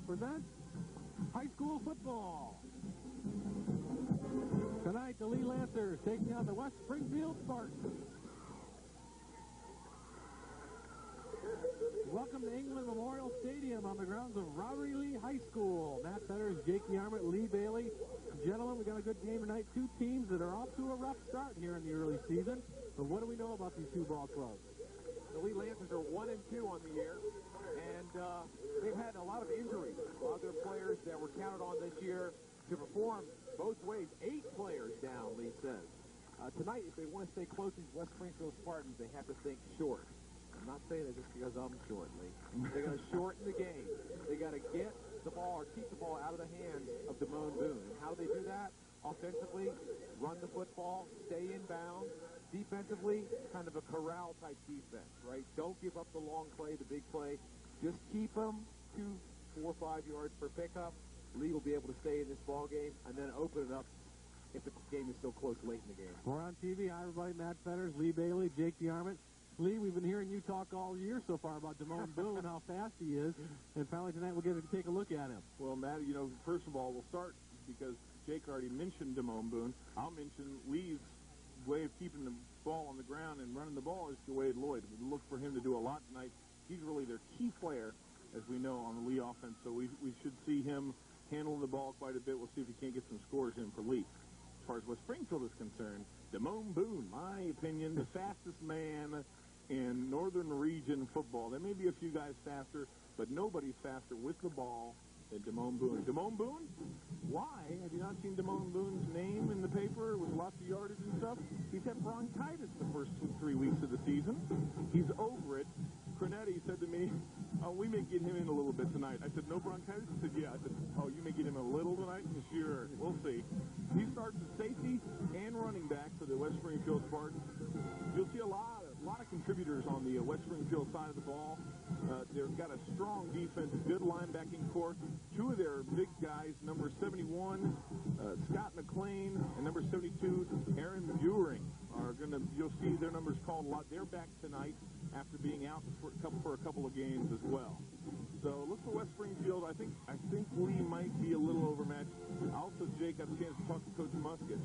Presents high school football. Tonight, the Lee Lancers taking on the West Springfield Spartans. Welcome to England Memorial Stadium on the grounds of Robert E. Lee High School. Matt Fetters, Jake Yarmouth, Lee Bailey. Gentlemen, we got a good game tonight. Two teams that are off to a rough start here in the early season. But what do we know about these two ball clubs? The Lee Lancers are 1-2 on the year, and they've had a lot of injuries. A lot of their players that were counted on this year to perform both ways. 8 players down, Lee says. Tonight, if they want to stay close to these West Springfield Spartans, they have to think short. I'm not saying that just because I'm short, Lee. They're going to shorten the game. They got to get the ball or keep the ball out of the hands of Damone Boone. And how do they do that? Offensively, run the football, stay in bounds. Defensively, kind of a corral-type defense, right? Don't give up the long play, the big play. Just keep them 2, 4, 5 yards per pickup. Lee will be able to stay in this ball game and then open it up if the game is still close late in the game. We're on TV. Hi, everybody. Matt Fetters, Lee Bailey, Jake Yarmouth. Lee, we've been hearing you talk all year so far about Damone Boone and how fast he is. And finally tonight we'll get to take a look at him. Well, Matt, you know, first of all, we'll start because Jake already mentioned Damone Boone. I'll mention Lee's way of keeping the ball on the ground and running the ball is Joade Lloyd. We look for him to do a lot tonight. He's really their key player, as we know, on the Lee offense. So we should see him handling the ball quite a bit. We'll see if he can't get some scores in for Lee. As far as West Springfield is concerned, Damone Boone, my opinion, the fastest man in Northern Region football. There may be a few guys faster, but nobody's faster with the ball than Damone Boone. Damone Boone? Why have you not seen Damone Boone's name in the paper with lots of yardage and stuff? He's had bronchitis the first 3 weeks of the season. He's over it. Cornetti said to me, we may get him in a little bit tonight. I said, no bronchitis? He said, yeah. I said, oh, you may get him a little tonight? Sure, we'll see. He starts at safety and running back for the West Springfield Spartans. You'll see a lot of contributors on the West Springfield side of the ball. They've got a strong defense, good linebacking core. 2 of their big guys, number 71, Scott McLean, and number 72, Aaron Buring, are going to, you'll see their numbers called a lot. They're back tonight after being out for a couple of games as well. So look for West Springfield. I think Lee might be a little overmatched. Also, Jake got a chance to talk to Coach Musket.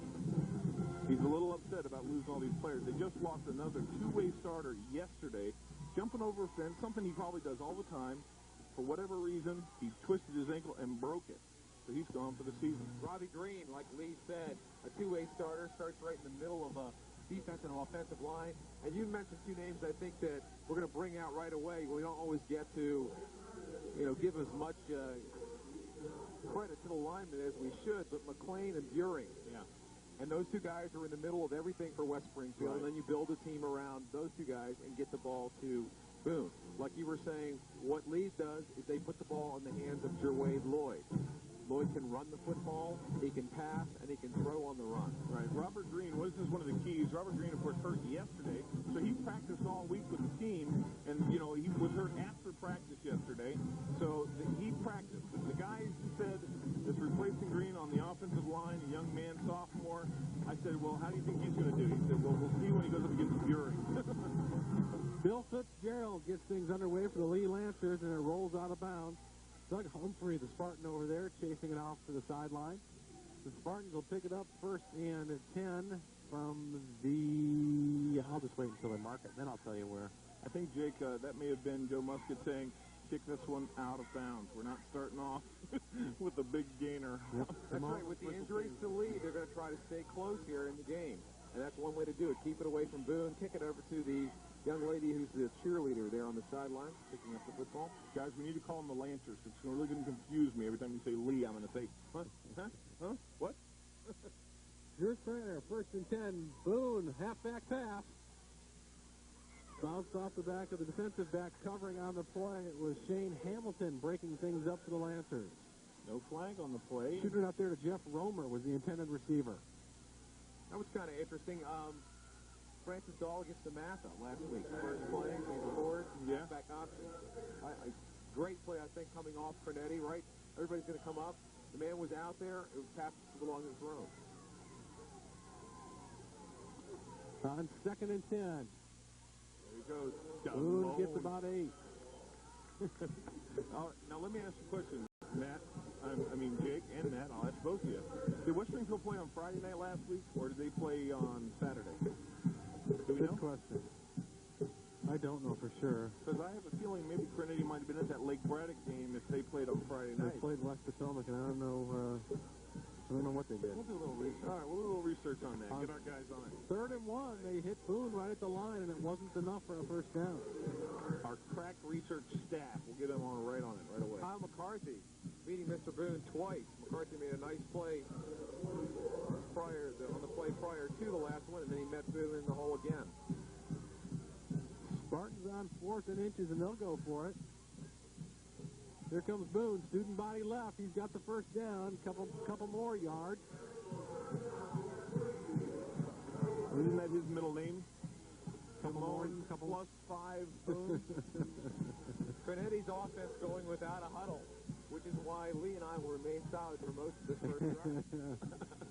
He's a little upset about losing all these players. They just lost another 2-way starter yesterday, jumping over a fence, something he probably does all the time. For whatever reason, he twisted his ankle and broke it. So he's gone for the season. Robbie Green, like Lee said, a 2-way starter, starts right in the middle of a defense and offensive line. And you mentioned 2 names I think that we're going to bring out right away. We don't always get to, give as much credit to the linemen as we should, but McLean and Buring. Yeah. And those 2 guys are in the middle of everything for West Springfield, right. And then you build a team around those 2 guys and get the ball to Boone. Like you were saying, what Lee does is they put the ball in the hands of Joade Lloyd. Lloyd can run the football, he can pass, and he can throw on the run. Right. Robert Green, this is one of the keys. Robert Green, of course, hurt yesterday, so he practiced all week with the team, and, he was hurt after practice yesterday, so he practiced. The guy said that's replacing Green on the offensive line, a young man, sophomore. I said, well, how do you think he's going to do? He said, well, we'll see when he goes up against Bury. Bill Fitzgerald gets things underway for the Lee Lancers, and it rolls out of bounds. Doug Humphrey, the Spartan over there, chasing it off to the sideline. The Spartans will pick it up first and 10 from the... I'll just wait until they mark it, then I'll tell you where. I think, Jake, that may have been Joe Musket saying, kick this one out of bounds. We're not starting off with a big gainer. Yep. That's right. With the injuries to Lee, they're going to try to stay close here in the game. And that's one way to do it. Keep it away from Boone. Kick it over to the young lady who's the cheerleader there on the sideline, picking up the football. Guys, we need to call them the Lancers. It's really going to confuse me every time you say Lee. I'm going to say, huh? What? Here's Trainer, 1st and 10. Boone, halfback pass. Bounced off the back of the defensive back covering on the play. It was Shane Hamilton breaking things up for the Lancers. No flag on the play. Shooting out there to Jeff Romer was the intended receiver. That was kind of interesting. Francis Dahl gets the Matha last week. First play, he scored. Yeah. Back option. Great play, I think, coming off Cornetti, right? Everybody's going to come up. The man was out there. It was passed along his throat. On 2nd and 10. There he goes. Boone gets about 8. Now, let me ask you a question, Matt. I mean, Jake and Matt. I'll ask both of you. Did West Springfield play on Friday night last week, or did they play on Saturday? Do we know? Good question. I don't know for sure. Because I have a feeling maybe Trinity might have been at that Lake Braddock game if they played on Friday night. They played West Potomac, and I don't know what they did. We'll do a little research. All right, we'll do a little research on that. Get our guys on it. 3rd and 1, they hit Boone right at the line, and it wasn't enough for a first down. Our crack research staff will get them right on it right away. Kyle McCarthy beating Mr. Boone twice. McCarthy made a nice play on the play prior to the last one, and then he met Boone in the hole again. Spartans on 4th and inches, and they'll go for it. Here comes Boone. Student body left. He's got the first down. Couple more yards. Isn't that his middle name? Couple plus 5 Boone. Trinitti's offense going without a huddle, which is why Lee and I will remain solid for most of this first drive.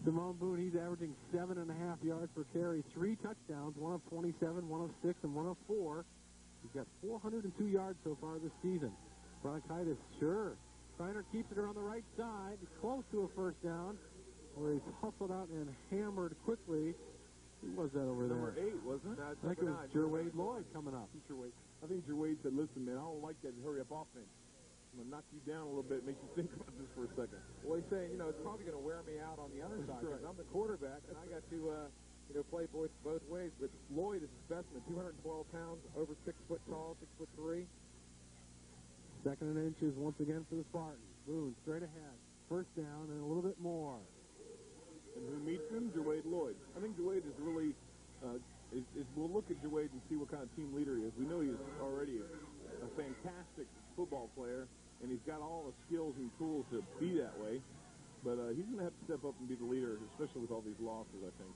Simone Boone, he's averaging 7.5 yards per carry, 3 touchdowns, 1 of 27, 1 of 6, and 1 of 4. He's got 402 yards so far this season. Bronchitis, sure. Steiner keeps it around the right side, close to a first down, where he's hustled out and hammered quickly. Who was that over there? Number 8, wasn't it? I think it was Jerwade Lloyd coming up. I think Jerwade said, listen, man, I don't like that hurry-up offense. I'm going to knock you down a little bit, make you think about this for a second. Well, he's saying, it's probably going to wear me out on the other side because I'm the quarterback, and I got to, play both ways. But Lloyd is a specimen, 212 pounds, over 6 foot tall, 6'3". 2nd and inches once again for the Spartans. Boone straight ahead. First down and a little bit more. And who meets him? Jerwade Lloyd. I think Jerwade is really, we'll look at Jerwade and see what kind of team leader he is. We know he's already a fantastic football player, and he's got all the skills and tools to be that way. But he's going to have to step up and be the leader, especially with all these losses, I think.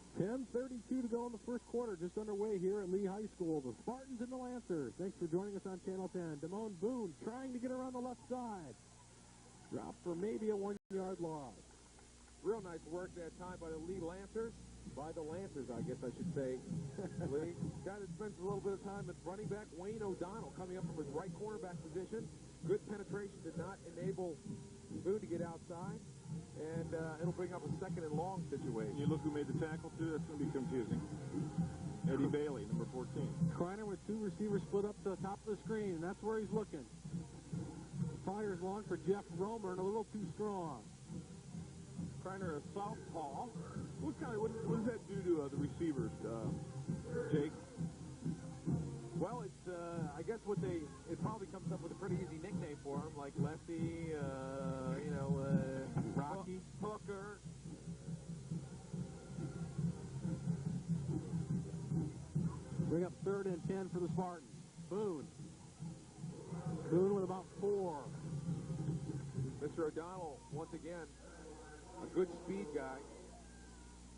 10:32 to go in the first quarter, just underway here at Lee High School. The Spartans and the Lancers. Thanks for joining us on Channel 10. Damone Boone trying to get around the left side. Drop for maybe a 1-yard loss. Real nice work that time by the Lee Lancers. By the Lancers, I guess I should say. Lee. Guy that spends a little bit of time at running back, Wayne O'Donnell, coming up from his right cornerback position. Good penetration, did not enable Boone to get outside. And it'll bring up a 2nd and long situation. You look who made the tackle, too. That's going to be confusing. Eddie Bailey, number 14. Kreiner with 2 receivers split up to the top of the screen, and that's where he's looking. Fires long for Jeff Romer, and a little too strong. Kreiner, a southpaw. What does that do to the receivers, Jake? Well, it's I guess it probably comes up with a pretty easy nickname for him, like Lefty, Rocky, Hooker. Bring up 3rd and 10 for the Spartans. Boone with about 4. Mr. O'Donnell, once again, a good speed guy.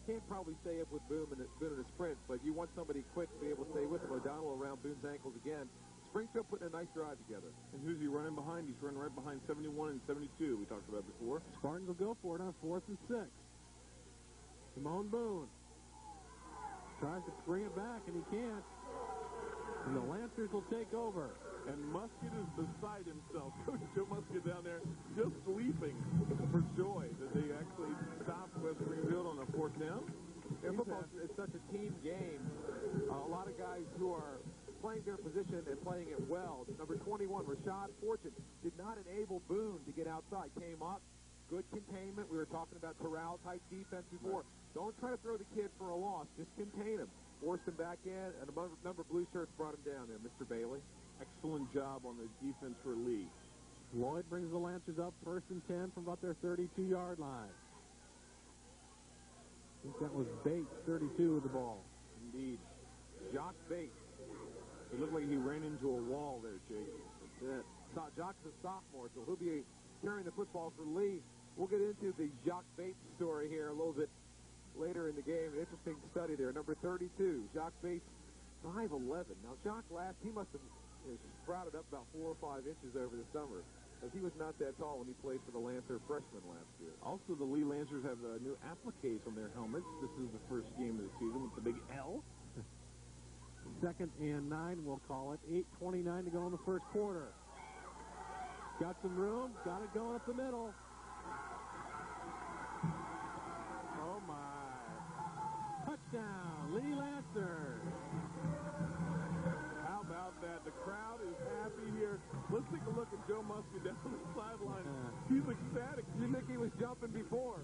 Can't probably stay up with Boone in a sprint, but you want somebody quick to be able to stay with him. O'Donnell around Boone's ankles again. Springfield putting a nice drive together. And who's he running behind? He's running right behind 71 and 72 we talked about before. Spartans will go for it on 4th and 6. Simone Boone tries to bring it back, and he can't. And the Lancers will take over. And Musket is beside himself. Coach Joe Musket down there just leaping for joy that they actually stopped West Springfield on a 4th down. And football is such a team game. A lot of guys who are playing their position and playing it well. Number 21, Rashad Fortune, did not enable Boone to get outside. Came up, good containment. We were talking about corral-type defense before. Don't try to throw the kid for a loss. Just contain him. Force him back in, and a number of blue shirts brought him down there, Mr. Bailey. Excellent job on the defense for Lee. Lloyd brings the Lancers up 1st and 10 from about their 32-yard line. think that was Bates, 32 with the ball. Indeed. Jock Bates. It looked like he ran into a wall there, Jake. That's it. Jock's a sophomore, so he'll be carrying the football for Lee. We'll get into the Jock Bates story here a little bit later in the game. An interesting study there. Number 32, Jock Bates, 5'11". Now, Jock he must have sprouted up about 4 or 5 inches over the summer, because he was not that tall when he played for the Lancer freshmen last year. Also, the Lee Lancers have new appliques on their helmets. This is the first game of the season with the big L. 2nd and 9, we'll call it. 8:29 to go in the first quarter. Got some room, got it going up the middle. Oh, my. Touchdown, Lee Lancer. How about that? The crowd is happy here. Let's take a look at Joe Muskie down the sideline. He's ecstatic. You think he was jumping before?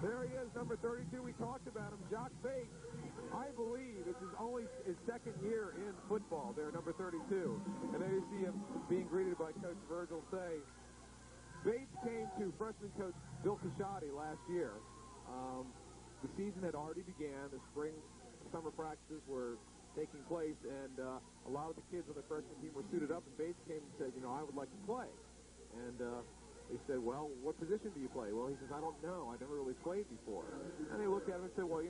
There he is, number 32. We talked about him, Jock Bates. I believe it's only his 2nd year in football there, number 32. And there you see him being greeted by Coach Virgil Say. Bates came to freshman coach Bill Casciati last year. The season had already began. The summer practices were taking place, and a lot of the kids on the freshman team were suited up, and Bates came and said, I would like to play. And they said, well, what position do you play? Well, he says, I don't know. I never really played before. And they looked at him and said, well,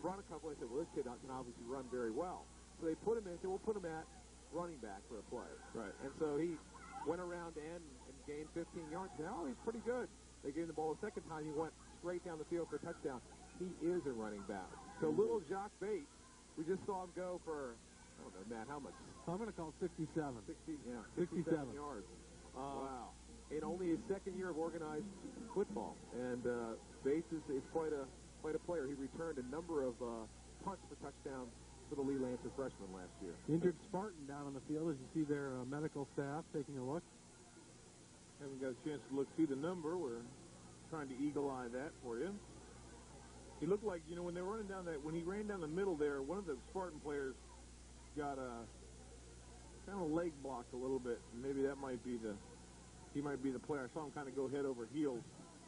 run a couple. They said, well, this kid can obviously run very well. So they put him in and said, we'll put him at running back for a play. Right. And so he went around to end and gained 15 yards. Said, oh, he's pretty good. They gave him the ball the second time. He went straight down the field for a touchdown. He is a running back. So little Jock Bates, we just saw him go for, I don't know, Matt, how much? I'm going to call 67. 67 yards. Wow. In only his 2nd year of organized football. And Bates is quite a player. He returned a number of punts for touchdowns for the Lee Lancer freshman last year. Injured Spartan down on the field as you see their medical staff taking a look. Haven't got a chance to see the number. We're trying to eagle eye that for you. He looked like, when they were running down when he ran down the middle there, one of the Spartan players got kind of leg blocked a little bit. And maybe that might be he might be the player. I saw him kind of go head over heels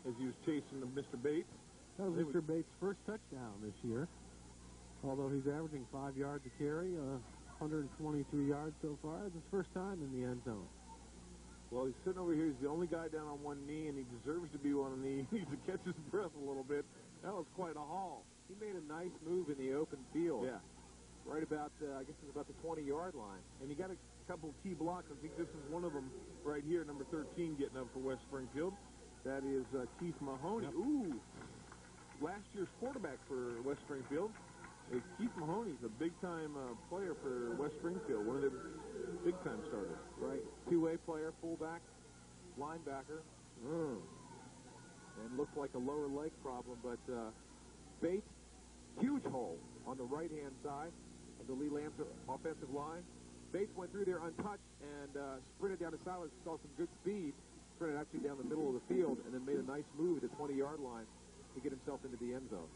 as he was chasing Mr. Bates. That was Mr. Bates' first touchdown this year. Although he's averaging 5 yards a carry, 123 yards so far. It's his first time in the end zone. Well, he's sitting over here. He's the only guy down on one knee, and he deserves to be on a knee. He needs to catch his breath a little bit. That was quite a haul. He made a nice move in the open field. Yeah. Right about, I guess it was about the 20-yard line. And he got a couple key blocks. I think this is one of them right here, number 13, getting up for West Springfield. That is Keith Mahoney. Yep. Ooh. Last year's quarterback for West Springfield. Keith Mahoney's a big-time player for West Springfield, one of their big-time starters. Right. Two-way player, fullback, linebacker. And looked like a lower leg problem, but Bates, huge hole on the right-hand side of the Lee Lancer offensive line. Bates went through there untouched and sprinted down the sideline, saw some good speed, sprinted actually down the middle of the field, and then made a nice move at the 20-yard line to get himself into the end zone.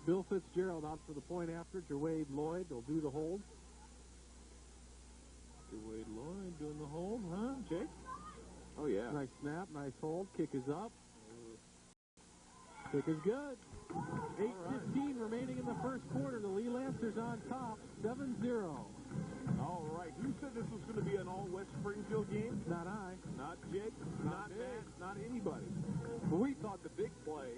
Bill Fitzgerald out for the point after. Jerwade Lloyd will do the hold. Jerwade Lloyd doing the hold, huh, Jake? Oh, yeah. Nice snap, nice hold. Kick is up. Kick is good. 8:15 remaining in the first quarter. The Lee Lancers on top, 7-0. All right. Who said this was going to be an all-West Springfield game? Not I. Not Jake, not Matt, not anybody. Well, we thought the big play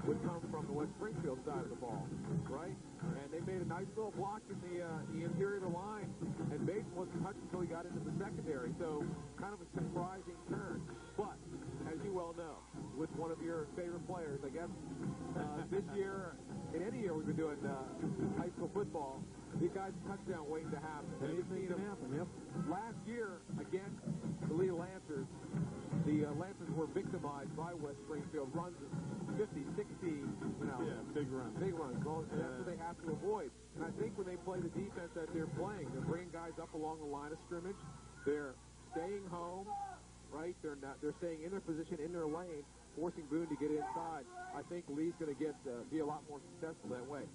would come from the West Springfield side of the ball, right? And they made a nice little block in the interior of the line, and Bates wasn't touched until he got into the secondary. So kind of a surprising turn. But, as you well know, with one of your favorite players, I guess, this year, in any year we've been doing high school football, these guys' touchdown waiting to happen. Anything can happen, yep. Last year, against the Lee Lancers, the Lancers were victimized by West Springfield. Runs 50, 60, Yeah, big run. Big runs. Well, and that's what they have to avoid. And I think when they play the defense that they're playing, they're bringing guys up along the line of scrimmage. They're staying home, right? They're staying in their position, in their lane, forcing Boone to get inside. I think Lee's going to be a lot more successful that way.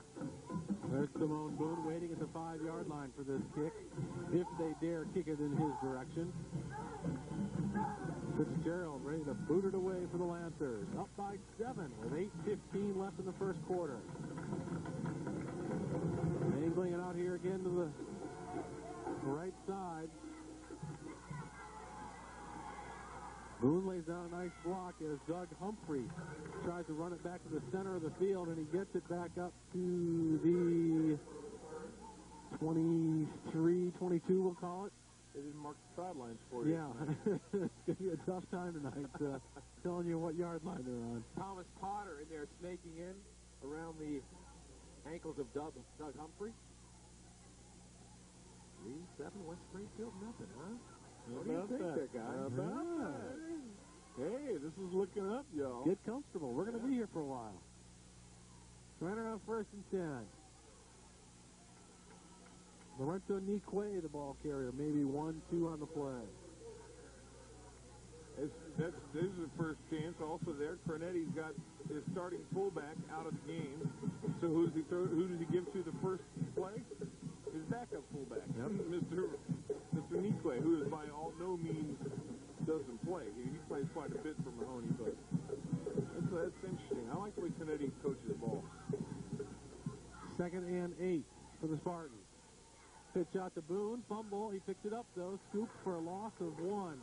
There's Simone Boone waiting at the 5-yard line for this kick, if they dare kick it in his direction. Fitzgerald ready to boot it away for the Lancers. Up by 7 with 8:15 left in the first quarter. Angling it out here again to the right side. Boone lays down a nice block as Doug Humphrey tries to run it back to the center of the field, and he gets it back up to the 23, 22, we'll call it. They didn't mark the sidelines for you. Yeah, it's going to be a tough time tonight, telling you what yard line they're on. Thomas Potter in there snaking in around the ankles of Doug Humphrey. Lee 7, West Springfield nothing, huh? What do you think there, guys? Hey, this is looking up, y'all. Get comfortable. We're going to be here for a while. Runner on 1st and 10. Lorenzo Nique, the ball carrier, maybe 1-2 on the play. This is the first chance. Also there, Cornetti's got his starting fullback out of the game. So who does he give to the first play? His backup fullback, yep. Mr. Nique, who is by no means doesn't play. He plays quite a bit for Mahoney, but that's interesting. I like the way Cornetti coaches ball. 2nd and 8 for the Spartans. Pitch out to Boone. Fumble. He picked it up, though. Scoop for a loss of 1.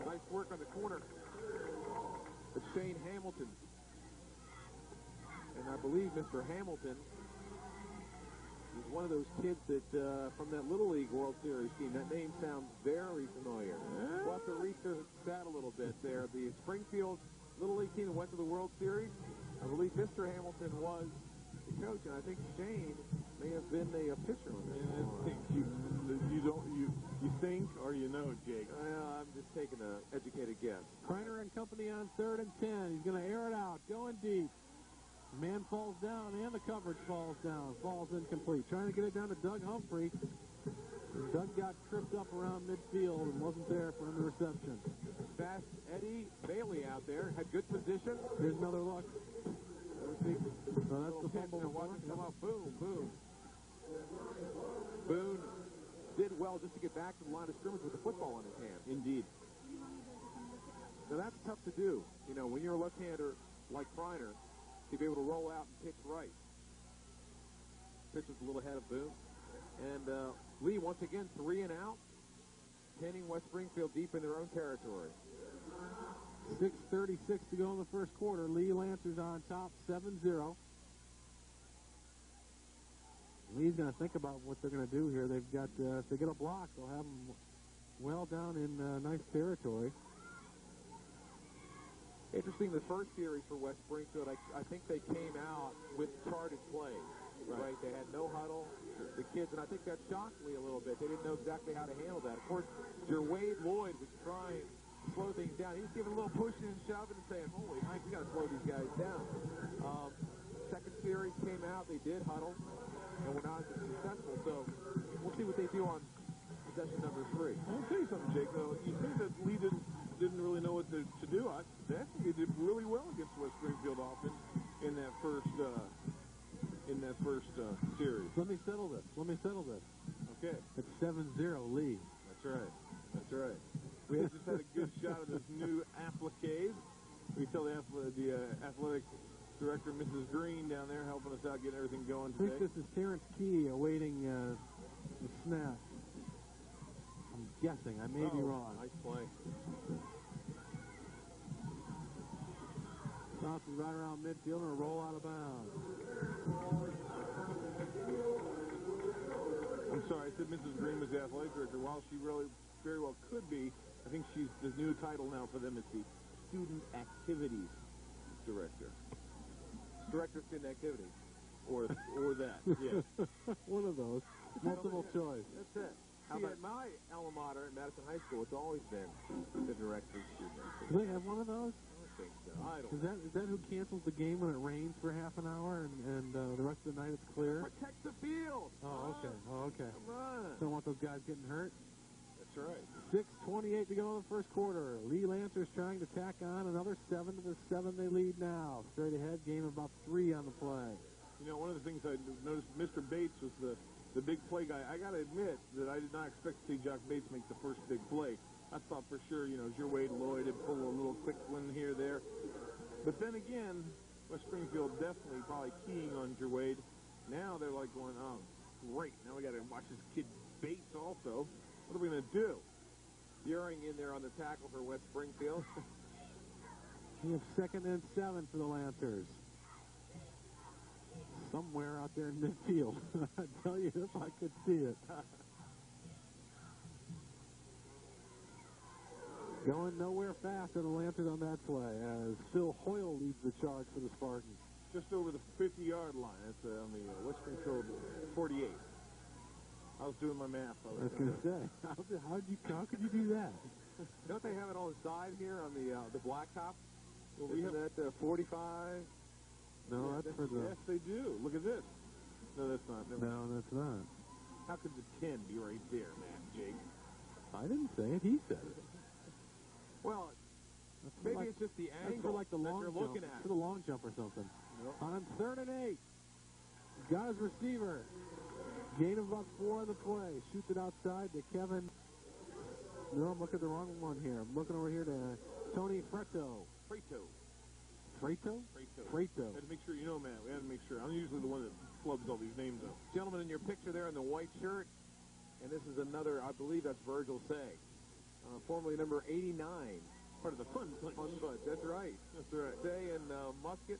Nice work on the corner. It's Shane Hamilton. And I believe Mr. Hamilton is one of those kids that, from that Little League World Series team, that name sounds very familiar. We'll have to research that a little bit there. The Springfield Little League team that went to the World Series, I believe Mr. Hamilton was the coach, and I think Shane may have been a pitcher on that. You think or you know, Jake? I'm just taking an educated guess. Kreiner and company on 3rd and 10. He's going to air it out, going deep. The man falls down, and the coverage falls down. Falls incomplete. Trying to get it down to Doug Humphrey. Doug got tripped up around midfield and wasn't there for the reception. Fast Eddie Bailey out there. Had good position. Here's another look. So that's the fumble. Come up. Boom, boom. Boone did well just to get back to the line of scrimmage with the football in his hand. Indeed. Now that's tough to do. You know, when you're a left-hander like Kreiner, to be able to roll out and pitch right. Pitch was a little ahead of Boone. And Lee, once again, 3 and out, pinning West Springfield deep in their own territory. 6:36 to go in the first quarter. Lee Lancers on top, 7-0. Lee's going to think about what they're going to do here. They've got, if they get a block, they'll have them well down in nice territory. Interesting, the first series for West Springfield, I think they came out with charted play. Right. They had no huddle. The kids, and I think that shocked Lee a little bit. They didn't know exactly how to handle that. Of course, Jerwade Lloyd was trying to slow things down. He was giving a little pushing and shoving and saying, holy heck, we got to slow these guys down. Second series came out. They did huddle and were not successful. So we'll see what they do on possession number 3. I'll tell you something, Jake. Though you say that Lee didn't really know what to do. They actually did really well against West Springfield offense in that first series. Let me settle this. Okay. It's 7-0 Lee. That's right. We just had a good shot of this new applique. We tell the athletic director, Mrs. Green, down there helping us out, getting everything going today. I think this is Terrence Key awaiting the snap. I'm guessing. I may be wrong. Nice play. Tosses right around midfield and a roll out of bounds. I'm sorry, I said Mrs. Green was the athletic director. While she really very well could be, I think she's the new title now for them is the Student Activities Director. Director of Student Activities. Or that, yeah. One of those. Multiple choice. That's it. How about my alma mater at Madison High School? It's always been the director of student activities. Do they have one of those? I think so. I don't know. Is that who cancels the game when it rains for half an hour and the rest of the night it's clear? Protect the field. Oh, okay. Come on. Don't want those guys getting hurt. That's right. 6:28 to go in the first quarter. Lee Lancers trying to tack on another 7 to the 7 they lead now. Straight ahead, game about 3 on the play. You know, one of the things I noticed, Mr. Bates was the big play guy. I got to admit that I did not expect to see Jock Bates make the first big play. I thought for sure, Gerwade Lloyd would pull a little quick one here, there. But then again, West Springfield definitely probably keying on Gerwade. Now they're like going, oh, great. Now we got to watch this kid Bates also. What are we going to do? Buring in there on the tackle for West Springfield. We have 2nd and 7 for the Lancers. Somewhere out there in midfield. I tell you, if I could see it. Going nowhere fast are the Lancers on that play as Phil Hoyle leads the charge for the Spartans. Just over the 50-yard line. That's on the West Springfield 48. I was doing my math. I was going to say, how could you do that? Don't they have it on the side here on the blacktop? Well, we have that 45. No, that's for the... Yes, they do. Look at this. No, that's not. No, that's not. How could the 10 be right there, man, Jake? I didn't say it. He said it. Well, maybe it's just the angle like the long that you're looking at. For the long jump or something. Nope. On 3rd and 8. Got his receiver. Gain of about 4 on the play. Shoots it outside to Kevin. No, I'm looking at the wrong one here. I'm looking over here to Tony Freto. Freto. Freto? Freto. Freto. Had to make sure, man. We had to make sure. I'm usually the one that flubs all these names up. Gentleman in your picture there in the white shirt. And this is another, I believe that's Virgil Say. Formerly number 89. Part of the fun bunch. Fun bunch, that's right. That's right. Say and Musket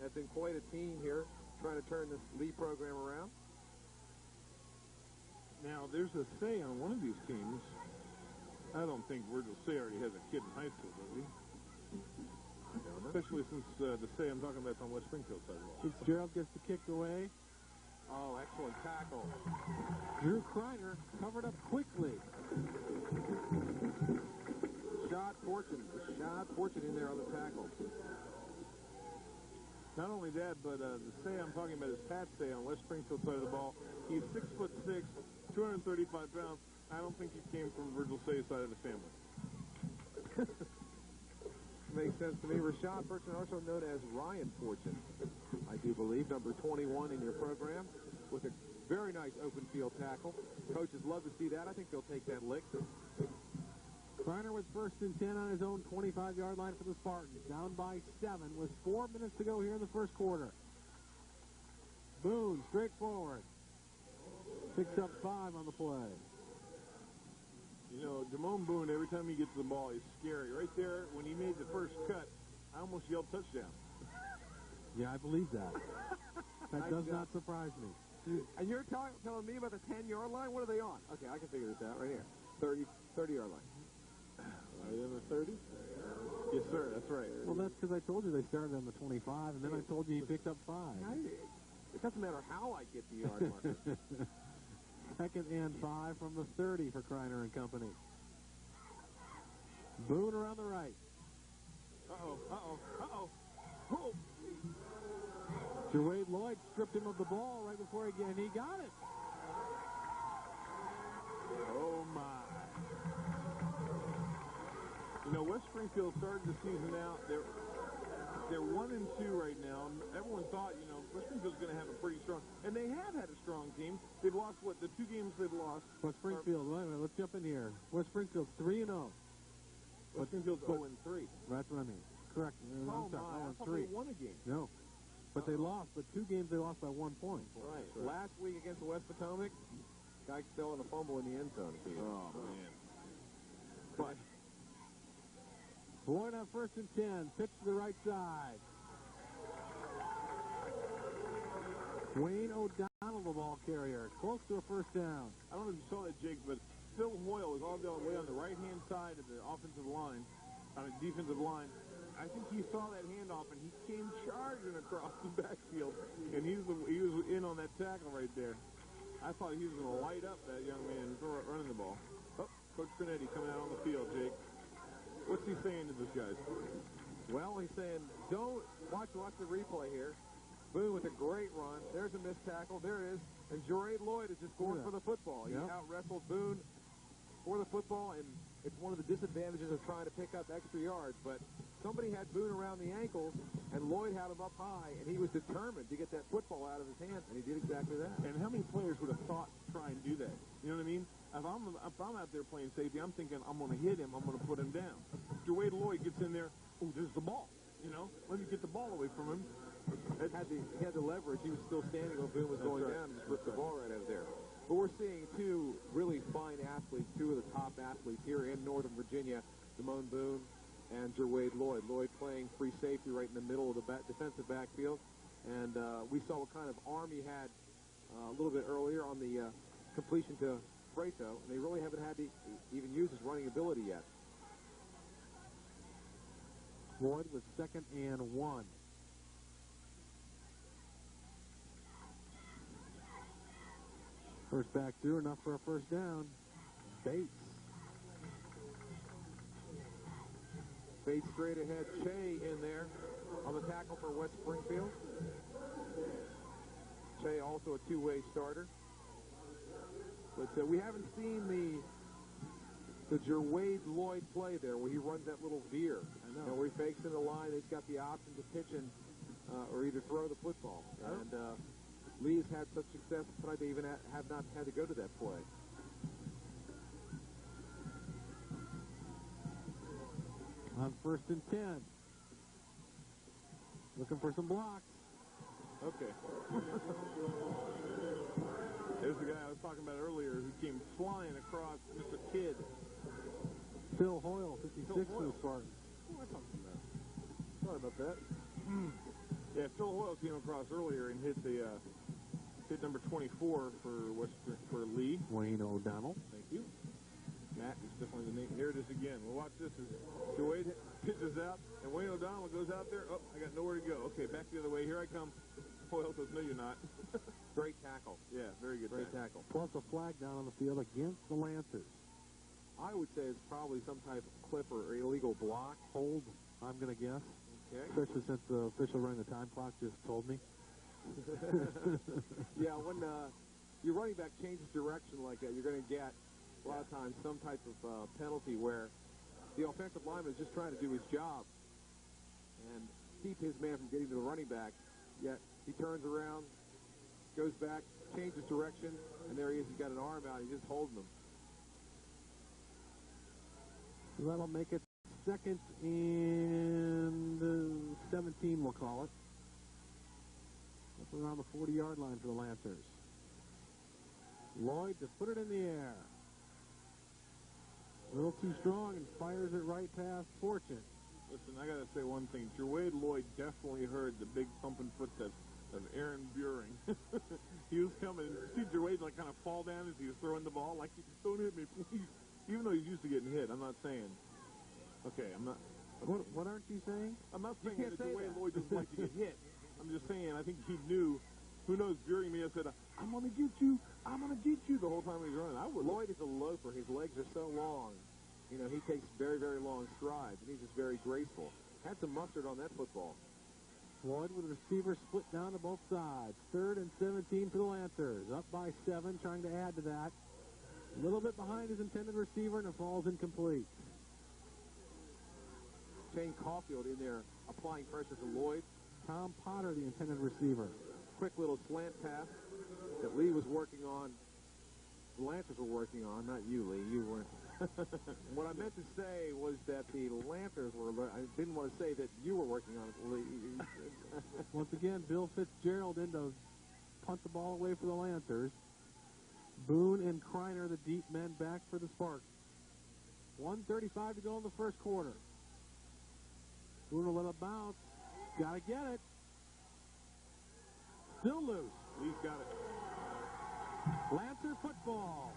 have been quite a team here, trying to turn this Lee program around. Now, there's a Say on one of these teams. I don't think Virgil Say already has a kid in high school, does he? I don't know. Especially since the Say I'm talking about is on West Springfield side of the ball. Fitzgerald gets the kick away. Oh, excellent tackle. Drew Kreiner covered up quickly. Shot Fortune in there on the tackle. Not only that, but the Say I'm talking about is Pat Say on West Springfield side of the ball. He's 6'6", 235 pounds. I don't think he came from Virgil Say's side of the family. Makes sense to me. Rashad Fortune, also known as Ryan Fortune, I do believe, number 21 in your program, with a very nice open field tackle. Coaches love to see that. I think they'll take that lick. Kreiner was 1st and 10 on his own 25-yard line for the Spartans. Down by 7 with 4 minutes to go here in the first quarter. Boone, straight forward. Picks up 5 on the play. Damone Boone, every time he gets the ball, he's scary. Right there, when he made the first cut, I almost yelled touchdown. Yeah, I believe that. That does not surprise me. And you're telling me about the 10-yard line? What are they on? Okay, I can figure this out right here. 30-yard line. Right on the 30? Yes, sir, that's right. Well, that's because I told you they started on the 25, and then I told you he picked up 5. It doesn't matter how I get the yard marker. 2nd and 5 from the 30 for Kreiner and company. Boone around the right. Oh. Gerwade Lloyd stripped him of the ball right before he got it. Oh, my. West Springfield started the season out. They're 1-2 right now. Everyone thought, West Springfield's going to have a pretty strong, and they have had a strong team. They've lost, the 2 games they've lost? West Springfield, wait a minute, let's jump in here. West Springfield's 3-0. West Springfield's 0-3. That's what I mean. Correct. Oh, my, I thought they won a game. No. But they lost, but 2 games they lost by 1 point. Right. Last week against the West Potomac, guy fell in a fumble in the end zone. Oh, man. But Boyd on 1st and 10. Pitch to the right side. Wayne O'Donnell, the ball carrier. Close to a first down. I don't know if you saw that, Jake, but Phil Hoyle was all the way on the right-hand side of the offensive line, defensive line. I think he saw that handoff, and he came charging across the backfield, and he was in on that tackle right there. I thought he was going to light up that young man running the ball. Oh, Coach Trinetti coming out on the field, Jake. What's he saying to these guys? Well, he's saying, don't watch the replay here. Boone with a great run. There's a missed tackle. There it is. And Gerwade Lloyd is just going for the football. He out-wrestled Boone for the football, and it's one of the disadvantages of trying to pick up extra yards. But somebody had Boone around the ankles, and Lloyd had him up high, and he was determined to get that football out of his hands, and he did exactly that. And how many players would have thought to try and do that? You know what I mean? If I'm out there playing safety, I'm thinking I'm going to hit him, I'm going to put him down. Jerwade Lloyd gets in there, oh, there's the ball. You know, let me get the ball away from him. He had the leverage. He was still standing when Boone was going down and just ripped the ball right out of there. But we're seeing two really fine athletes, two of the top athletes here in Northern Virginia, Damone Boone and Jerwade Lloyd. Lloyd playing free safety right in the middle of the defensive backfield. And we saw what kind of arm he had a little bit earlier on the completion to Freto. And they really haven't had to even use his running ability yet. Lloyd with 2nd and 1. First back through, enough for a first down. Bates. Bates straight ahead. Che in there on the tackle for West Springfield. Che also a two-way starter. But we haven't seen the Jerwade Lloyd play there where he runs that little veer. I know. And where he fakes in the line, he's got the option to pitch in or either throw the football. And Lee has had such success tonight they even have not had to go to that play. On 1st and 10. Looking for some blocks. Okay. There's the guy I was talking about earlier who came flying across Mr. Kidd. Phil Hoyle, 56 for the Spartans. Who am I talking about? Sorry about that. Yeah, Phil Hoyle came across earlier and hit number 24 for Lee. Wayne O'Donnell. Thank you. Matt is definitely the name. Here it is again. We'll watch this as Jerwade pitches out, and Wayne O'Donnell goes out there. Oh, I got nowhere to go. Okay, back the other way. Here I come. Hoyle says, no, you're not. Great tackle. Yeah, very good Great tackle. Plus a flag down on the field against the Lancers. I would say it's probably some type of clip or illegal block. Hold, I'm going to guess. Okay. Especially since the official running the time clock just told me. Yeah, when your running back changes direction like that, you're going to get, a lot of times, some type of penalty where the offensive lineman is just trying to do his job and keep his man from getting to the running back, yet he turns around, goes back, changes direction, and there he is. He's got an arm out. He's just holding him. So that'll make it 2nd and 17, we'll call it. Up around the 40-yard line for the Lancers. Lloyd to put it in the air. A little too strong and fires it right past Fortune. Listen, I got to say one thing. Jerwade Lloyd definitely heard the big thumping footsteps of Aaron Buring. He was coming. See Jerwade like kind of fall down as he was throwing the ball. Like, don't hit me, please. Even though he's used to getting hit. I'm not saying. Okay, I'm not. What aren't you saying? I'm not saying that say Jerwade that. Lloyd doesn't like to get hit. I'm just saying I think he knew. Who knows? Buring may have said, I'm going to get you. I'm going to get you the whole time he was running. Lloyd is a loafer. His legs are so long. You know, he takes very, very long strides, and he's just very graceful. Had some mustard on that football. Lloyd with the receiver split down to both sides. 3rd and 17 for the Lancers. Up by 7, trying to add to that. A little bit behind his intended receiver, and it falls incomplete. Shane Caulfield in there applying pressure to Lloyd. Tom Potter, the intended receiver. Quick little slant pass that Lee was working on. The Lancers were working on, not you, Lee. You weren't. What I meant to say was that the Lancers were. I didn't want to say that you were working on it, Lee. Once again, Bill Fitzgerald in to punt the ball away for the Lancers. Boone and Kreiner, the deep men, back for the Sparks. 1:35 to go in the first quarter. Boone will let it bounce. Got to get it. Still loose. Lee's got it. Lancer football.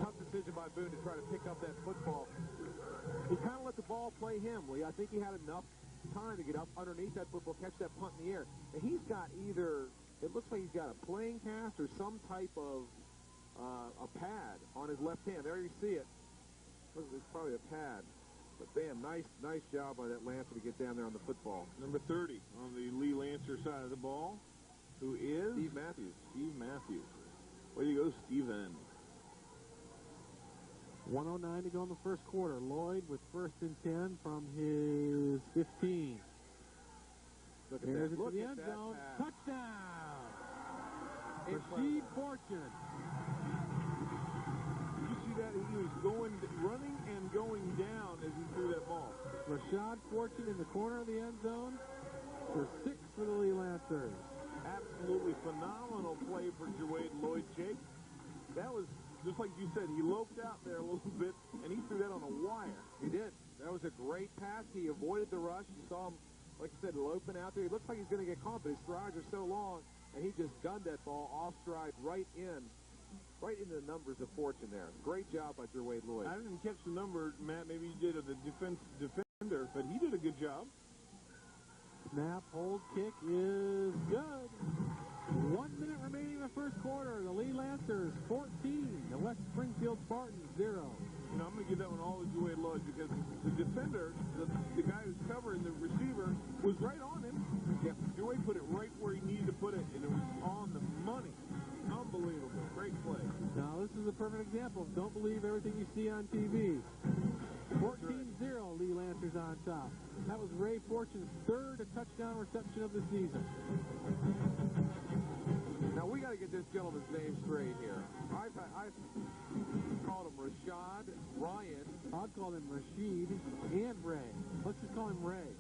Tough decision by Boone to try to pick up that football. He kind of let the ball play him, Lee. I think he had enough time to get up underneath that football, catch that punt in the air. And he's got either, it looks like he's got a playing cast or some type of a pad on his left hand. There you see it. It's probably a pad. But, bam, nice job by that Lancer to get down there on the football. Number 30 on the Lee Lancer side of the ball, who is? Steve Matthews. Steve Matthews. Way to go, Steven. 1:09 to go in the first quarter. Lloyd with 1st and 10 from his 15. Look at Here's that. it to Look the at end that zone. pass. Touchdown! Incredible. Rashid Fortune. You see that? He was running and going down as he threw that ball. Rashad Fortune in the corner of the end zone for 6 for the Lee Lancers. Absolutely phenomenal play for Jawade Lloyd, Jake. That was, just like you said, he loped out there a little bit, and he threw that on a wire. He did. That was a great pass. He avoided the rush. You saw him, like you said, loping out there. He looks like he's going to get caught, but his strides are so long, and he just gunned that ball off stride right into the numbers of Fortune there. Great job by Jawade Lloyd. I didn't catch the number, Matt. Maybe you did of the defender, but he did a good job. Snap, hold, kick is good. 1 minute remaining in the first quarter. The Lee Lancers 14, the West Springfield Spartans 0. You know, I'm going to give that one all to Jawade Lloyd because the defender, the guy who's covering the receiver, was right on him. Yep. Jawade put it right where he needed to put it, and it was on the money. Unbelievable. Great play. Now, this is a perfect example of don't believe everything you see on TV. 14-0, Lee Lancers on top. That was Ray Fortune's third touchdown reception of the season. Now, we got to get this gentleman's name straight here. I've called him Rashad, Ryan. I'll call him Rashid and Ray. Let's just call him Ray.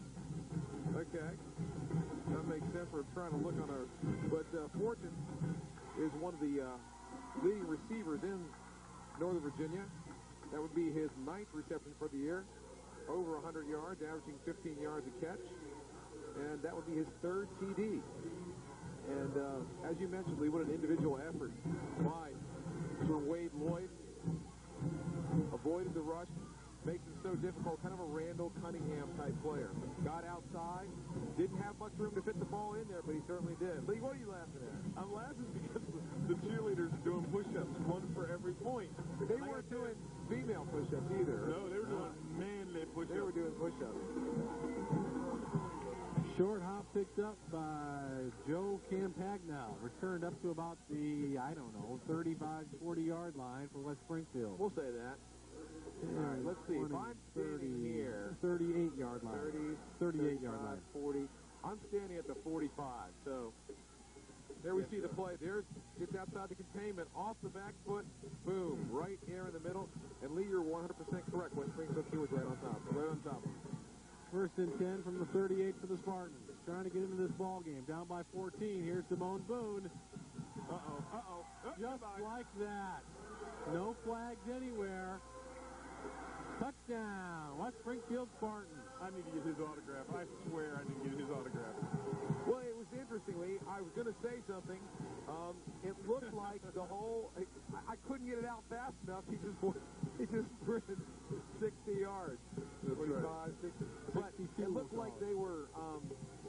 Okay. That makes sense. We're trying to look on our... But Fortune is one of the leading receivers in Northern Virginia. That would be his 9th reception for the year. Over 100 yards, averaging 15 yards a catch. And that would be his 3rd TD. And as you mentioned, Lee, what an individual effort by Jawade Lloyd. Avoided the rush, makes it so difficult, kind of a Randall Cunningham type player. Got outside, didn't have much room to fit the ball in there, but he certainly did. Lee, what are you laughing at? I'm laughing because the cheerleaders are doing push-ups, one for every point. They weren't doing female push-ups either. No, they were doing manly push-ups. They were doing push-ups. Short hop picked up by Joe Campagnell. Returned up to about the, 35, 40-yard line for West Springfield. We'll say that. All right, let's see. 20, If I'm standing here, 38-yard line. 38-yard line. 40. I'm standing at the 45. So there we see the play. There's gets outside the containment, off the back foot, boom, right here in the middle. And Lee, you're 100% correct. West Springfield was right on top. Right on top. First and 10 from the 38 for the Spartans. Trying to get into this ball game. Down by 14. Here's Damone Boone. Just like that. No flags anywhere. Touchdown. West Springfield Spartans. I need to get his autograph. I swear I need to get his autograph. Well, it was interestingly, I was going to say something. It looked like the whole, I couldn't get it out fast enough. He just sprinted 60 yards. 45, 60. But it looked like they were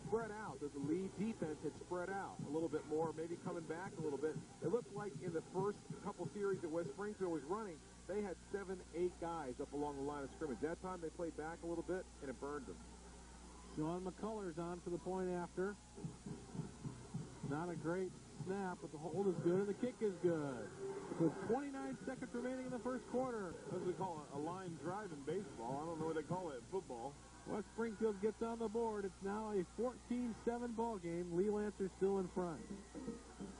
spread out, that the lead defense had spread out a little bit more, maybe coming back a little bit. It looked like in the first couple series that West Springfield was running, they had 7, 8 guys up along the line of scrimmage. That time they played back a little bit, and it burned them. Sean McCullers on for the point after. Not a great snap, but the hold is good, and the kick is good. With 29 seconds remaining in the first quarter. That's what they call a line drive in baseball. I don't know what they call it in football. West Springfield gets on the board. It's now a 14-7 ball game. Lee Lancers still in front.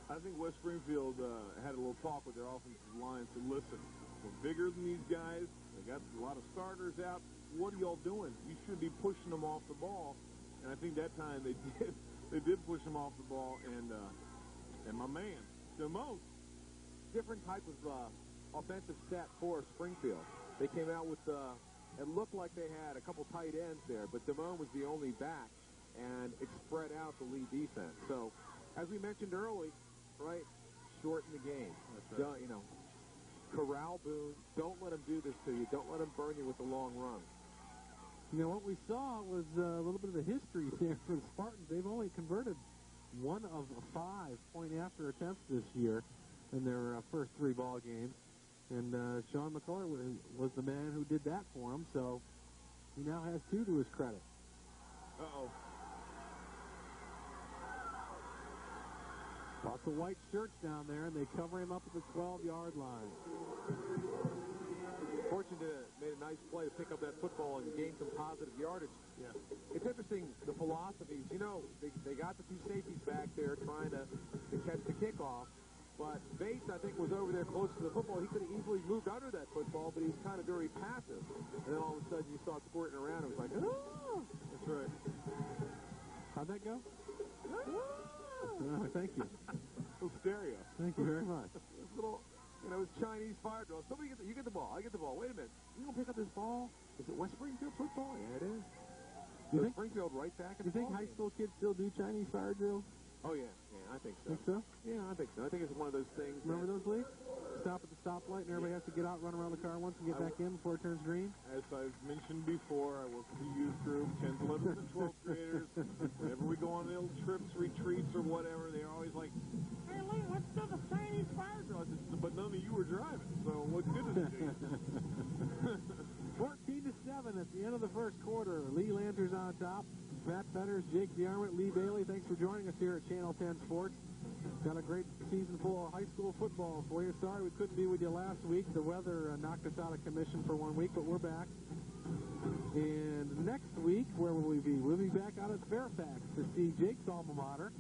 I think West Springfield had a little talk with their offensive line. Said, listen, we're bigger than these guys. They got a lot of starters out. What are y'all doing? You should be pushing them off the ball. And I think that time they did. They did push them off the ball. And my man, Damone. Different type of offensive set for Springfield. They came out with it looked like they had a couple tight ends there, but Damone was the only back, and it spread out the lead defense. So, as we mentioned early, right, shorten the game. That's right. Corral Boone. Don't let him do this to you. Don't let him burn you with a long run. You know, what we saw was a little bit of the history there for the Spartans. They've only converted 1 of 5 point-after attempts this year in their first 3 ball games. And Sean McCuller was the man who did that for him, so he now has 2 to his credit. Uh-oh. Lots of white shirts down there, and they cover him up at the 12-yard line. Fortunate made a nice play to pick up that football and gain some positive yardage. Yeah. It's interesting, the philosophies. You know, they got the two safeties back there trying to catch the kickoff. But Bates, I think, was over there close to the football. He could have easily moved under that football, but he's kind of very passive. And then all of a sudden you saw it squirting around. It was like, oh! That's right. How'd that go? Thank you. Little stereo. Thank you very much. This little, it's Chinese fire drill. Somebody you get the ball. I get the ball. Wait a minute. You gonna pick up this ball? Is it West Springfield football? Yeah, it is. You think Springfield right back in You the think ball high game. school kids still do Chinese fire drills? Oh, yeah. Yeah, I think so. Think so? Yeah, I think so. I think it's one of those things. Remember those leagues? Stop at the stoplight and everybody has to get out, run around the car once and get back in before it turns green? As I've mentioned before, I work with the youth group, 10th, 11th, and 12th graders. Whenever we go on little trips, retreats, or whatever, they're always like, hey, Lee, let's do the Chinese fire drill. I said, but none of you were driving, so what good is it? 14-7 at the end of the first quarter. Lee Lanter's on top. Matt Fetters, Jake DeArmond, Lee Bailey, thanks for joining us here at Channel 10 Sports. Got a great season full of high school football for you. Sorry we couldn't be with you last week. The weather knocked us out of commission for 1 week, but we're back. And next week, where will we be? We'll be back out at Fairfax to see Jake's alma mater,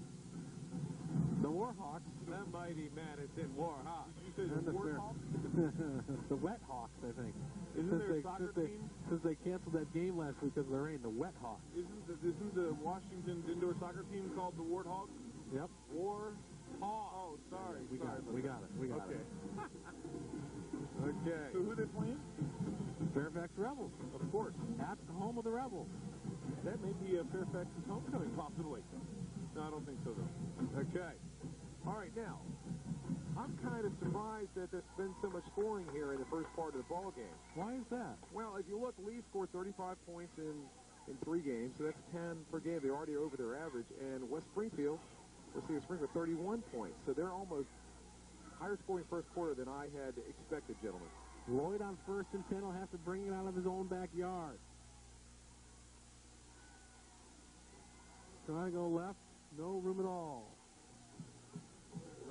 the Warhawks. The mighty Madison Warhawks. Did you say And the Warhawks? the Wet Hawks, I think. Isn't there a soccer team? Since they canceled that game last week because of the rain, the Wet Hawks. Isn't the Washington indoor soccer team called the Warthogs? Yep. Warhawks. Oh, sorry. We got it. We got Okay. it. Okay. So who are they playing? Fairfax Rebels, Of course. at the home of the Rebels. That may be Fairfax's homecoming, possibly. No, I don't think so, though. Okay. All right, now, I'm kind of surprised that there's been so much scoring here in the first part of the ball game. Why is that? Well, if you look, Lee scored 35 points in 3 games, so that's 10 per game. They're already over their average. And West Springfield, Springfield, 31 points. So they're almost higher scoring first quarter than I had expected, gentlemen. Lloyd on 1st and 10 will have to bring it out of his own backyard. Trying to go left, no room at all.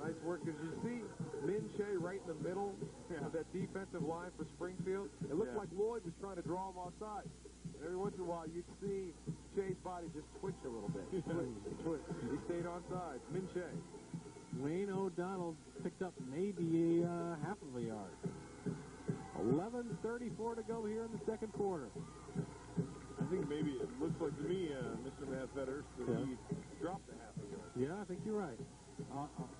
Nice work, because you see Min Shea right in the middle of that defensive line for Springfield. It looked like Lloyd was trying to draw him offside. And every once in a while, you'd see Shea's body just twitch a little bit. He stayed onside. Min Shea. Wayne O'Donnell picked up maybe a half of a yard. 11:34 to go here in the second quarter. I think maybe it looks like to me, Mr. Matt Fetters, that he dropped a half a yard. Yeah, I think you're right.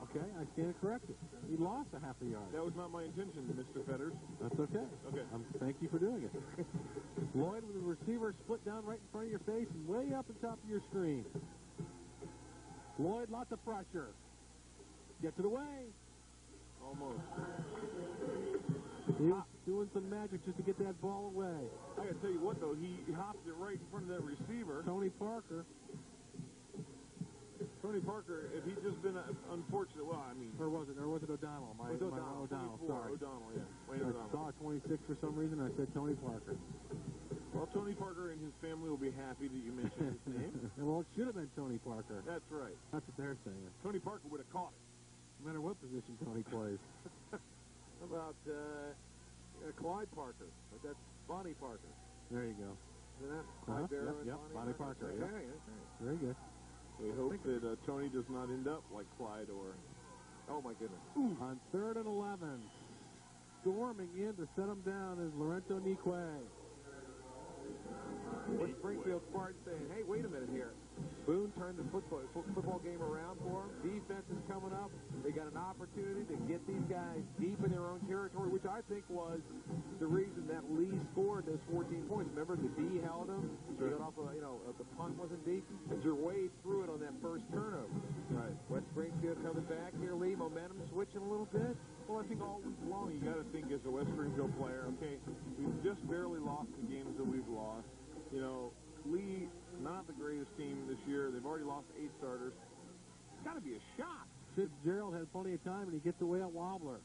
Okay, I stand corrected. He lost a half a yard. That was not my intention, Mr. Fetters. That's okay. Okay. Thank you for doing it. Lloyd with the receiver split down right in front of your face and way up on top of your screen. Lloyd, lots of pressure. Gets it away. Almost. He was doing some magic just to get that ball away. I gotta tell you what, though, he hopped it right in front of that receiver. Tony Parker, if he'd just been unfortunate, well, I mean... or was it O'Donnell? It was O'Donnell, 24, sorry. O'Donnell, yeah. Wayne I O'Donnell. saw 26 for some reason. I said Tony Parker. Well, Tony Parker and his family will be happy that you mentioned his name. Well, it should have been Tony Parker. That's right. That's what they're saying. Tony Parker would have caught it. No matter what position Tony plays. How about Clyde Parker? But that's Bonnie Parker. There you go. Isn't that Clyde Barrow and Yep, Bonnie Parker. Okay, Yep. okay. Very good. We hope that Tony does not end up like Clyde or... Oh, my goodness. On 3rd and 11, storming in to set him down is Lorenzo Nique. With Springfield Spartans saying, hey, wait a minute here. Boone turned the football game around for him. Defense is coming up. They got an opportunity to get these guys deep in their own territory, which I think was the reason that Lee scored those 14 points. Remember, the D held him. They got off, the punt wasn't deep. And Gervais threw it on that first turnover. Right. West Springfield coming back here, Lee. Momentum switching a little bit. Well, I think all week long you got to think as a West Springfield player, okay, we've just barely lost the games that we've lost. You know, Lee, not the greatest team this year. They've already lost 8 starters. It's got to be a shot. Fitzgerald had plenty of time, and he gets away at Wobbler.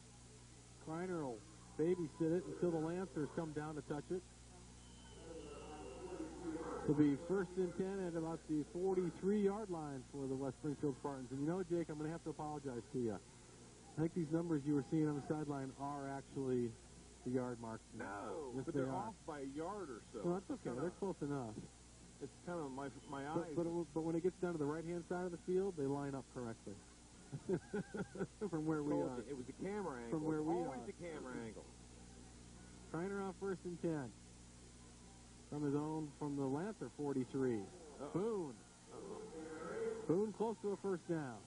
Kreiner will babysit it until the Lancers come down to touch it. It'll be 1st and 10 at about the 43-yard line for the West Springfield Spartans. And you know, Jake, I'm going to have to apologize to you. I think these numbers you were seeing on the sideline are actually the yard mark. No, yes, but they're off by a yard or so. Well, that's okay. They're close enough. It's kind of my eyes. But when it gets down to the right-hand side of the field, they line up correctly. From where we are. It was the camera angle. From where we are. Always the camera angle. Kreiner on 1st and 10. From his own, from the Lancer 43. Boone. Boone close to a first down.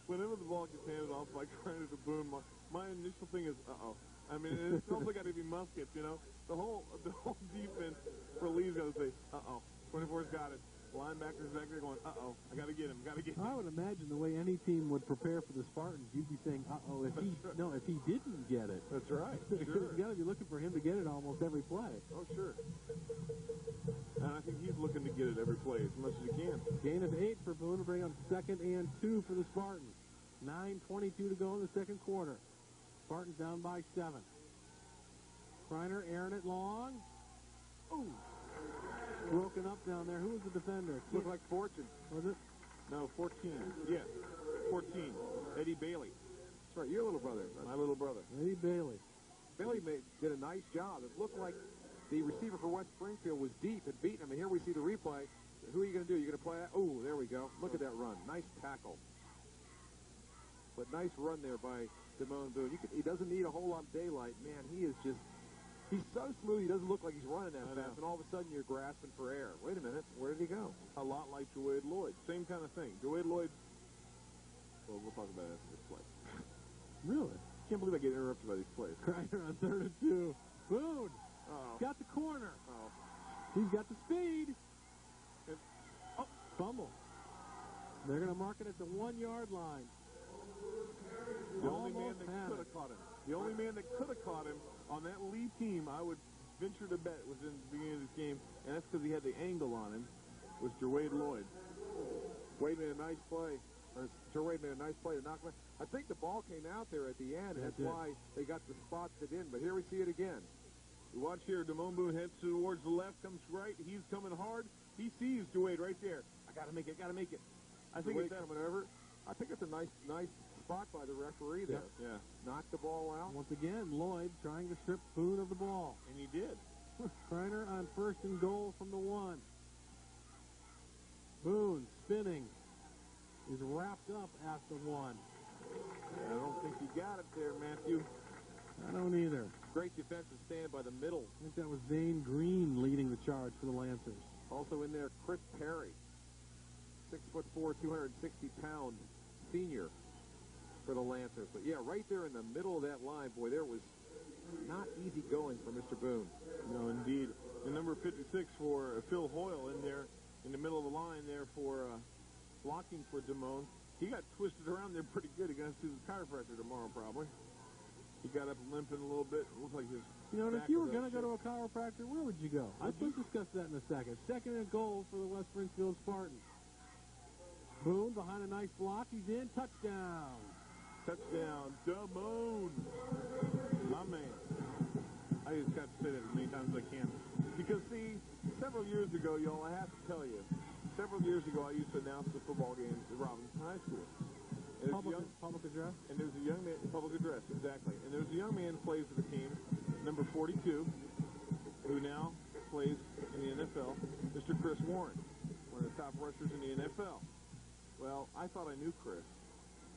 Whenever the ball gets handed off by Kreiner to Boone, my initial thing is, uh-oh. I mean, it's almost got to be muskets, you know. The whole defense for Lee's going to say, uh-oh. 24's got it. Linebackers back there going, uh-oh, I got to get him, I would imagine the way any team would prepare for the Spartans, you'd be saying, uh-oh, if he didn't get it. That's right. Because you got to be looking for him to get it almost every play. Oh, sure. And I think he's looking to get it every play as much as he can. Gain of 8 for Boone to bring up 2nd and 2 for the Spartans. 9:22 to go in the second quarter. Spartans down by 7. Kreiner airing it long. Ooh. Broken up down there. Who was the defender? Looked like Fortune. Was it? No, 14. Yes, 14. Eddie Bailey. That's right, your little brother. My little brother. Eddie Bailey. Bailey did a nice job. It looked like the receiver for West Springfield was deep and beaten him. And here we see the replay. Who are you going to do? You're going to play that? Oh, there we go. Look at that run. Nice tackle. But nice run there by Damone Boone. He doesn't need a whole lot of daylight. Man, he's so smooth, he doesn't look like he's running that fast, and all of a sudden you're grasping for air. Wait a minute, where did he go? A lot like Joade Lloyd. Same kind of thing. Joade Lloyd, well, we'll talk about it after this play. Really? Can't believe I get interrupted by these plays. Kreiner on 3rd and 2. Boone got the corner. He's got the speed. Fumble. They're going to mark it at the 1-yard line. The only man that could have caught him. The only man that could have caught him on that Lee team, I would venture to bet, was in the beginning of this game, and that's because he had the angle on him, was Joade Lloyd. Wade made a nice play. Wade made a nice play to knock him. I think the ball came out there at the end, and that's why they got the spots it in. But here we see it again. You watch here, Damone Boone heads towards the left, comes right. He's coming hard. He sees Joade right there. I got to make it, I think it's coming over. I think it's a nice spot by the referee there. Yeah. Knocked the ball out. Once again, Lloyd trying to strip Boone of the ball. And he did. Kreiner on 1st and goal from the 1. Boone spinning. Is wrapped up at the 1. I don't think you got it there, Matthew. I don't either. Great defensive stand by the middle. I think that was Zane Green leading the charge for the Lancers. Also in there, Chris Perry. 6'4", 260-pound senior for the Lancers. But, yeah, right there in the middle of that line, boy, there was not easy going for Mr. Boone. No, indeed. The number 56 for Phil Hoyle in there, in the middle of the line there for blocking for Damone. He got twisted around there pretty good. He's going to see the chiropractor tomorrow, probably. He got up limping a little bit. It looked like his if you were going to go to a chiropractor, where would you go? Let's discuss that in a second. 2nd and goal for the West Springfield Spartans. Boone behind a nice block. He's in. Touchdown. Touchdown, Damone. My man. I just got to say that as many times as I can. Because, see, several years ago, y'all, I have to tell you, several years ago I used to announce the football games at Robinson High School. And Public address? And there's a young man, public address, exactly. And there's a young man who plays for the team, number 42, who now plays in the NFL, Mr. Chris Warren, one of the top rushers in the NFL. Well, I thought I knew Chris.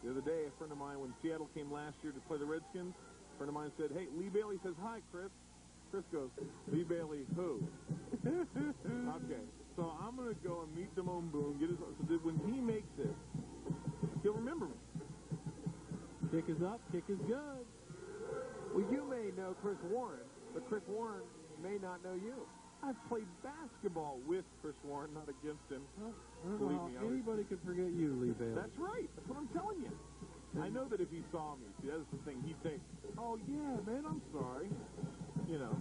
The other day, a friend of mine, when Seattle came last year to play the Redskins, a friend of mine said, hey, Lee Bailey says, hi, Chris. Chris goes, Lee Bailey who? Okay, so I'm going to go and meet Damone Boone, get his, so that when he makes it, he'll remember me. Kick is up, kick is good. Well, you may know Chris Warren, but Chris Warren may not know you. I've played basketball with Chris Warren, not against him. Well, I don't know. Anybody could forget you, Lee Bailey. That's right. That's what I'm telling you. I know that if he saw me, see, that's the thing, he'd say, oh, yeah, man, I'm sorry. You know.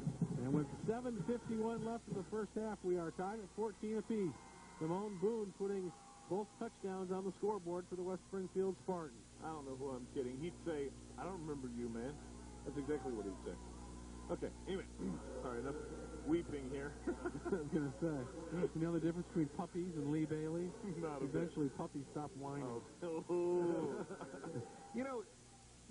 And with 7:51 left in the first half, we are tied at 14 apiece. Damone Boone putting both touchdowns on the scoreboard for the West Springfield Spartans. I don't know who I'm kidding. He'd say, I don't remember you, man. That's exactly what he'd say. Okay, anyway. Sorry, enough weeping here. I was going to say, you know the difference between puppies and Lee Bailey? Not a Eventually, puppies stop whining. Oh. You know,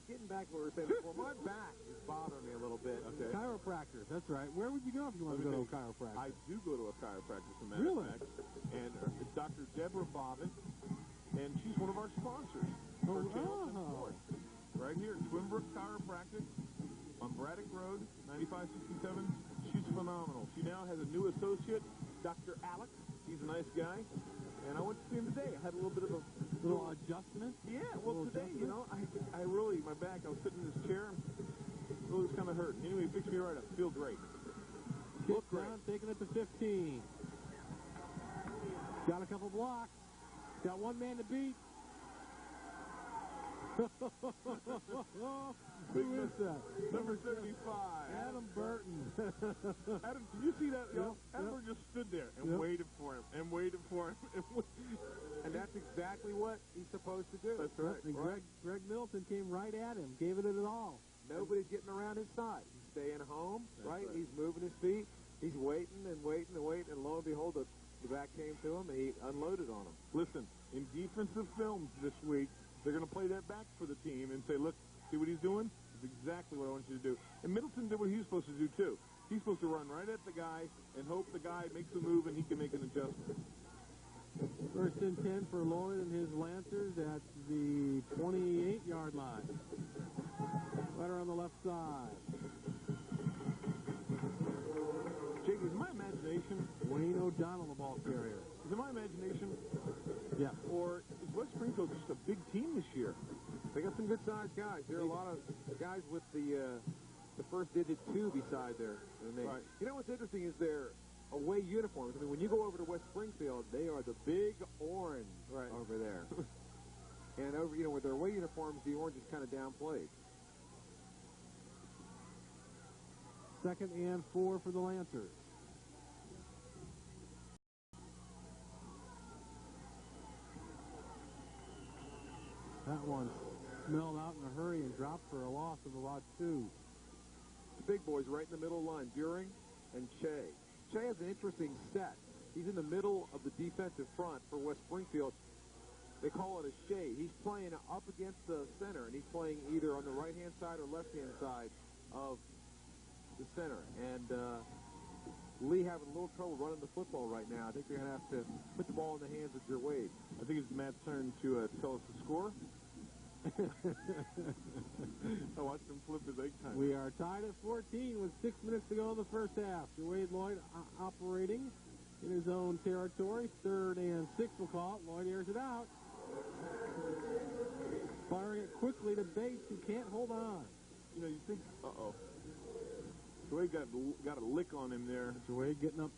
getting back to what we were saying before, my back is bothering me a little bit. Okay. Chiropractors, that's right. Where would you go if you want to go to a chiropractor? I do go to a chiropractor, as a matter of fact. And it's Dr. Deborah Bobbin, and she's one of our sponsors. Right here at Twin Brook Chiropractic on Braddock Road, 9567. She's phenomenal. She now has a new associate, Dr. Alex. He's a nice guy. And I went to see him today. I had a little bit of a little adjustment? Yeah, well, today, you know, I really, my back, I was sitting in this chair, and it was kind of hurting. Anyway, he fixed me right up. Feel great. Look down, taking it to 15. Got a couple blocks. Got one man to beat. Who is that? Number 75. Adam Burton. Adam, did you see that? Adam Burton just stood there and waited for him, and waited for him. And that's exactly what he's supposed to do. That's right. And Greg Milton came right at him, gave it all. Nobody's getting around his side. He's staying home, right? He's moving his feet. He's waiting and waiting and waiting, and lo and behold, the back came to him, and he unloaded on him. Listen, in defensive films this week, they're going to play that back for the team and say, look, see what he's doing? It's exactly what I want you to do. And Middleton did what he was supposed to do, too. He's supposed to run right at the guy and hope the guy makes a move and he can make an adjustment. First and 10 for Lloyd and his Lancers at the 28-yard line. Right around the left side. Jake, is my imagination... Wayne O'Donnell, the ball carrier. Is it my imagination? Yeah. Or is West Springfield just a big team this year? They got some good-sized guys. There are a lot of guys with the first digit 2 beside there. Right. You know what's interesting is their away uniforms. I mean, when you go over to West Springfield, they are the big orange over there. And over, you know, with their away uniforms, the orange is kind of downplayed. 2nd and 4 for the Lancers. That one smelled out in a hurry and dropped for a loss of about 2. The big boys right in the middle line, Buring and Che. Che has an interesting set. He's in the middle of the defensive front for West Springfield. They call it a shade. He's playing up against the center, and he's playing either on the right-hand side or left-hand side of the center. And Lee having a little trouble running the football right now. I think they're going to have to put the ball in the hands of Jerwade. I think it's Matt's turn to tell us the score. I watched him flip his egg time. We are tied at 14 with 6 minutes to go in the first half. Jerwade Lloyd operating in his own territory. 3rd and 6, we'll call it. Lloyd airs it out. Firing it quickly to Bates, who can't hold on. You know, you think, Jerwade got a lick on him there. Jerwade getting up,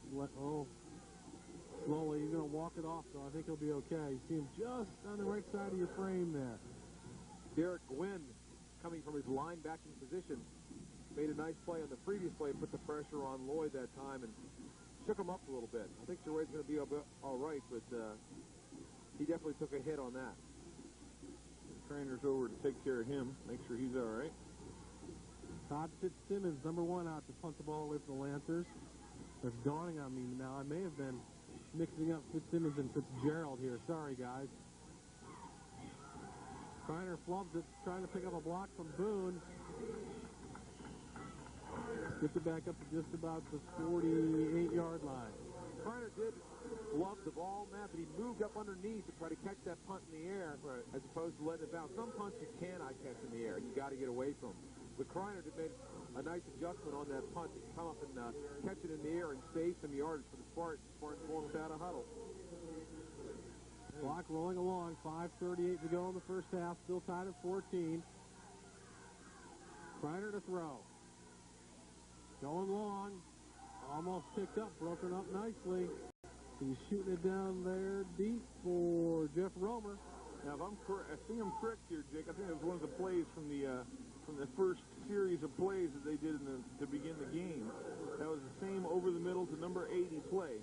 slowly. He's going to walk it off, though. I think he'll be okay. You see him just on the right side of your frame there. Derek Gwynn, coming from his linebacking position, made a nice play on the previous play, put the pressure on Lloyd that time, and shook him up a little bit. I think Jerwade's going to be all right, but he definitely took a hit on that. The trainer's over to take care of him, make sure he's all right. Todd Fitzsimmons, number 1 out to punt the ball away from the Lancers. It's dawning on me now. I may have been mixing up Fitzsimmons and Fitzgerald here. Sorry, guys. Kreiner flubs it, trying to pick up a block from Boone. Gets it back up to just about the 48-yard line. Kreiner did love the ball, Matt, but he moved up underneath to try to catch that punt in the air as opposed to letting it bounce. Some punts you cannot catch in the air. You got to get away from them. But Kreiner did make a nice adjustment on that punt to come up and catch it in the air and save some yards for the Spartans. Spartans going without a huddle. Clock rolling along, 5:38 to go in the first half, still tied at 14. Kreiner to throw. Going long, almost picked up, broken up nicely. He's shooting it down there deep for Jeff Romer. Now, if I think I'm correct here, Jake, I think that was one of the plays from the first series of plays that they did to begin the game. That was the same over the middle to number 80 play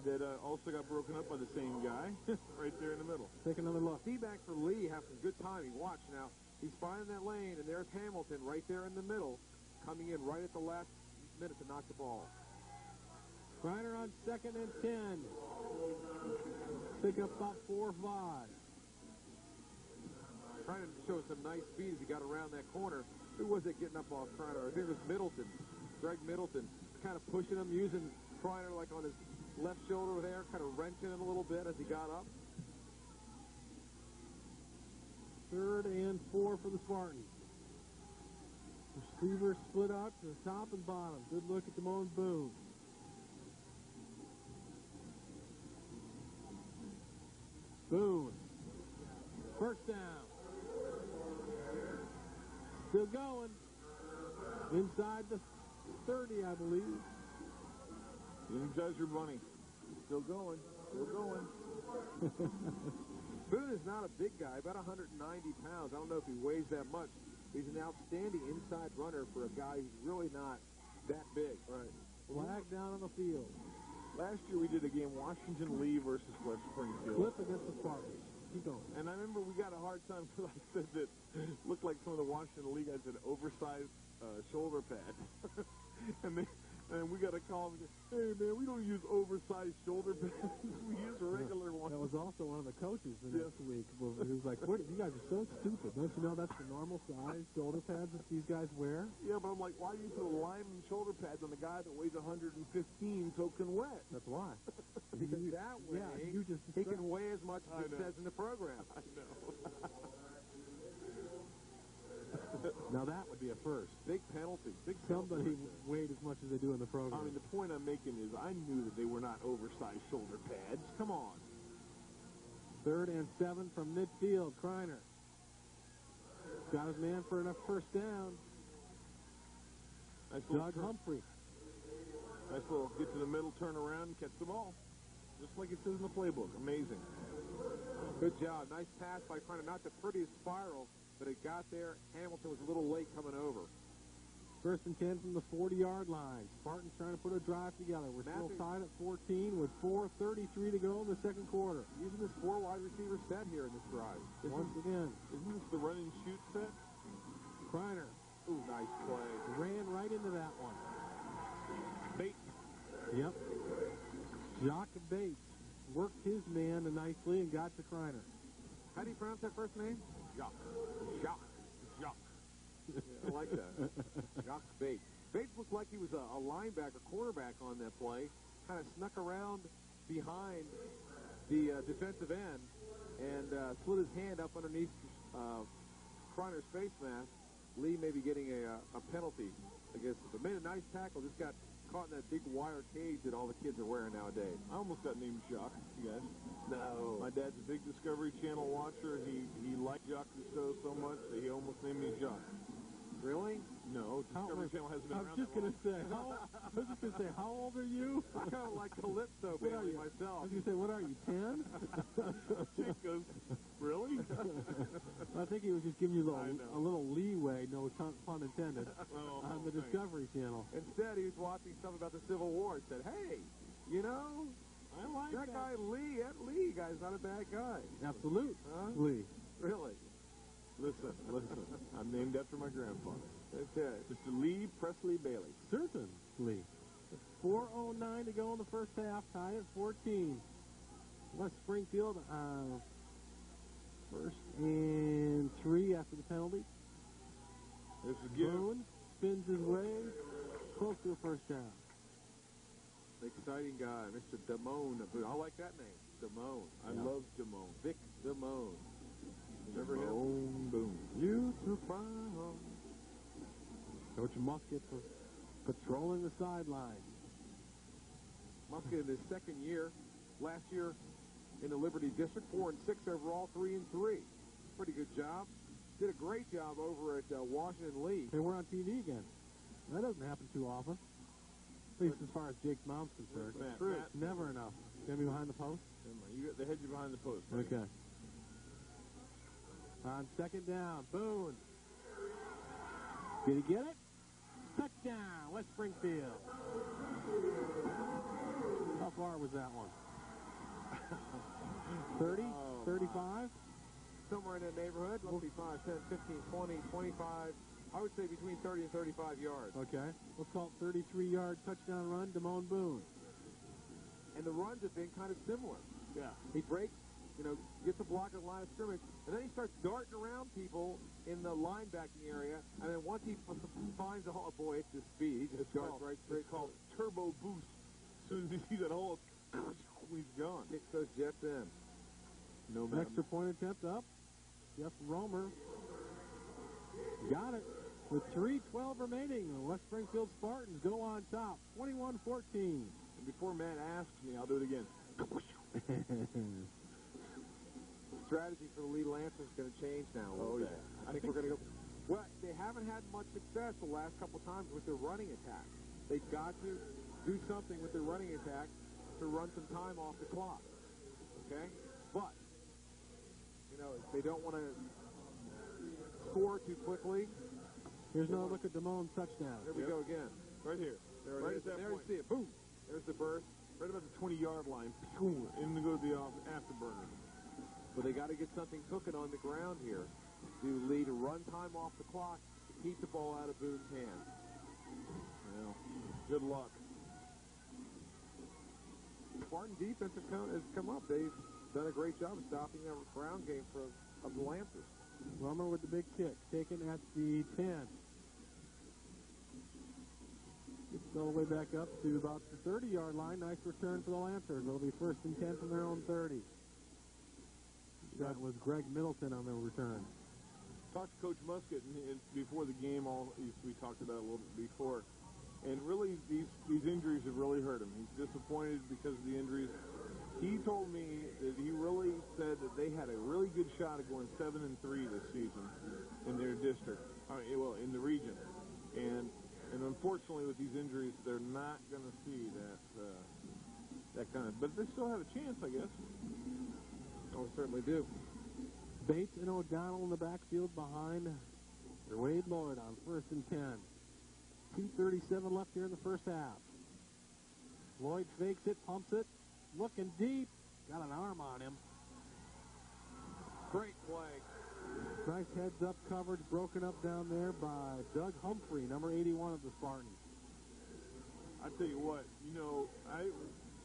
that also got broken up by the same guy right there in the middle. Take another look. Feedback for Lee, have some good timing. Watch now. He's finding that lane, and there's Hamilton right there in the middle, coming in right at the last minute to knock the ball. Kreiner on 2nd and 10. Pick up about 4 or 5. trying to show some nice speed as he got around that corner. Who was it getting up off Kreiner? I think it was Middleton. Greg Middleton. Kind of pushing him, using Kreiner like on his left shoulder there, kind of wrenching him a little bit as he got up. 3rd and 4 for the Spartans. Receivers split out to the top and bottom. Good look at Damone Boone. Boone. First down. Still going. Inside the 30, I believe. Energize your bunny. Still going. Still going. Boone is not a big guy, about 190 pounds. I don't know if he weighs that much. He's an outstanding inside runner for a guy who's really not that big. Right. Flag down on the field. Last year we did a game, Washington Lee versus West Springfield. Flip against the Spartans. Keep going. And I remember we got a hard time because I said that it looked like some of the Washington Lee guys had oversized shoulder pads. and we got a call and hey, man, we don't use oversized shoulder pads. We use regular ones. That was also one of the coaches the next week. He was like, what, you guys are so stupid. Don't you know that's the normal size shoulder pads that these guys wear? Yeah, but I'm like, why do you put a lineman shoulder pads on a guy that weighs 115 soaking wet? That's why. Because that way, yeah, you just he can weigh as much as it says in the program. I know. Now that would be a first. Big penalty. Somebody weighed as much as they do in the program. I mean, the point I'm making is I knew that they were not oversized shoulder pads. Come on. 3rd and 7 from midfield. Kreiner got his man for enough first down. Nice Doug Humphrey. Nice little get to the middle, turn around, and catch the ball. Just like it says in the playbook. Amazing. Good job. Nice pass by Kreiner. Not the prettiest spiral, but it got there. Hamilton was a little late coming over. 1st and 10 from the 40-yard line. Spartans trying to put a drive together. We're still tied at 14 with 4:33 to go in the second quarter. Using this 4 wide receiver set here in this drive. Once again. Isn't this the run and shoot set? Kreiner. Ooh, nice play. Ran right into that one. Bates. Yep. Jacques Bates worked his man nicely and got to Kreiner. How do you pronounce that first name? Jacques. I like that. Jacques Bates. Bates looked like he was a linebacker, quarterback on that play. Kind of snuck around behind the defensive end and slid his hand up underneath Kreiner's face mask. Lee maybe getting a penalty against it. But made a nice tackle. Just got caught in that big wire cage that all the kids are wearing nowadays. I almost got named Jacques, you guys. No. My dad's a big Discovery Channel watcher. He liked Jacques Cousteau so much that he almost named me Jacques. Really? No, Discovery Channel hasn't been I around was just going to say, how old are you? I kind of like Calypso family myself. I was going to say, what are you, 10? Chick goes, really? I think he was just giving you a little leeway, no pun intended, on the Discovery Channel. Instead, he was watching stuff about the Civil War and said, hey, you know, I like that guy Lee, that Lee guy's not a bad guy. Absolute. Huh? Lee. Really? Listen. I'm named after my grandfather. Okay. Mr. Lee Presley Bailey. Certainly. 4:09 to go in the first half, tied at 14. West Springfield, 1st and 3 after the penalty. There's a give. Boone spins his way close to a first down. Exciting guy, Mr. Damone. I like that name, Damone. I love Damone. Vic Damone. Remember him? Boom. You took my home. Coach Musket patrolling the sideline. Musket in his second year. Last year in the Liberty District, 4-6 overall, 3-3. Pretty good job. Did a great job over at Washington Lee. And we're on TV again. That doesn't happen too often. At least as far as Jake Mom's concerned. Matt. Never enough. Gonna be behind the post? They had you behind the post. Right? Okay. On second down, Boone. Did he get it? Touchdown, West Springfield. How far was that one? 30? 35? Somewhere in that neighborhood. Let's see, 5, 10, 15, 20, 25. I would say between 30 and 35 yards. Okay. Let's call it 33-yard touchdown run, Damone Boone. And the runs have been kind of similar. Yeah. He breaks gets a block at the line of scrimmage, and then he starts darting around people in the linebacking area, and then once he finds a hole, boy, it's his speed. He just darts right straight. It's called turbo boost. As soon as he sees that hole, he's gone. Kicks those jets in. No matter. Extra point attempt up. Jeff Romer got it with 3:12 remaining. The West Springfield Spartans go on top, 21-14. And before Matt asks me, I'll do it again. Strategy for the Lee Lancers is going to change now a little bit. I think we're going to go. Well, they haven't had much success the last couple times with their running attack. They've got to do something with their running attack to run some time off the clock. Okay? But, they don't want to score too quickly. Here's another look at Damone's touchdown. There we go again. Right here. There it is. There you see it. Boom. There's the burst. Right about the 20-yard line. In to go to the afterburner. But they got to get something cooking on the ground here. Do Lee to run time off the clock to keep the ball out of Boone's hands. Well, good luck. Spartan defense has come up. They've done a great job of stopping that ground game of the Lancers. Romer with the big kick, taken at the 10. Gets all the way back up to about the 30-yard line. Nice return for the Lancers. It'll be 1st and 10 from their own 30. That was Greg Middleton on the return. Talked to Coach Musket before the game. We talked about it a little bit before. And really, these injuries have really hurt him. He's disappointed because of the injuries. He told me that he really said that they had a really good shot of going 7-3 this season in their district. In the region. And unfortunately, with these injuries, they're not going to see that kind of. But they still have a chance, I guess. Oh, certainly do. Bates and O'Donnell in the backfield behind Wade Lloyd on 1st and 10. 2:37 left here in the first half. Lloyd fakes it, pumps it, looking deep. Got an arm on him. Great play. Nice heads-up coverage broken up down there by Doug Humphrey, number 81 of the Spartans. I tell you what,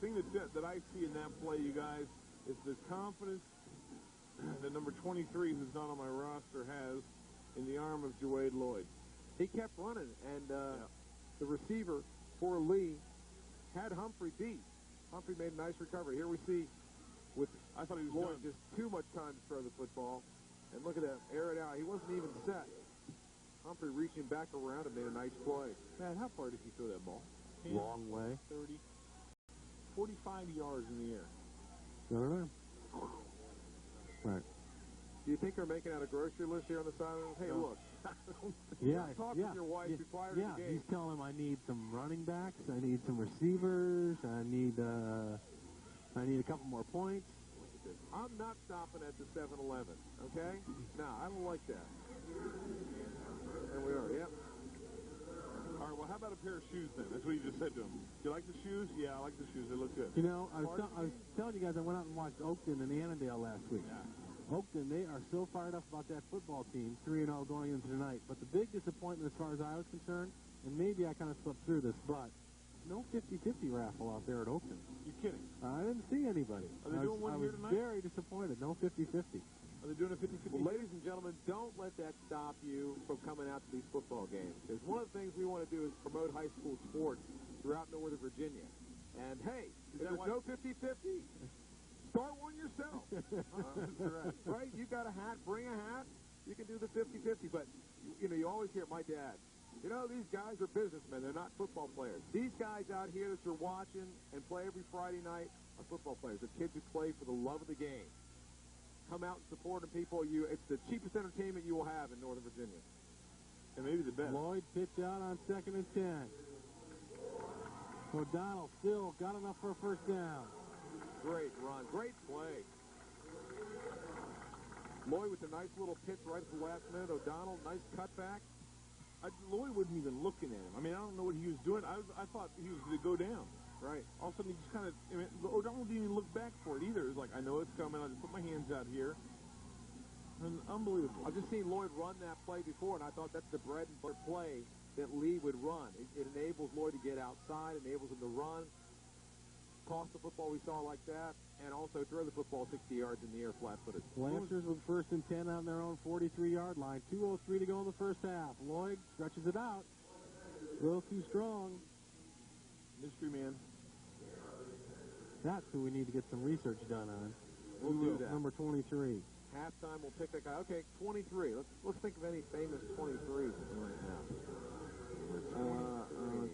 thing that I see in that play, you guys, is the confidence that number 23, who's not on my roster, has in the arm of Jawade Lloyd. He kept running, and the receiver for Lee had Humphrey beat. Humphrey made a nice recovery. Here we see with I thought he was Lloyd just too much time to throw the football. And look at that, air it out. He wasn't even set. Humphrey reaching back around and made a nice play. Man, how far did he throw that ball? Long way. 30, 45 yards in the air. I don't know. Right. Do you think they're making out a grocery list here on the sideline? Hey, look. Talk with your wife prior to the game. He's telling him I need some running backs, I need some receivers, I need a couple more points. I'm not stopping at the 7-Eleven, okay? No, I don't like that. There we are, yep. All right, well, how about a pair of shoes then? That's what you just said to him. Do you like the shoes? Yeah, I like the shoes. They look good. I was telling you guys I went out and watched Oakton and Annandale last week. Yeah. Oakton, they are so fired up about that football team, 3-0 going into tonight. But the big disappointment as far as I was concerned, and maybe I kind of slipped through this, but no 50-50 raffle out there at Oakton. You're kidding. I didn't see anybody. Are they doing one here tonight? I was very disappointed. No 50-50. Are they doing a 50-50? Well, ladies and gentlemen, don't let that stop you from coming out to these football games. Because one of the things we want to do is promote high school sports throughout Northern Virginia. And, hey, if there's no 50-50, start one yourself. Right? You got a hat, bring a hat. You can do the 50-50. But, you always hear my dad. These guys are businessmen. They're not football players. These guys out here that you're watching and play every Friday night are football players. They're kids who play for the love of the game. Come out and support them, people. It's the cheapest entertainment you will have in Northern Virginia. And maybe the best. Lloyd pitch out on 2nd and 10. O'Donnell still got enough for a first down. Great run. Great play. Lloyd with a nice little pitch right at the last minute. O'Donnell, nice cutback. Lloyd wasn't even looking at him. I don't know what he was doing. I thought he was going to go down. Right. All of a sudden, he just kind of, O'Donnell didn't even look back for it either. It was like, I know it's coming. I'll just put my hands out here. And unbelievable. I've just seen Lloyd run that play before, and I thought that's the bread and butter play that Lee would run. It enables Lloyd to get outside, enables him to run. toss the football we saw like that, and also throw the football 60 yards in the air flat-footed. Lancers with first and 10 on their own 43-yard line. 2:03 to go in the first half. Lloyd stretches it out. A little too strong. Mystery man. That's who we need to get some research done on. We'll do that. Number 23. Halftime, we'll pick that guy. Okay, 23. Let's think of any famous 23s right now.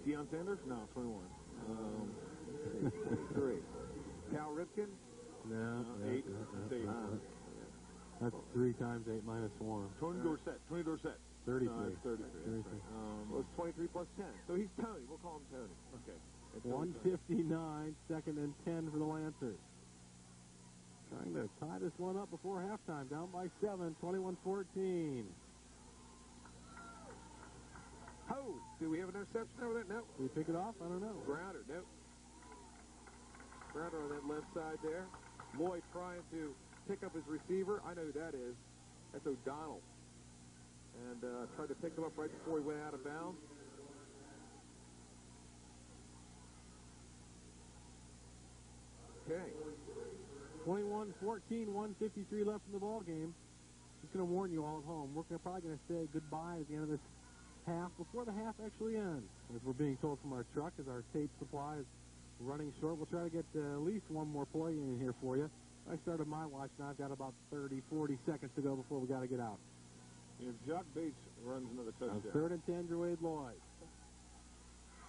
Deion Sanders? No, 21. 23. Cal Ripken? No, 8. That's 3 times 8 minus 1. Tony Dorsett. 33. No, it's 33. That's right. Well, it's 23 plus 10. So he's Tony. We'll call him Tony. Okay. 1:59, second and 10 for the Lancers. Trying to tie this one up before halftime. Down by 7, 21-14. Oh, do we have an interception over there? No. Do we pick it off? I don't know. Grounder, nope. Grounder on that left side there. Lloyd trying to pick up his receiver. I know who that is. That's O'Donnell. And tried to pick him up right before he went out of bounds. Okay. 21-14, 1:53 left in the ball game. Just going to warn you all at home. We're probably going to say goodbye at the end of this half before the half actually ends. As we're being told from our truck, as our tape supply is running short, we'll try to get at least one more play in here for you. I started my watch, now I've got about 30, 40 seconds to go before we got to get out. If Jock Bates runs another touchdown. 3rd and 10, Jerwade Lloyd.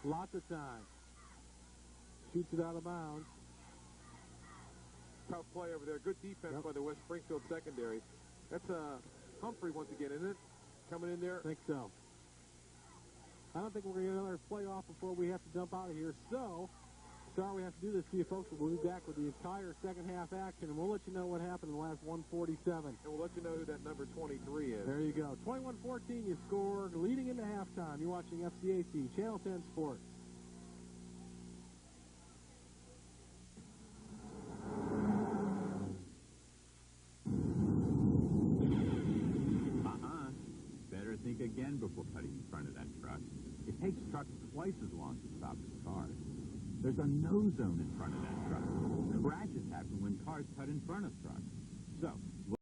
Lots of time. Shoots it out of bounds. Tough play over there. Good defense by the West Springfield secondary. That's Humphrey once again, isn't it? Coming in there. I think so. I don't think we're going to get another play off before we have to jump out of here. So, sorry we have to do this to you folks, but we'll be back with the entire second half action, and we'll let you know what happened in the last 1:47. And we'll let you know who that number 23 is. There you go. 21-14, you scored leading into halftime. You're watching FCAC, Channel 10 Sports. Think again before cutting in front of that truck. It takes trucks twice as long to stop as cars. There's a no zone in front of that truck. Crashes happen when cars cut in front of trucks. So,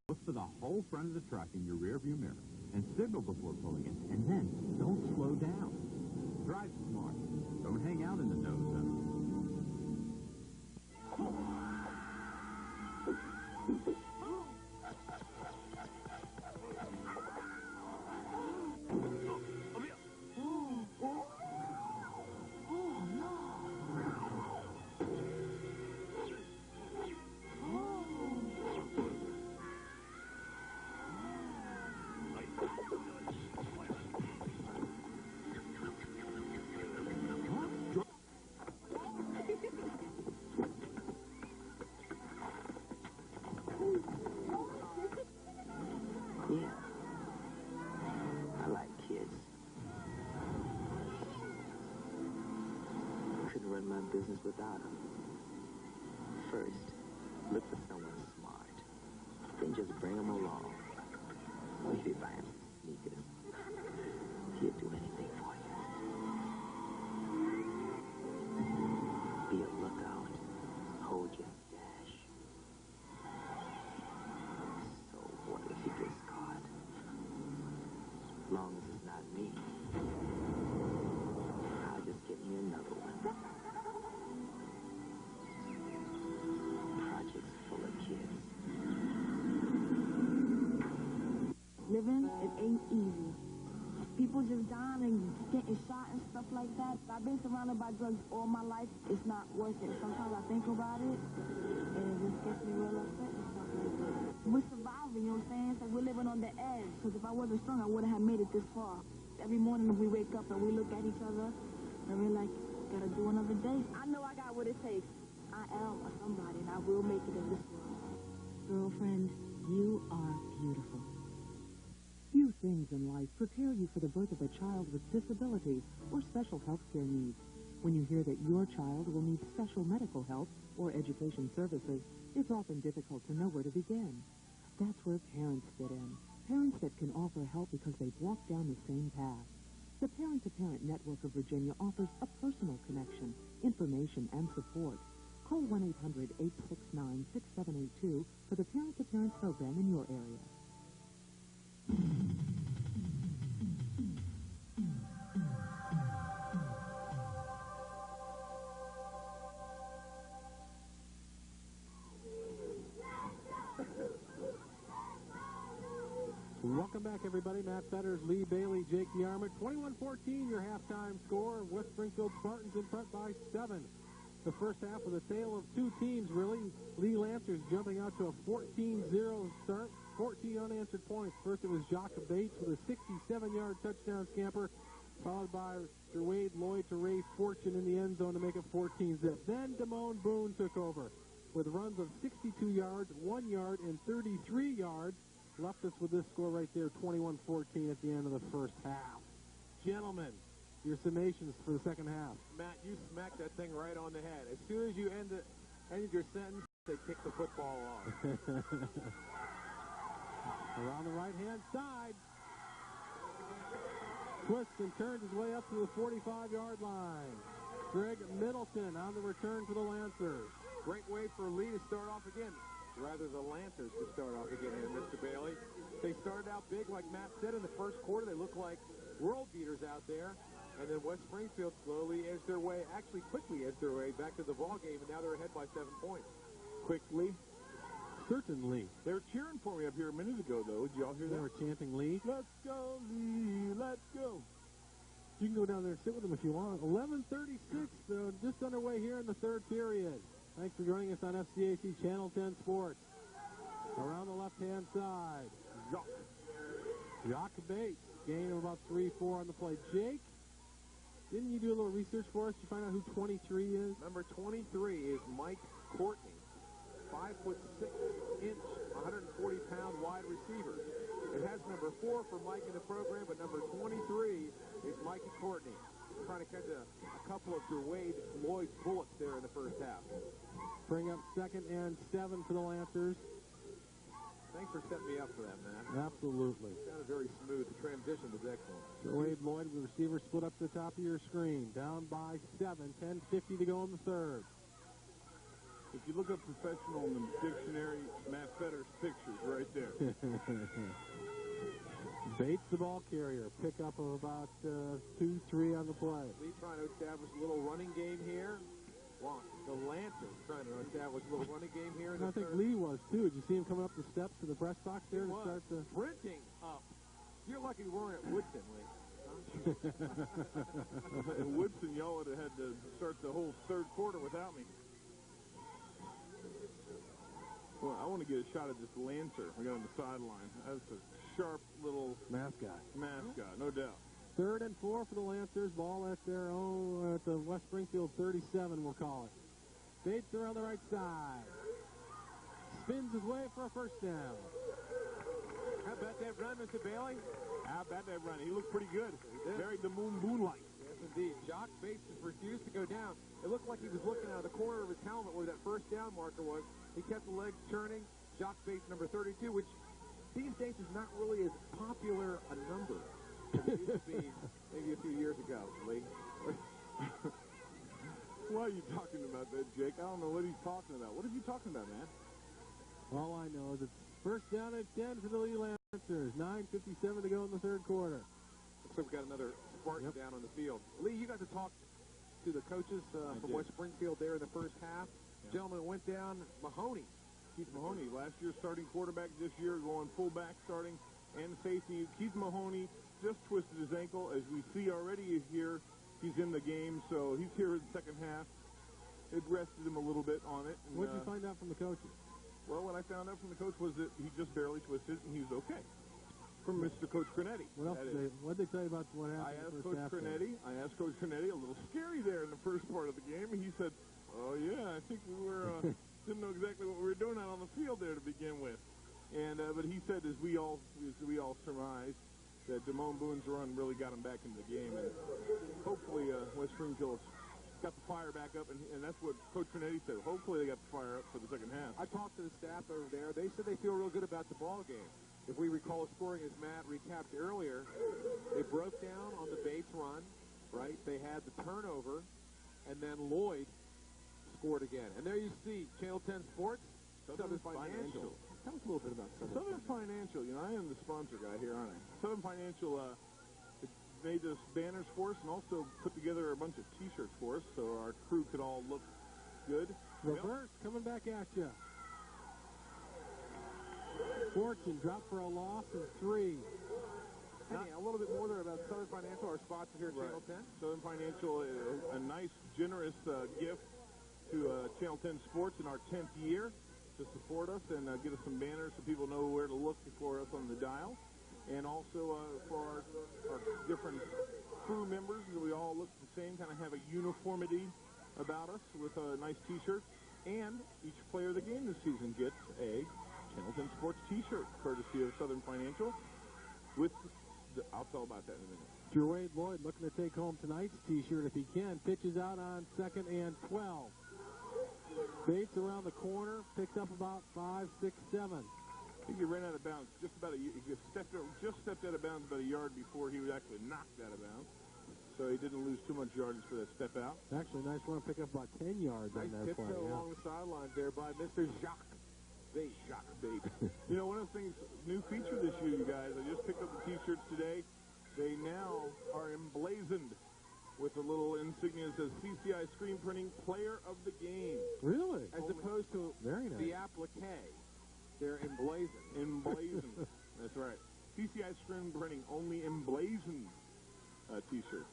look for the whole front of the truck in your rearview mirror and signal before pulling in, and then don't slow down. Drive smart. Don't hang out in the no zone. Business without them. First, look for someone smart. Then just bring them along. Maybe buy him sneakers. He'll do anything for you. Be a lookout. Hold your stash. So what if he gets caught? As long as it's not me, I'll just get me another one. Living, it ain't easy. People just dying and getting shot and stuff like that. I've been surrounded by drugs all my life. It's not worth it. Sometimes I think about it, and it just gets me real upset and stuff like that. We're surviving, you know what I'm saying? It's like we're living on the edge. Because if I wasn't strong, I wouldn't have made it this far. Every morning we wake up and we look at each other, and we're like, gotta do another day. I know I got what it takes. I am a somebody, and I will make it in this world. Girlfriend, you are beautiful. Few things in life prepare you for the birth of a child with disabilities or special health care needs. When you hear that your child will need special medical help or education services, it's often difficult to know where to begin. That's where parents fit in. Parents that can offer help because they've walked down the same path. The Parent-to-Parent Network of Virginia offers a personal connection, information, and support. Call 1-800-869-6782 for the parent-to-parent program in your area. Welcome back, everybody. Matt Fetters, Lee Bailey, Jake Yarmouth. 21-14, your halftime score. West Springfield Spartans in front by 7. The first half was a tale of two teams, really. Lee Lancers jumping out to a 14-0 start. 14 unanswered points. First it was Jacques Bates with a 67-yard touchdown scamper, followed by Wade Lloyd to Ray Fortune in the end zone to make it 14-zip. Then Damone Boone took over with runs of 62 yards, 1 yard, and 33 yards. Left us with this score right there, 21-14 at the end of the first half. Gentlemen, your summations for the second half. Matt, you smacked that thing right on the head. As soon as you ended your sentence, they kicked the football off. Around the right-hand side. Twists and turns his way up to the 45-yard line. Greg Middleton on the return for the Lancers. Great way for Lee to start off again. Rather the Lancers to start off again here, Mr. Bailey. They started out big, like Matt said, in the first quarter. They looked like world beaters out there. And then West Springfield slowly edged their way, actually quickly edged their way back to the ball game, and now they're ahead by 7 points. Quickly? Certainly. They were cheering for me up here a minute ago, though. Did y'all hear that? They were chanting Lee. Let's go, Lee, let's go. You can go down there and sit with them if you want. 11:36, just underway here in the third period. Thanks for joining us on FCAC Channel 10 Sports. Around the left-hand side, Jacques Bates, gain of about 3-4 on the play. Jake, didn't you do a little research for us to find out who 23 is? Number 23 is Mike Courtney, 5'6" 140-pound wide receiver. It has number 4 for Mike in the program, but number 23 is Mikey Courtney. Trying to catch a couple of Wade Lloyd bullets there in the first half. Bring up 2nd and 7 for the Lancers. Thanks for setting me up for that, Matt. Absolutely. Sounded very smooth. The transition was excellent. Wade Lloyd with the receiver split up to the top of your screen. Down by 7. 10:50 to go in the third. If you look up professional in the dictionary, Matt Fetters pictures right there. Bates the ball carrier. Pickup of about 2-3 on the play. Lee trying to establish a little running game here. Well, the Lancers trying to establish a little running game here. I think Lee was, too. Did you see him coming up the steps to the press box there to start the... sprinting up. You're lucky we weren't at Woodson, Lee. At Woodson, y'all would have had to start the whole third quarter without me. Well, I want to get a shot at this Lancer. We got on the sideline. That's a sharp little mascot, no doubt. 3rd and 4 for the Lancers. Ball at their own, at the West Springfield 37, we'll call it. Bates around the right side. Spins his way for a first down. How about that run, Mr. Bailey? How about that run? He looked pretty good. Very Damone Boone-like. Yes, indeed. Jacques Bates refused to go down. It looked like he was looking out of the corner of his helmet where that first down marker was. He kept the legs turning. Jacques Bates, number 32, which these days is not really as popular a number as it used to be maybe a few years ago, Lee. Why are you talking about that, Jake? I don't know what he's talking about. What are you talking about, man? All I know is it's first down at 10 for the Lee Lancers. 9:57 to go in the third quarter. Looks like we've got another Spartan down on the field. Lee, you got to talk to the coaches from West Springfield there in the first half. Gentleman went down. Mahoney. Keith Mahoney, last year starting quarterback, this year going fullback starting and safety. Keith Mahoney just twisted his ankle. As we see already here, he's in the game, so he's here in the second half. It rested him a little bit on it. What did you find out from the coaches? Well, what I found out from the coach was that he just barely twisted, and he was okay. From Mr. Coach Cornetti. What else did they tell you about what happened? I asked Coach Cornetti, a little scary there in the first part of the game. He said, oh, yeah, I think we were, didn't know exactly what we were doing out on the field there to begin with. And but he said, as we all surmised, that Damone Boone's run really got him back into the game. And hopefully West Springfield's got the fire back up, and that's what Coach Cornetti said. Hopefully they got the fire up for the second half. I talked to the staff over there. They said they feel real good about the ball game. If we recall scoring, as Matt recapped earlier, they broke down on the Bates run, right? They had the turnover, and then Lloyd scored again. And there you see Channel 10 Sports, Southern Financial. Tell us a little bit about Southern Financial. You know, I am the sponsor guy here, aren't I? Southern Financial made those banners for us and also put together a bunch of T-shirts for us so our crew could all look good. Reverse coming back at you. Fortune dropped for a loss of 3. Hey, a little bit more there about Southern Financial, our sponsor here at Channel 10. Southern Financial, a nice, generous gift to Channel 10 Sports in our 10th year to support us and give us some banners so people know where to look for us on the dial. And also for our different crew members, we all look the same, kind of have a uniformity about us with a nice T-shirt. And each player of the game this season gets a Channel 10 Sports T-shirt, courtesy of Southern Financial. I'll tell about that in a minute. Jerwade Lloyd looking to take home tonight's T-shirt if he can. Pitches out on 2nd and 12. Bates around the corner, picked up about 5, 6, 7. I think he ran out of bounds just stepped out of bounds about a yard before he was actually knocked out of bounds. So he didn't lose too much yardage for that step out. Actually, nice run, pick up about 10 yards on that play. Nice along the sidelines there by Mr. Jacques Bates. You know, one of the things, new feature this year, you guys, I just picked up the T-shirts today. They now are emblazoned with a little insignia that says CCI Screen Printing Player of the Game. Really? As opposed to Very nice. the applique. They're emblazoned. Emblazoned. That's right. CCI Screen Printing only emblazoned T-shirt.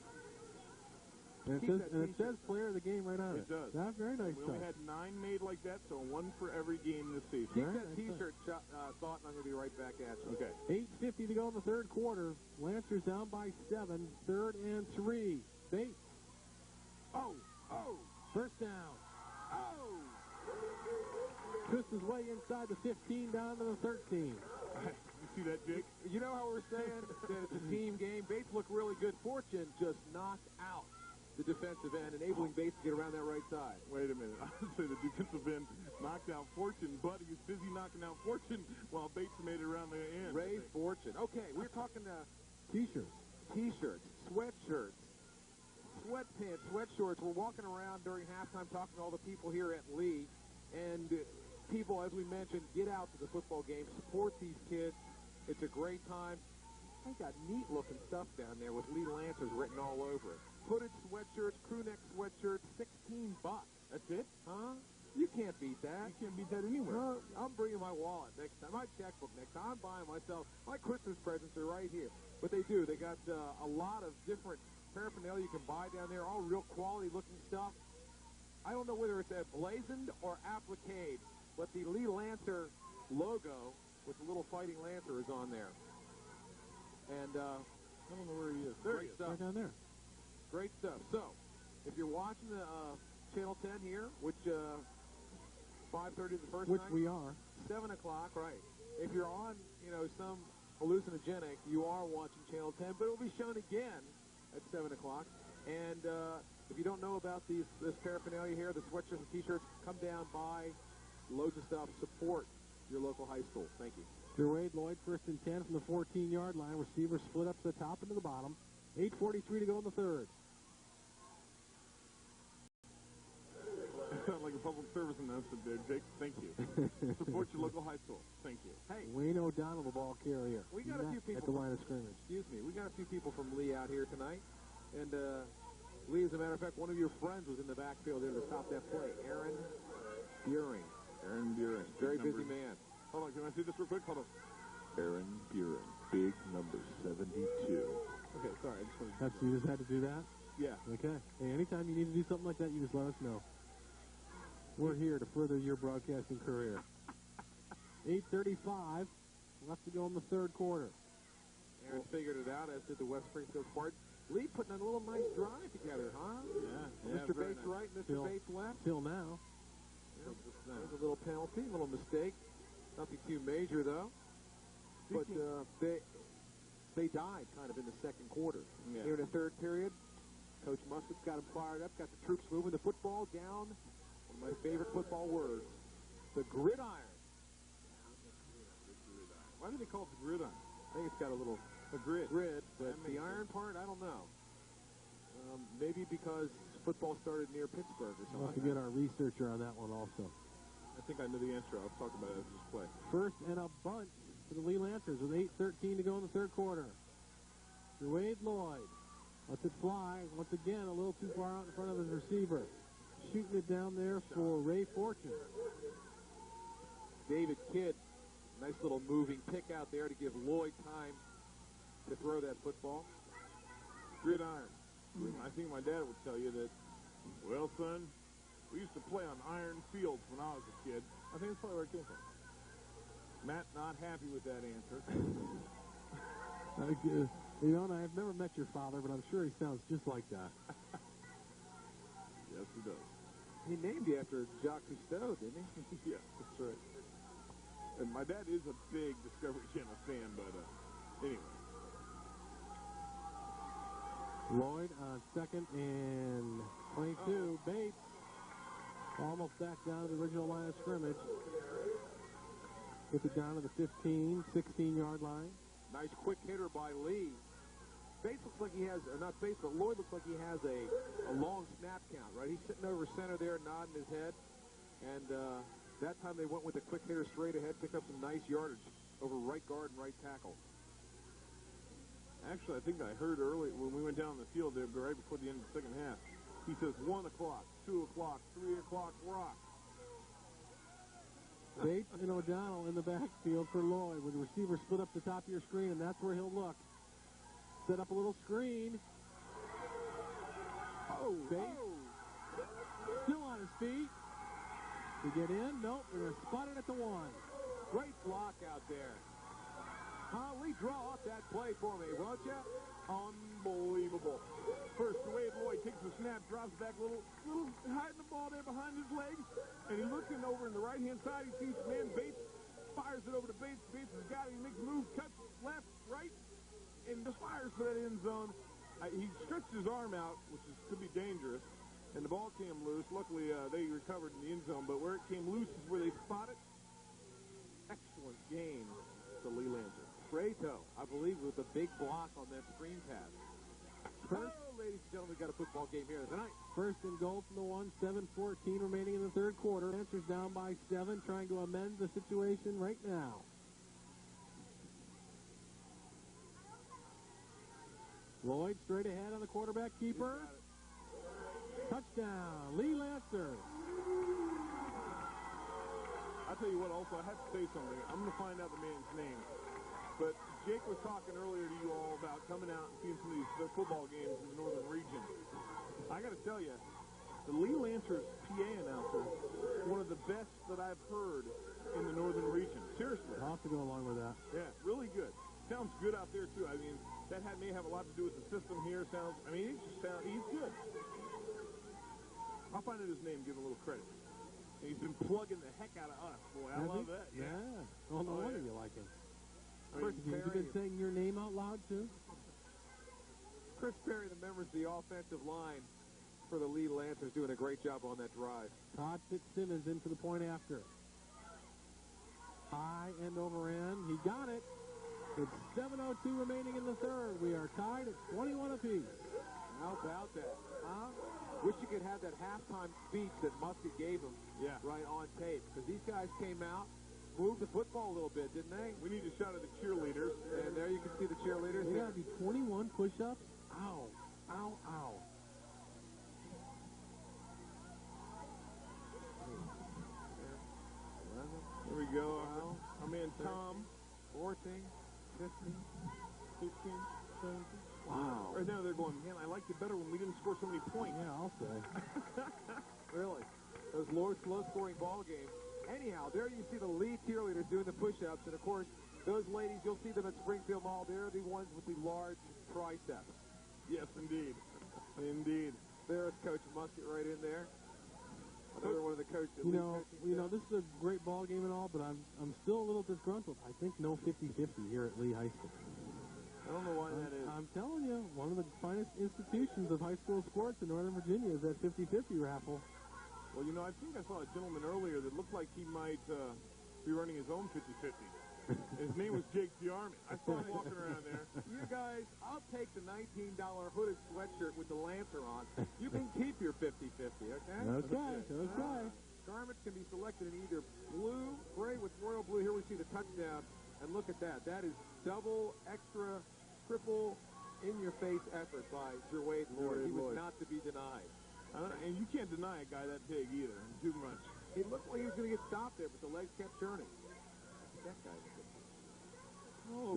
And it says player of the game right on it. It does. That's very nice. We only had 9 made like that, so 1 for every game this season. Keep that T-shirt thought, and I'm going to be right back at you. Okay. 8:50 to go in the third quarter. Lancers down by 7. 3rd and 3. Bates. Oh! First down. Oh! Twists his way inside the 15 down to the 13. You see that, Jake? You know how we're saying that it's a team game? Bates looked really good. Fortune just knocked out the defensive end, enabling Bates to get around that right side. Wait a minute. I would say the defensive end knocked out Fortune, but he was busy knocking out Fortune while Bates made it around the end. Ray Fortune. Okay, we're talking T-shirts, sweatshirts, sweatpants, sweatshorts. We're walking around during halftime talking to all the people here at Lee, and people, as we mentioned, get out to the football game, support these kids. It's a great time. They got neat-looking stuff down there with Lee Lancers written all over it. Hooded sweatshirts, crew neck sweatshirts, $16. That's it? Huh? You can't beat that. You can't beat that anywhere. I'm bringing my wallet next time, my checkbook next time. I'm buying myself, my Christmas presents are right here. But they do. They got a lot of different paraphernalia you can buy down there, all real quality-looking stuff. I don't know whether it's emblazoned or appliqued, but the Lee Lancer logo with the little fighting Lancer is on there. And I don't know where he is. There he is. right down there. Great stuff. So, if you're watching the Channel 10 here, which 5:30 the first Which night, we are. 7 o'clock, right. If you're on, some hallucinogenic, you are watching Channel 10, but it'll be shown again at 7 o'clock. And if you don't know about this paraphernalia here, the sweatshirts and T-shirts, come down, buy loads of stuff, support your local high school. Thank you. Jerwade Lloyd, 1st and 10 from the 14-yard line. Receivers split up to the top and to the bottom. 8:43 to go in the third. Sound like a public service announcement there, Jake. Thank you. Support your local high school. Thank you. Hey, Wayne O'Donnell, the ball carrier. We got a few people at the line of scrimmage. Excuse me. We got a few people from Lee out here tonight. And Lee, as a matter of fact, one of your friends was in the backfield there to stop that play. Aaron Buring. Very busy man. Hold on. Can I see this real quick? Hold on. Aaron Buren, big number 72. Okay, sorry. You just had to do that? Yeah. Okay. Hey, anytime you need to do something like that, you just let us know. We're here to further your broadcasting career. 8:35 left to go in the third quarter. Aaron figured it out, as did the West Springfield Spartans. Lee putting a little nice drive together, huh? Yeah. Mr. Bates nice. right, Mr. Bates left. Till now. There's a little penalty, a little mistake. Nothing too major, though. But they died kind of in the second quarter. Yeah. Here in the third period, Coach Muscat's got them fired up, got the troops moving the football down. One of my favorite football words, the gridiron. Why do they call it the gridiron? I think it's got a grid. But the iron part, I don't know. Maybe because football started near Pittsburgh or We'll have to something. get our researcher on that one also. I think I know the answer. I'll talk about it as this play. First and a bunch for the Lee Lancers with 8:13 to go in the third quarter. Wade Lloyd lets it fly. Once again, a little too far out in front of his receiver. Shooting it down there for Ray Fortune. David Kidd, nice little moving pick out there to give Lloyd time to throw that football. Gridiron. I think my dad would tell you that, well, son, we used to play on iron fields when I was a kid. I think that's probably where it came from. Matt not happy with that answer. You know, and I've never met your father, but I'm sure he sounds just like that. Yes, he does. He named you after Jacques Cousteau, didn't he? Yeah, that's right. And my dad is a big Discovery Channel fan, but anyway. Lloyd on second and 22. Bates almost back down to the original line of scrimmage. Gets it down to the 15, 16-yard line. Nice quick hitter by Lee. Bates looks like he has, or not Bates, but Lloyd looks like he has a long snap count, right? He's sitting over center there, nodding his head. And that time they went with a quick hitter straight ahead, picked up some nice yardage over right guard and right tackle. Actually, I think I heard early when we went down the field there right before the end of the second half. He says 1 o'clock, 2 o'clock, 3 o'clock, rock. Bates and O'Donnell in the backfield for Lloyd with the receiver split up the top of your screen, and that's where he'll look. Set up a little screen. Bates still on his feet. To get in? Nope. They're going to spot it at the 1. Great block out there. Lee, draw up that play for me, won't you? Unbelievable. First, Wade Lloyd takes the snap, drops back, little hiding the ball there behind his legs, and he looks in over in the right-hand side. He sees man Bates, fires it over to Bates. Bates has got it. He makes a move, cuts left, right, and just fires for that end zone. He stretched his arm out, which could be dangerous, and the ball came loose. Luckily, they recovered in the end zone, but where it came loose is where they spotted. Excellent game to Lee Lancers. Freto, I believe, with a big block on that screen pass. Ladies and gentlemen, we got a football game here tonight. First and goal from the 1, 7:14 remaining in the third quarter. Lancers down by 7, trying to amend the situation right now. Lloyd straight ahead on the quarterback keeper. Touchdown, Lee Lancers. I'll tell you what, also, I have to say something. I'm going to find out the man's name. But Jake was talking earlier to you all about coming out and seeing some of these football games in the northern region. I got to tell you, the Lee Lancers PA announcer is one of the best that I've heard in the northern region. Seriously. I'll have to go along with that. Yeah, really good. Sounds good out there, too. I mean, that may have a lot to do with the system here. He's good. I'll find out his name, give him a little credit. And he's been plugging the heck out of us. Boy, I love that. Yeah. Well, no wonder you like him. Chris Have you been saying your name out loud, too? Chris Perry, the members of the offensive line for the Lee Lancers, doing a great job on that drive. Todd Fitzsimmons in for the point after. High end over end. He got it. It's 7:02 remaining in the third. We are tied at 21 apiece. How about that? Huh? Wish you could have that halftime speech that Musket gave him right on tape. Because these guys came out, moved the football a little bit, didn't they? We need to shout at the cheerleaders. And there you can see the cheerleaders. They got to be 21 push-ups. Ow. Ow, ow. Here we go. Our man Tom. 14, 15, 16, 17. Wow. Right now they're going, man, I liked it better when we didn't score so many points. Yeah, I'll say. Really? Those low-scoring ball games. Anyhow, there you see the Lee cheerleaders doing the push-ups. And, of course, those ladies, you'll see them at Springfield Mall. They're the ones with the large triceps. Yes, indeed. Indeed. There's Coach Musket right in there. Another one of the coaches. You know, this is a great ball game and all, but I'm still a little disgruntled. I think no 50-50 here at Lee High School. I don't know why that is. I'm telling you, one of the finest institutions of high school sports in Northern Virginia is that 50-50 raffle. Well, I think I saw a gentleman earlier that looked like he might be running his own 50-50. His name was Jake the Army. I saw him walking around there. You guys, I'll take the $19 hooded sweatshirt with the Lancer on. You can keep your 50-50, okay? Okay. Garments can be selected in either blue, gray with royal blue. Here we see the touchdown. And look at that. That is double, extra, triple, in-your-face effort by Jerwade Lloyd. He was not to be denied. And you can't deny a guy that big either. Too much. It looked like he was going to get stopped there, but the legs kept turning. That guy.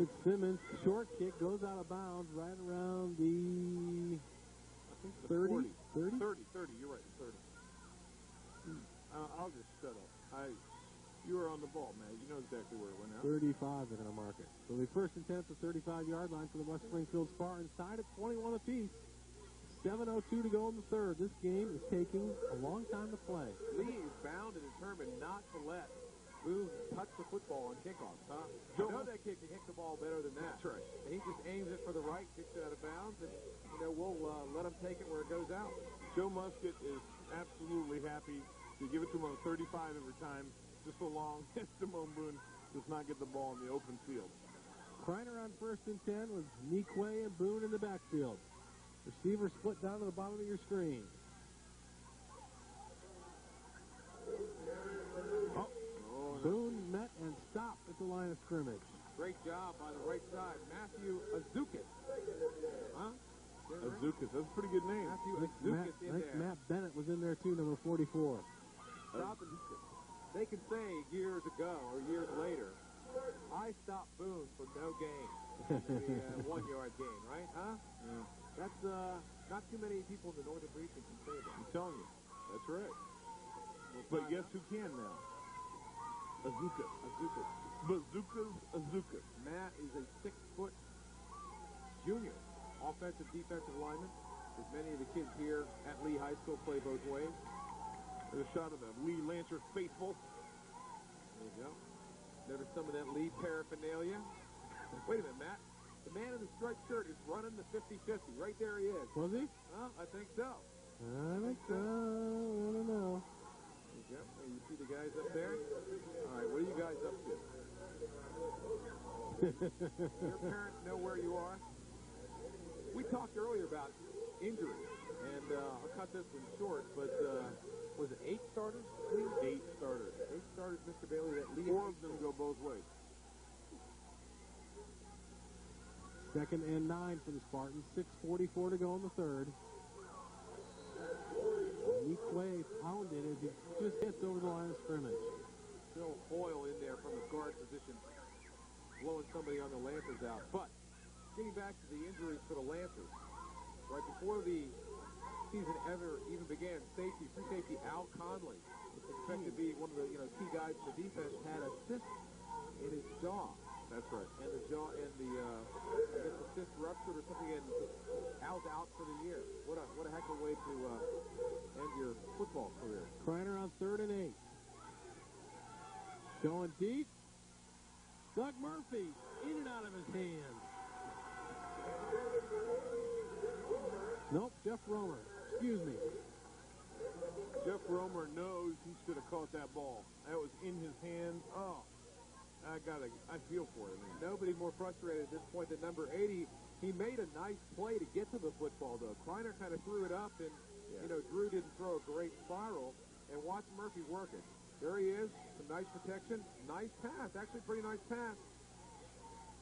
It's Simmons. Short kick goes out of bounds right around the, I think 30? 30? 30. You're right, 30. I'll just shut up. You were on the ball, man. You know exactly where it went out. 35, they're going to mark it. So the first and 10 at the 35-yard line for the West Springfield Spartans. Tied at 21 apiece. 7:02 to go in the third. This game is taking a long time to play. Lee is bound and determined not to let Boone touch the football on kickoffs, huh? I know that kid can kick the ball better than that. That's right. And he just aims it for the right, kicks it out of bounds, and, we'll let him take it where it goes out. Joe Musket is absolutely happy to give it to him on 35 every time, just so long as Damone Boone does not get the ball in the open field. Kreiner on first and 10 with Nikwe and Boone in the backfield. Receiver split down to the bottom of your screen. Boone met and stopped at the line of scrimmage. Great job by the right side, Matthew Azukis. Huh? Azukis, that's a pretty good name. Matthew Azukis in there. Matt Bennett was in there too, number 44. They can say years ago or years later, I stopped Boone for no gain. The 1-yard gain, right? Huh? Yeah. That's not too many people in the northern region can say that. I'm telling you, that's right. But guess who can now? Azukis. Bazookas. Matt is a 6-foot junior, offensive, defensive lineman. As many of the kids here at Lee High School play both ways. There's a shot of the Lee Lancer faithful. There you go. Notice some of that Lee paraphernalia. Wait a minute, Matt. The man in the striped shirt is running the 50-50. Right there he is. Was he? Well, I think so. I think so. I don't know. There you go. Hey, you see the guys up there? All right, what are you guys up to? Your parents know where you are? We talked earlier about injuries, and I'll cut this one short, but was it 8 starters? 8 starters. 8 starters, Mr. Bailey, that Lee. 4 of them go both ways. Second and 9 for the Spartans. 6:44 to go in the third. Nikwe pounded as he just hits over the line of scrimmage. Phil Hoyle in there from the guard position, blowing somebody on the Lancers out. But getting back to the injuries for the Lancers, right before the season ever even began, free safety Al Conley, expected to be one of the key guys for defense, had a cyst in his jaw. That's right. And the jaw and I guess the cyst ruptured or something, and Al's out for the year. What a heck of a way to end your football career. Kreiner on 3rd and 8. Going deep. Doug Murphy in and out of his hands. Nope, Jeff Romer. Excuse me. Jeff Romer knows he should have caught that ball. That was in his hands. Oh, I feel for him. Nobody more frustrated at this point than number 80. He made a nice play to get to the football, though. Kreiner kind of threw it up, and, Drew didn't throw a great spiral. And watch Murphy work it. There he is. Some nice protection. Nice pass. Actually, pretty nice pass.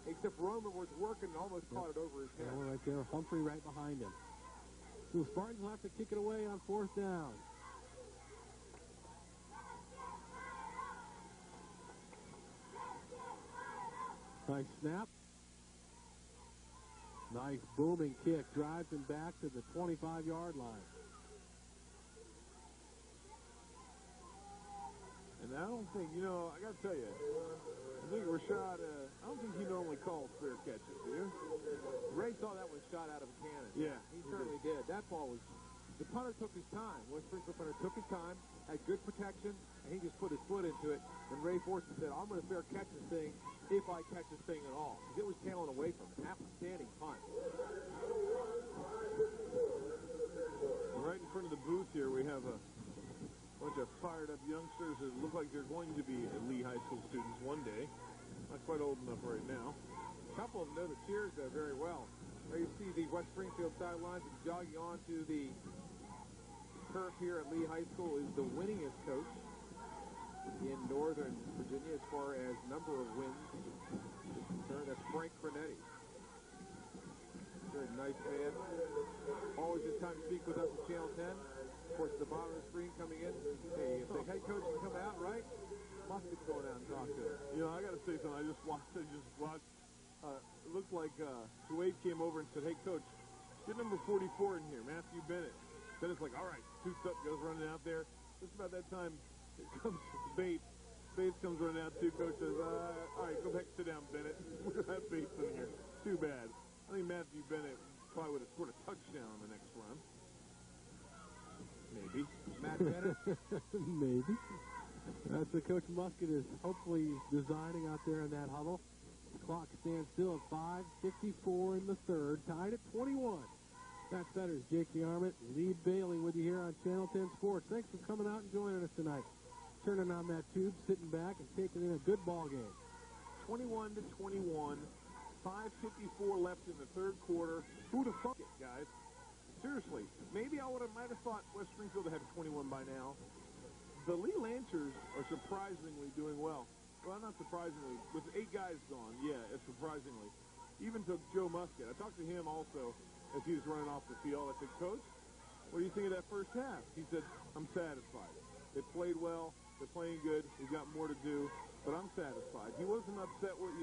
Except Romer was working and almost caught it over his head. Yeah, right there. Humphrey right behind him. So the Spartans will have to kick it away on 4th down. Nice snap. Nice booming kick. Drives him back to the 25-yard line. And I don't think, I got to tell you, I think Rashad, I don't think he normally calls fair catches, do you? Ray saw that one shot out of a cannon. Yeah. He certainly did. That ball was, the punter took his time. West Springfield punter took his time, had good protection, and he just put his foot into it. And Ray Forster said, I'm going to fair catch this thing if I catch this thing at all. Because it was tailing away from him. Outstanding punt. Right in front of the booth here, we have a bunch of fired-up youngsters that look like they're going to be Lee High School students one day. Like quite old enough right now. A couple of them know the cheers very well. There you see the West Springfield sidelines, and jogging onto the turf here at Lee High School is the winningest coach in Northern Virginia as far as number of wins is concerned. That's Frank Cronetti. Very nice man. Always his time to speak with us at Channel 10. Of course, at the bottom of the screen coming in. Hey, if the head coach can come out, right? Muscat's going out and talk to him. You know, I got to say something. I just watched. It looked like Suede came over and said, "Hey, coach, get number 44 in here, Matthew Bennett." Then it's like, all right, suits up, goes running out there. Just about that time, here comes Bates. Bates comes running out too. Coach says, all right, go back, sit down, Bennett. We don't have Bates in here. Too bad. I think Matthew Bennett probably would have scored a touchdown on the next run. Maybe. Matt Bennett. Maybe. That's what Coach Muscat is hopefully designing out there in that huddle. The clock stands still at 5:54 in the third, tied at 21. That's Betters, Jake DeArmond, Lee Bailey with you here on Channel 10 Sports. Thanks for coming out and joining us tonight. Turning on that tube, sitting back, and taking in a good ball game. 21-21, 5:54 left in the third quarter. Who'd have thought it, guys? Seriously, maybe I might have thought West Springfield had 21 by now. The Lee Lancers are surprisingly doing well. Well, not surprisingly. With 8 guys gone, yeah, it's surprisingly. Even took Joe Muscat. I talked to him also as he was running off the field. I said, Coach, what do you think of that first half? He said, I'm satisfied. They played well. They're playing good. We've got more to do, but I'm satisfied. He wasn't upset with,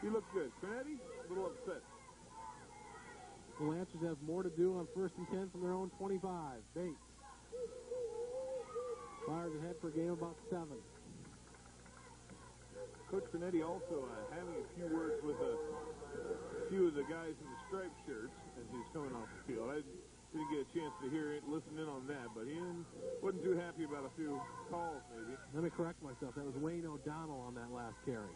he looked good. Cronetti, a little upset. The Lancers have more to do on 1st and 10 from their own 25. Bates fires ahead for a game of about 7. Coach Cronetti also having a few words with a few of the guys in the striped shirts as he's coming off the field. I didn't get a chance to hear it, listen in on that, but he wasn't too happy about a few calls, maybe. Let me correct myself. That was Wayne O'Donnell on that last carry.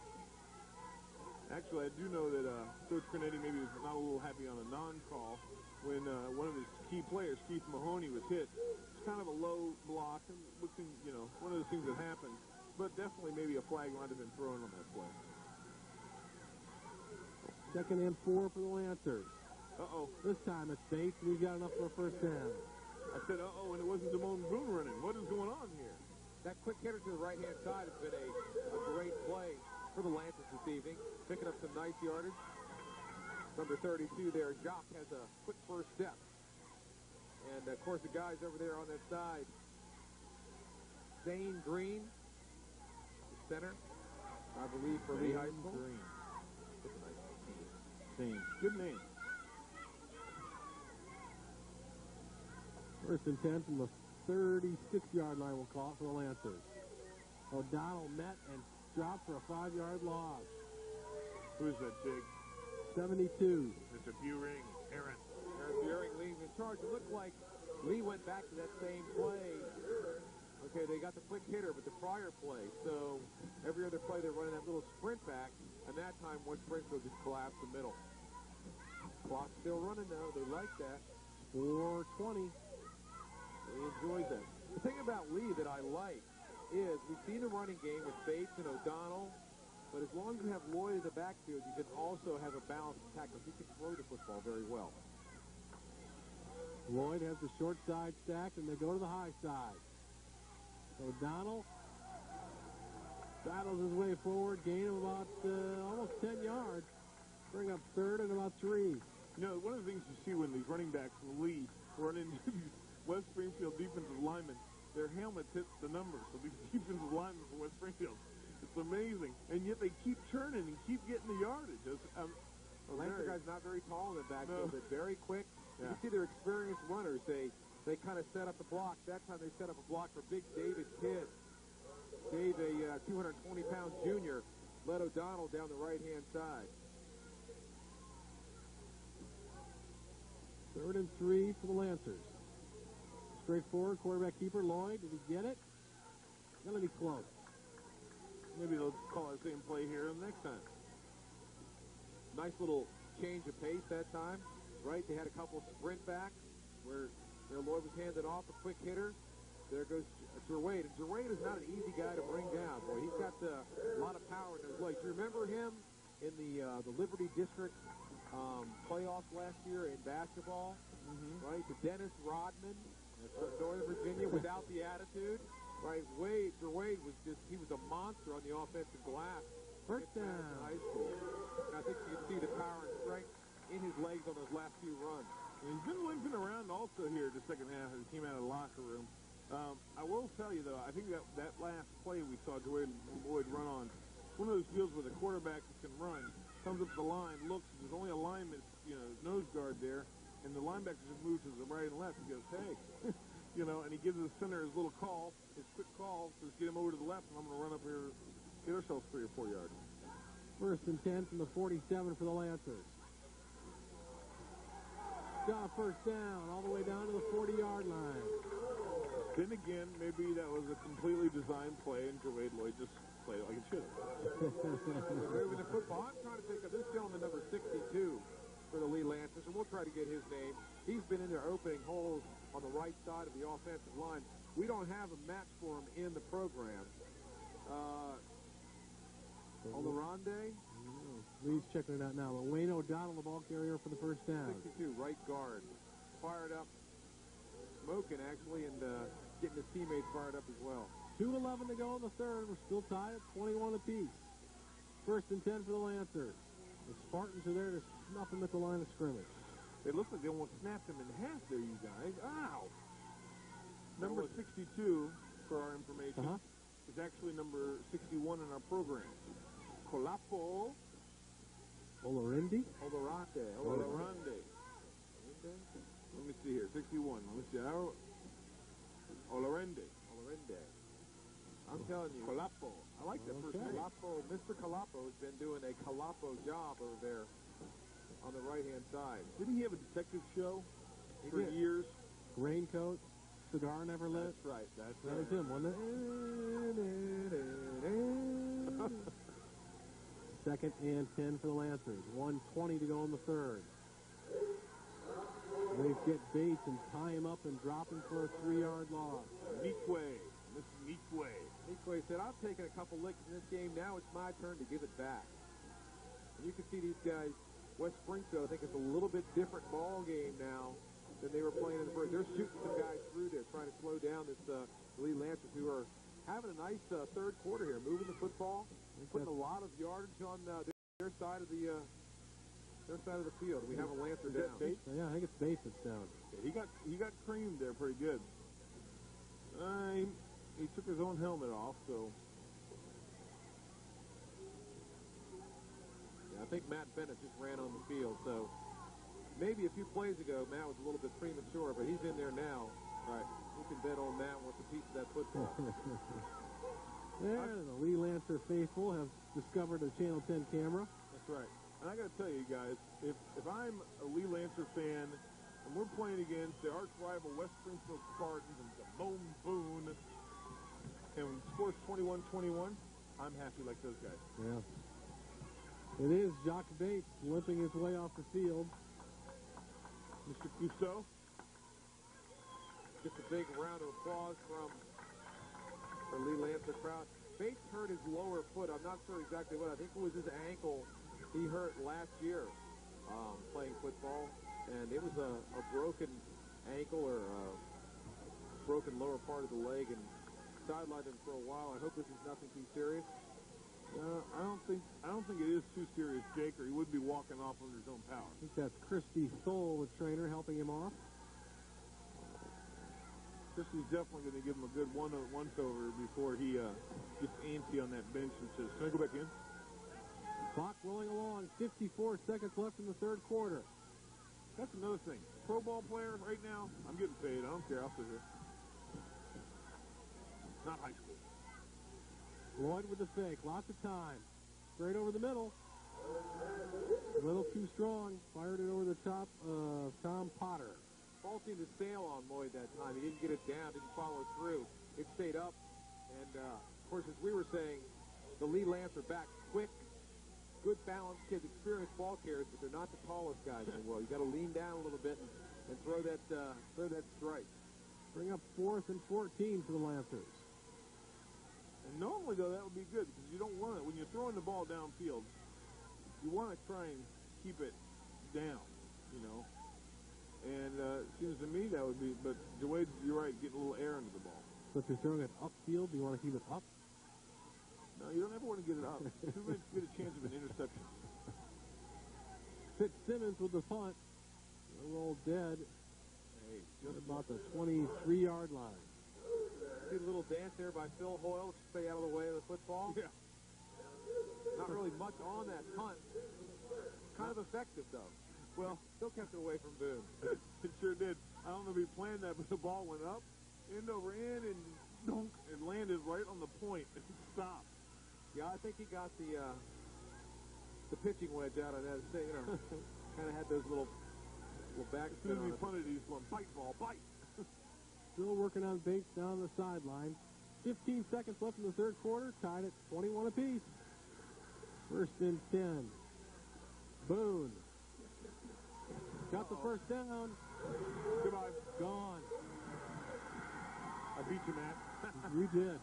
Actually, I do know that Coach Cronetti maybe was not a little happy on a non-call when one of his key players, Keith Mahoney, was hit. It's kind of a low block, and one of those things that happens. But definitely maybe a flag might have been thrown on that play. 2nd and 4 for the Lancers. Uh-oh. This time it's Bates, and he's got enough for a first down. I said, uh-oh, and it wasn't Damone Boone running. What is going on here? That quick hitter to the right-hand side has been a great play for the Lancers this evening, picking up some nice yardage. Number 32 there, Jock, has a quick first step. And, of course, the guys over there on that side, Zane Green, the center, I believe, for Lee High School. Green. Zane. Good name. 1st and 10 from the 36-yard line, we'll call it, for the Lancers. O'Donnell met and dropped for a 5-yard loss. Who's that big? 72. Mr. Buring, Aaron. Aaron Buring leading the charge. It looked like Lee went back to that same play. Okay, they got the quick hitter, but the prior play. So every other play they're running that little sprint back, and that time West Springfield just collapsed the middle. Clock's still running though. They like that. 4:20. He enjoys that. The thing about Lee that I like is we've seen the running game with Bates and O'Donnell, but as long as you have Lloyd in the backfield, you can also have a balanced attack because he can throw the football very well. Lloyd has the short side stacked, and they go to the high side. O'Donnell battles his way forward, gain of about almost 10 yards. Bring up 3rd and about 3. One of the things you see when these running backs from Lee run into these West Springfield defensive linemen, their helmets hit the numbers of these defensive linemen for West Springfield. It's amazing. And yet they keep churning and keep getting the yardage. The Lancer guy's not very tall in the backfield, but very quick. Yeah. You see their experienced runners. They kind of set up the block. That time they set up a block for big David Kidd. Dave, a 220-pound junior, led O'Donnell down the right-hand side. 3rd and 3 for the Lancers. Straightforward, quarterback keeper Lloyd. Did he get it? Gonna be close. Maybe they'll call the same play here the next time. Nice little change of pace that time, right? They had a couple sprint backs where Lloyd was handed off a quick hitter. There goes Gerwade. And Gerwade is not an easy guy to bring down. Boy, he's got a lot of power in his legs. remember him in the Liberty District playoffs last year in basketball, right? The Dennis Rodman, Northern Virginia, without the attitude, right? Wade was he was a monster on the offensive glass. First down. High school. And I think you can see the power and strength in his legs on those last few runs. And he's been limping around also here the second half as he came out of the locker room. I will tell you, though, I think that last play we saw Lloyd run on, one of those deals where the quarterback can run, comes up the line, looks, there's only a lineman, nose guard there, and the linebacker just moves to the right and left. He goes, hey, and he gives the center his little call, his quick call, says get him over to the left, and I'm going to run up here, get ourselves 3 or 4 yards. First and 10 from the 47 for the Lancers. Got first down all the way down to the 40-yard line. Then again, maybe that was a completely designed play, and Jermaine Lloyd just played it like it should have. Moving the football. I'm trying to think of this gentleman, number 62, for the Lee Lancers, and we'll try to get his name. He's been in there opening holes on the right side of the offensive line. We don't have a match for him in the program. Olarande? Lee's checking it out now. But Wayne O'Donnell, the ball carrier for the first down. 62, right guard. Fired up. Smoking, actually, and getting his teammates fired up as well. 2:11 to go in the third. We're still tied at 21 apiece. First and 10 for the Lancers. The Spartans are there to snuff them at the line of scrimmage. It looks like they almost snapped him in half there, you guys. Ow! Number 62, for our information, is actually number 61 in our program. Colapo. Olarinde? Olarande. Let me see here. 61. Let me see. Olarende. I'm telling you. Colapo. I like that first name. Colapo. Mr. Colapo has been doing a Colapo job over there on the right-hand side. Didn't he have a detective show for did. years? Raincoat, cigar never lit. That's right. That was him, wasn't it? Second and 10 for the Lancers. 1:20 to go in the third. They get Bates and tie him up and drop him for a 3-yard loss. Nikwe. This is Nikwe. Nikwe said, I've taken a couple licks in this game. Now it's my turn to give it back. And you can see these guys, West Springfield, I think it's a little bit different ball game now than they were playing in the first. They're shooting some guys through there, trying to slow down this Lee Lancers, who are having a nice third quarter here, moving the football, putting a lot of yardage on their side of the field. We have a Lancer down. Yeah, I think it's Bates that's down. Yeah, he got creamed there pretty good. He took his own helmet off, so. Yeah, I think Matt Bennett just ran on the field, so maybe a few plays ago, Matt was a little bit premature, but he's in there now. Right. You can bet on Matt wants a piece of that football. There, the Lee Lancer faithful have discovered a Channel 10 camera. That's right. And I got to tell you guys, if I'm a Lee Lancer fan and we're playing against the arch rival West Springfield Spartans and Damone Boone and scores 21-21, I'm happy like those guys. Yeah. It is Jacques Bates limping his way off the field. Mr. Cousteau. Just a big round of applause from the Lee Lancer crowd. Bates hurt his lower foot. I'm not sure exactly what. I think it was his ankle he hurt last year playing football. And it was a broken ankle or a broken lower part of the leg and sidelined him for a while. I hope this is nothing too serious. I don't think it is too serious, Jake, or he would be walking off under his own power. I think that's Christy Stoll, the trainer, helping him off. Christy's definitely going to give him a good once-over before he gets antsy on that bench and says, can I go back in? Clock rolling along, 54 seconds left in the third quarter. That's another thing. Pro ball player right now, I'm getting paid. I don't care. I'll sit here. Not high school. Lloyd with the fake. Lots of time. Straight over the middle. A little too strong. Fired it over the top of Tom Potter. Ball seemed to sail on Lloyd that time. He didn't get it down, didn't follow through. It stayed up. And, of course, as we were saying, the Lee Lancer back quick, good balanced kids, experienced ball carriers, but they're not the tallest guys in the world. You got to lean down a little bit and throw that strike. Bring up 4th and 14 for the Lancers. And normally, though, that would be good because you don't want it. When you're throwing the ball downfield, you want to try and keep it down, you know. And it seems to me that would be, but Wade, you're right, getting a little air into the ball. So if you're throwing it upfield, do you want to keep it up? No, you don't ever want to get it up. Too much get a chance of an interception. Fitzsimmons with the punt. The roll dead. Hey, Just about the 23-yard line. see a little dance there by Phil Hoyle to stay out of the way of the football. Yeah. Not really much on that punt. Kind of effective, though. Well, still kept it away from Boone. It sure did. I don't know if he planned that, but the ball went up, end over end, and dunk, and landed right on the point and stopped. Yeah, I think he got the pitching wedge out of that. You know, kind of had those little back As soon spin as on he it. punted, he's going, bite ball, bite. Still working on Bates down the sideline. 15 seconds left in the third quarter. Tied at 21 apiece. First and 10. Boone. Got the first down. Goodbye. Gone. I beat you, Matt. You did.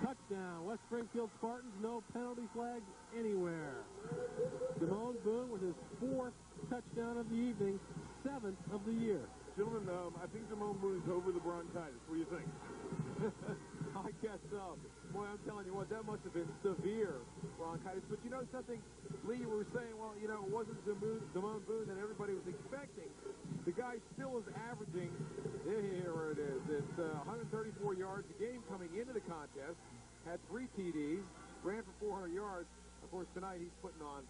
Touchdown. West Springfield Spartans. No penalty flags anywhere. Damone Boone with his fourth touchdown of the evening, seventh of the year. Gentlemen, I think Damone Boone is over the bronchitis. What do you think? I guess so. Boy, I'm telling you what, that must have been severe bronchitis. But you know something, Lee, you were saying, well, you know, it wasn't Damone Boone that everybody was expecting. The guy still is averaging, here it is, it's 134 yards a game coming into the contest, had 3 TDs, ran for 400 yards. Of course, tonight he's putting on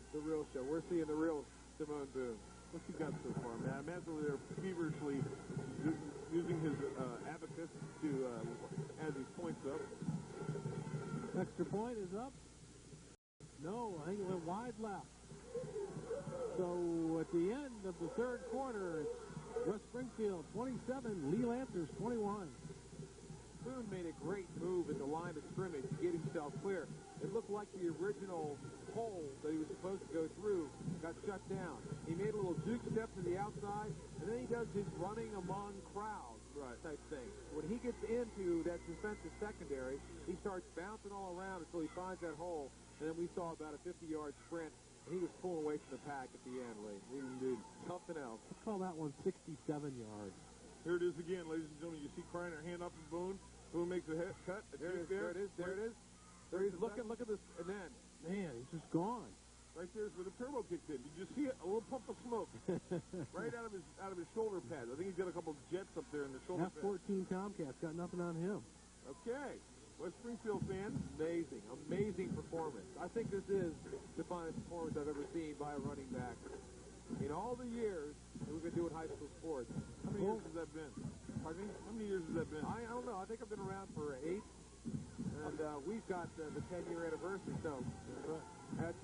the real show. We're seeing the real Damone Boone. What's he got so far, Matt? Matt's over there feverishly using his abacus to add these points up. Extra point is up. No, I think it went wide left. So at the end of the third quarter, it's West Springfield 27, Lee Lancers 21. Boone made a great move at the line of scrimmage to get himself clear. It looked like the original hole that he was supposed to go through got shut down. He made a little juke step to the outside, and then he does his running among crowds type thing. When he gets into that defensive secondary, he starts bouncing all around until he finds that hole, and then we saw about a 50-yard sprint, and he was pulling away from the pack at the end, Lee. He did something else. Let's call that one 67 yards. Here it is again, ladies and gentlemen. You see Kreiner hand up to Boone. Boone makes a cut. There it is. There he is. Look at this, and then Man, he's just gone. right there's where the turbo kicked in. Did you see it? A little pump of smoke right out of his shoulder pads. I think he's got a couple of jets up there in the shoulder pads. F-14 Tomcats got nothing on him. Okay, West Springfield fans. amazing performance. I think this is the finest performance I've ever seen by a running back in all the years that we've been doing high school sports. How many years has that been? Pardon me? How many years has that been? I don't know. I think I've been around for 8, and we've got the 10-year anniversary. So that's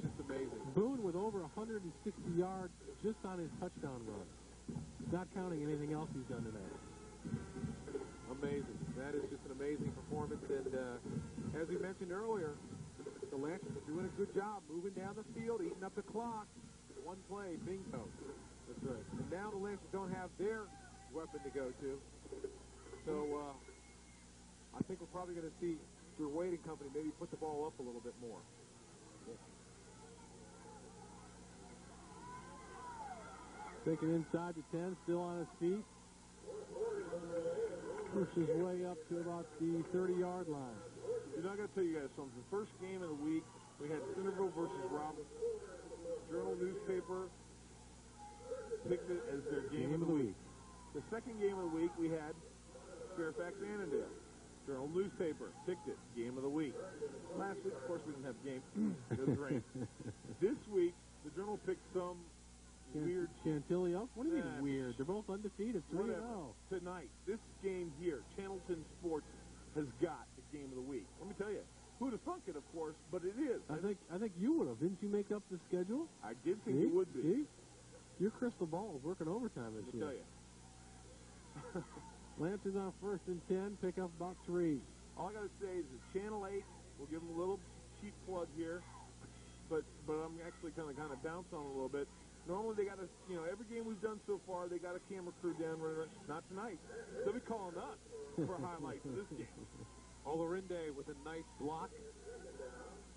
just amazing. Boone with over 160 yards just on his touchdown run. Not counting anything else he's done today. Amazing. That is just an amazing performance. And as we mentioned earlier, the Lancers are doing a good job moving down the field, eating up the clock. One play, bingo. That's right. And now the Lancers don't have their weapon to go to. So I think we're probably going to see your Wade and company maybe put the ball up a little bit more. Taking inside the 10, still on his feet. Pushes way up to about the 30-yard line. You know, I got to tell you guys something. First game of the week, we had Centerville versus Robinson. Journal newspaper picked it as their game of the week. The second game of the week, we had Fairfax Annandale. Journal newspaper picked it, game of the week. Last week, of course, we didn't have game. It was rain. This week, the Journal picked some weird Chantilly up? What do you mean weird? They're both undefeated, 3-0. Tonight, this game here, Channelton Sports has got the game of the week. Let me tell you, who'd have thunk it, of course, but it is. I think you would have. Didn't you make up the schedule? I did think it would be. See? Your crystal ball is working overtime this year. Let me tell you. Lancers on first and 10, pick up about 3. All I got to say is that Channel 8, we'll give them a little cheap plug here, but I'm actually kind of bounce on it a little bit. Normally they got a, every game we've done so far, they got a camera crew down running. Not tonight. They'll be calling us for highlights of this game. Olerinde with a nice block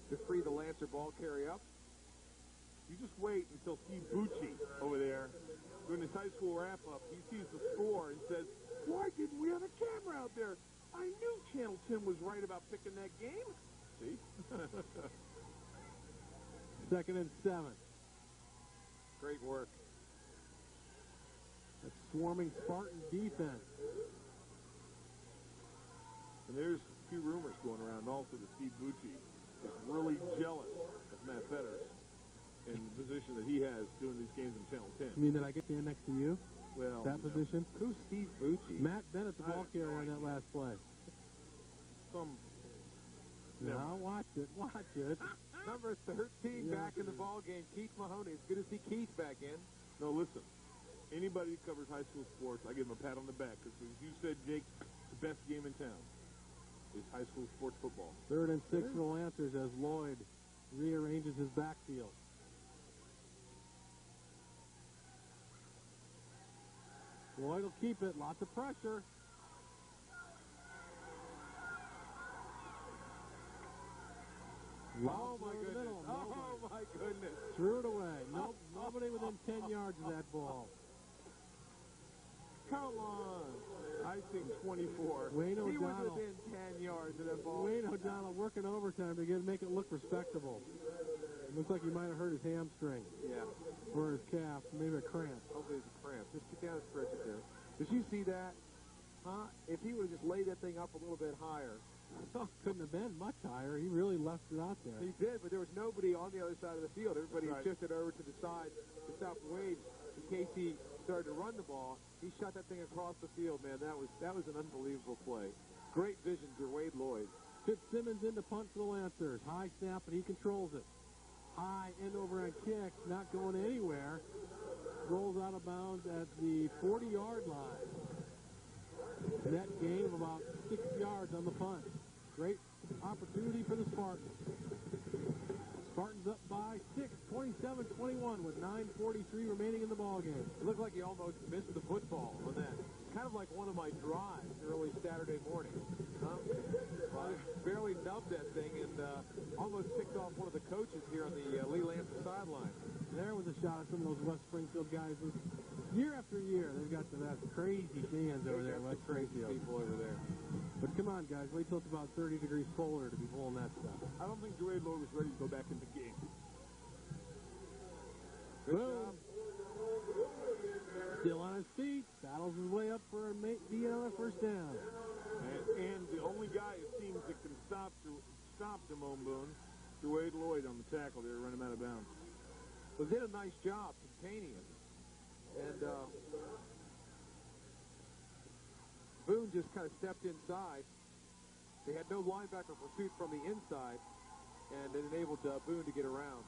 to free the Lancer ball carry up. You just wait until Steve Bucci over there doing his high school wrap-up. He sees the score and says, "Why didn't we have a camera out there? I knew Channel 10 was right about picking that game." See? 2nd and 7. Great work. A swarming Spartan defense. And there's a few rumors going around also that Steve Bucci is really jealous of Matt Fetters in the position that he has doing these games in Channel 10. You mean that I get to stand next to you? Well, That position? Who's Steve Bucci? Matt Bennett, the ball carrier in that last play. Now watch it. Number 13 back in the ball game, Keith Mahoney. It's good to see Keith back in. No, listen. Anybody who covers high school sports, I give him a pat on the back because, as you said, Jake, the best game in town is high school sports football. 3rd and 6 for the Lancers as Lloyd rearranges his backfield. Lloyd will keep it. Lots of pressure. Oh, my goodness. Oh, my goodness. Threw it away. Nobody within 10 yards of that ball. Come on. I think 24. Wayne He was O'Donnell. within 10 yards of that ball. Wayne O'Donnell working overtime to make it look respectable. Looks like he might have hurt his hamstring Yeah. or his calf, maybe a cramp. Hopefully it's a cramp. Just get down and stretch it there. Did you see that? Huh? If he would have just laid that thing up a little bit higher. Couldn't have been much higher. He really left it out there. He did, but there was nobody on the other side of the field. Everybody Right. shifted over to the side to stop Wade in case he started to run the ball. He shot that thing across the field, man. That was an unbelievable play. Great vision for Wade Lloyd. Fitzsimmons in to punt for the Lancers. High snap, and he controls it. High end over end kick, not going anywhere. Rolls out of bounds at the 40-yard line. Net gain of about 6 yards on the punt. Great opportunity for the Spartans. Spartans up by 6, 27-21 with 9:43 remaining in the ballgame. It looked like he almost missed the football on that. Kind of like one of my drives early Saturday morning. I barely nubbed that thing and almost picked off one of the coaches here on the Lee Lancer sideline. There was a shot at some of those West Springfield guys. Year after year, they've got that crazy fans over there in West Springfield. People over there. But come on, guys, wait till it's about 30 degrees colder to be pulling that stuff. I don't think Wade Lloyd was ready to go back in the game. Boom. Still on his feet. Battles his way up for being on a first down. And the only guy it seems that can stop Damone Boone is Wade Lloyd on the tackle there, run him out of bounds. But did a nice job containing him. And Boone just kind of stepped inside. They had no linebacker pursuit from the inside, and it enabled Boone to get around.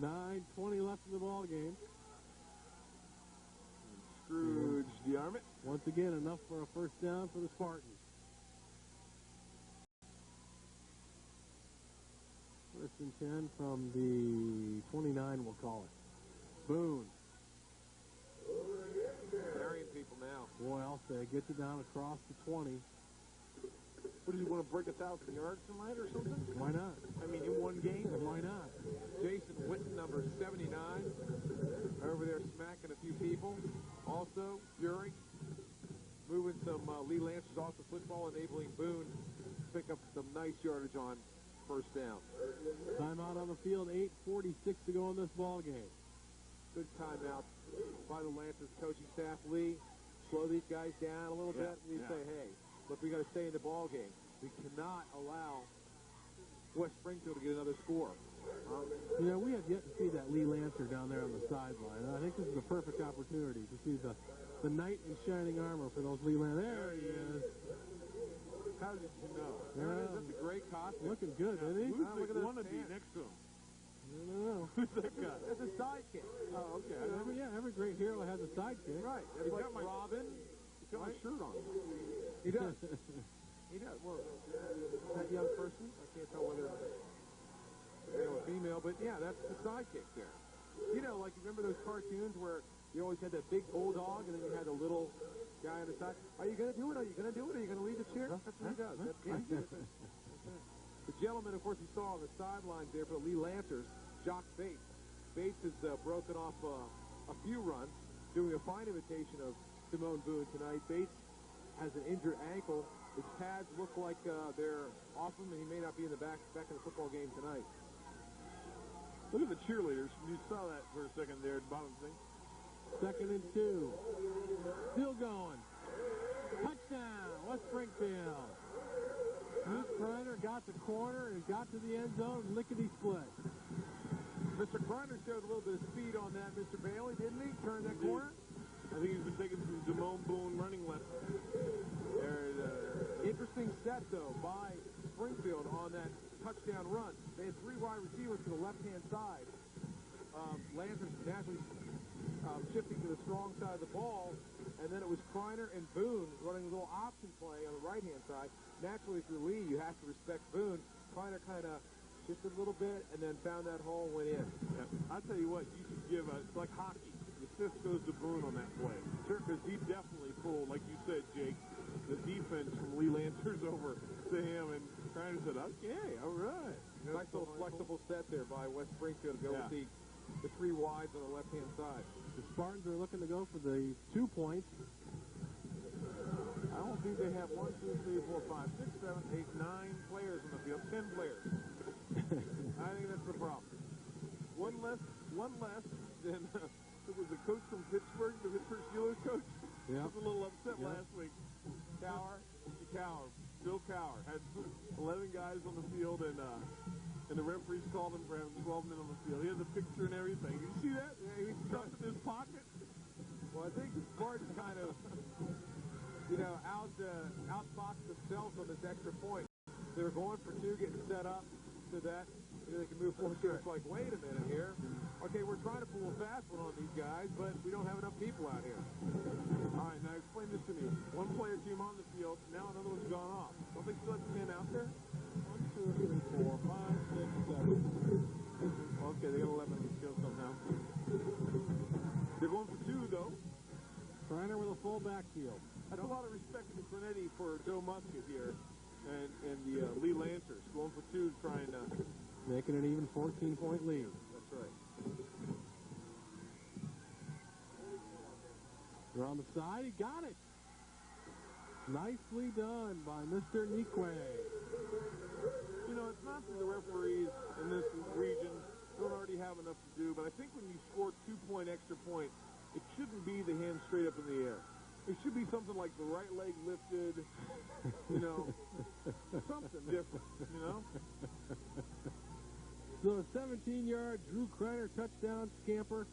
9:20 left in the ball game. Scrooge DeArmond. Once again, enough for a first down for the Spartans. First and 10 from the 29, we'll call it. Boone. Carrying people now. Boy, I'll say, gets it down across the 20. What, does he want to break 1,000 yards tonight or something? Why not? I mean, in one game? Why not? Jason Witten, number 79, over there smacking a few people. Also, Fury moving some Lee Lancers off the football, enabling Boone to pick up some nice yardage on first down. Timeout on the field, 8:46 to go in this ball game. Good timeout by the Lancers coaching staff. Lee, slow these guys down a little bit. We say, hey, look, we got to stay in the ball game. We cannot allow West Springfield to get another score. You know, we have yet to see that Lee Lancer down there on the sideline. I think this is a perfect opportunity to see the knight in shining armor for those Lee Lancers. There he is. How did you know? That's a great costume. Looking good, isn't he? Who's look at the this wannabe tan. next to him? I don't know. Who's that guy? That's a sidekick. Oh, okay. Every great hero has a sidekick. Right. He's It's like got my- Robin. He's got my shirt on. He does. He does. Well, that young person, I can't tell whether male or female, but yeah, that's the sidekick there. You know, like you remember those cartoons where you always had that big bulldog and then you had the little guy on the side. Are you going to do it? Are you going to do it? Are you going to lead the cheer? That's what he does. The gentleman, of course, you saw on the sidelines there for the Lee Lancers, Jock Bates. Bates has broken off a few runs, doing a fine imitation of Simone Boone tonight. Bates has an injured ankle. His pads look like they're off him, and he may not be in the back in the football game tonight. Look at the cheerleaders. You saw that for a second there at the bottom thing. 2nd and 2. Still going. Touchdown, West Springfield. Bruce Kreiner got the corner and got to the end zone, lickety-split. Mr. Kreiner showed a little bit of speed on that, Mr. Bailey, didn't he? Turned that corner. I think he's been taking some Simone Boone running lessons. Interesting set, though, by Springfield on that touchdown run. They had 3 wide receivers to the left-hand side. Lancers naturally shifting to the strong side of the ball, and then it was Kreiner and Boone running a little option play on the right-hand side. Naturally, if you're Lee, you have to respect Boone. Kreiner kind of shifted a little bit and then found that hole and went in. Yeah. I'll tell you what, you should give it's like hockey. The assist goes to Boone on that play. Sure, because he definitely pulled, like you said, Jake, the defense from Lee Lancers over to him, and Kreiner said, okay, all right. Nice little flexible set there by West Springfield to go with the 3 wides on the left-hand side. The Spartans are looking to go for the 2 points. I don't think they have 1, 2, 3, 4, 5, 6, 7, 8, 9 players in the field. 10 players. I think that's the problem. One less than it was the coach from Pittsburgh, the Pittsburgh Steelers coach. Yeah. Was a little upset last week. Bill Cower had 11 guys on the field, and the referees called him for having 12 men on the field. He had the picture and everything. Did you see that? Yeah, he was stuffed in his pocket. Well, I think the Spartans kind of, outboxed themselves on this extra point. They were going for 2, getting set up so that they can move forward. It's like, wait a minute here. Okay, we're trying to pull a fast one on these guys, but we don't have enough people out here. All right, now explain this to me. One player came on the field, now another one's gone off. Don't they still have 10 out there? 1, 2, 3, 4, 5, 6, 7. Okay, they got 11 on the field somehow. They're going for 2, though. Kreiner with a full backfield. That's a lot of respect to Cornetti for Joe Musket here and the Lee Lancers going for 2, trying to making an even 14-point lead. That's right. They're on the side. He got it. Nicely done by Mr. Nikwe. You know, it's not that the referees in this region don't already have enough to do, but I think when you score 2-point extra points, it shouldn't be the hand straight up in the air. It should be something like the right leg lifted, something different, So a 17-yard Drew Kreiner touchdown scamper,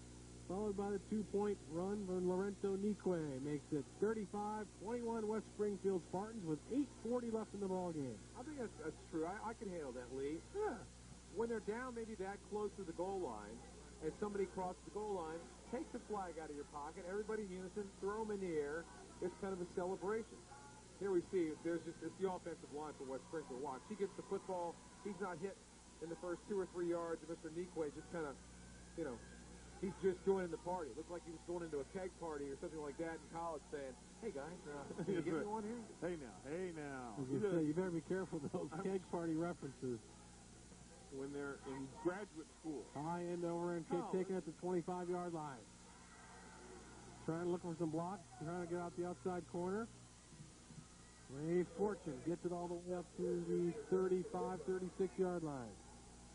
followed by the 2-point run from Lorenzo Nikwe, makes it 35-21 West Springfield Spartans with 8:40 left in the ballgame. I think that's true. I can handle that, Lee. Yeah. When they're down maybe that close to the goal line, and somebody crosses the goal line, take the flag out of your pocket, everybody in unison, throw them in the air. It's kind of a celebration. Here we see, it's the offensive line for West Springfield. Watch, he gets the football, he's not hit in the first 2 or 3 yards, and Mr. Nikwe just kind of, he's just joining the party. It looked like he was going into a keg party or something like that in college saying, hey guys, can you give me one here? Hey now. You better be careful with those keg party references. When they're in graduate school. High end over and kick taken at the 25-yard line. Trying to look for some blocks, trying to get out the outside corner. Ray Fortune gets it all the way up to the 35, 36-yard line.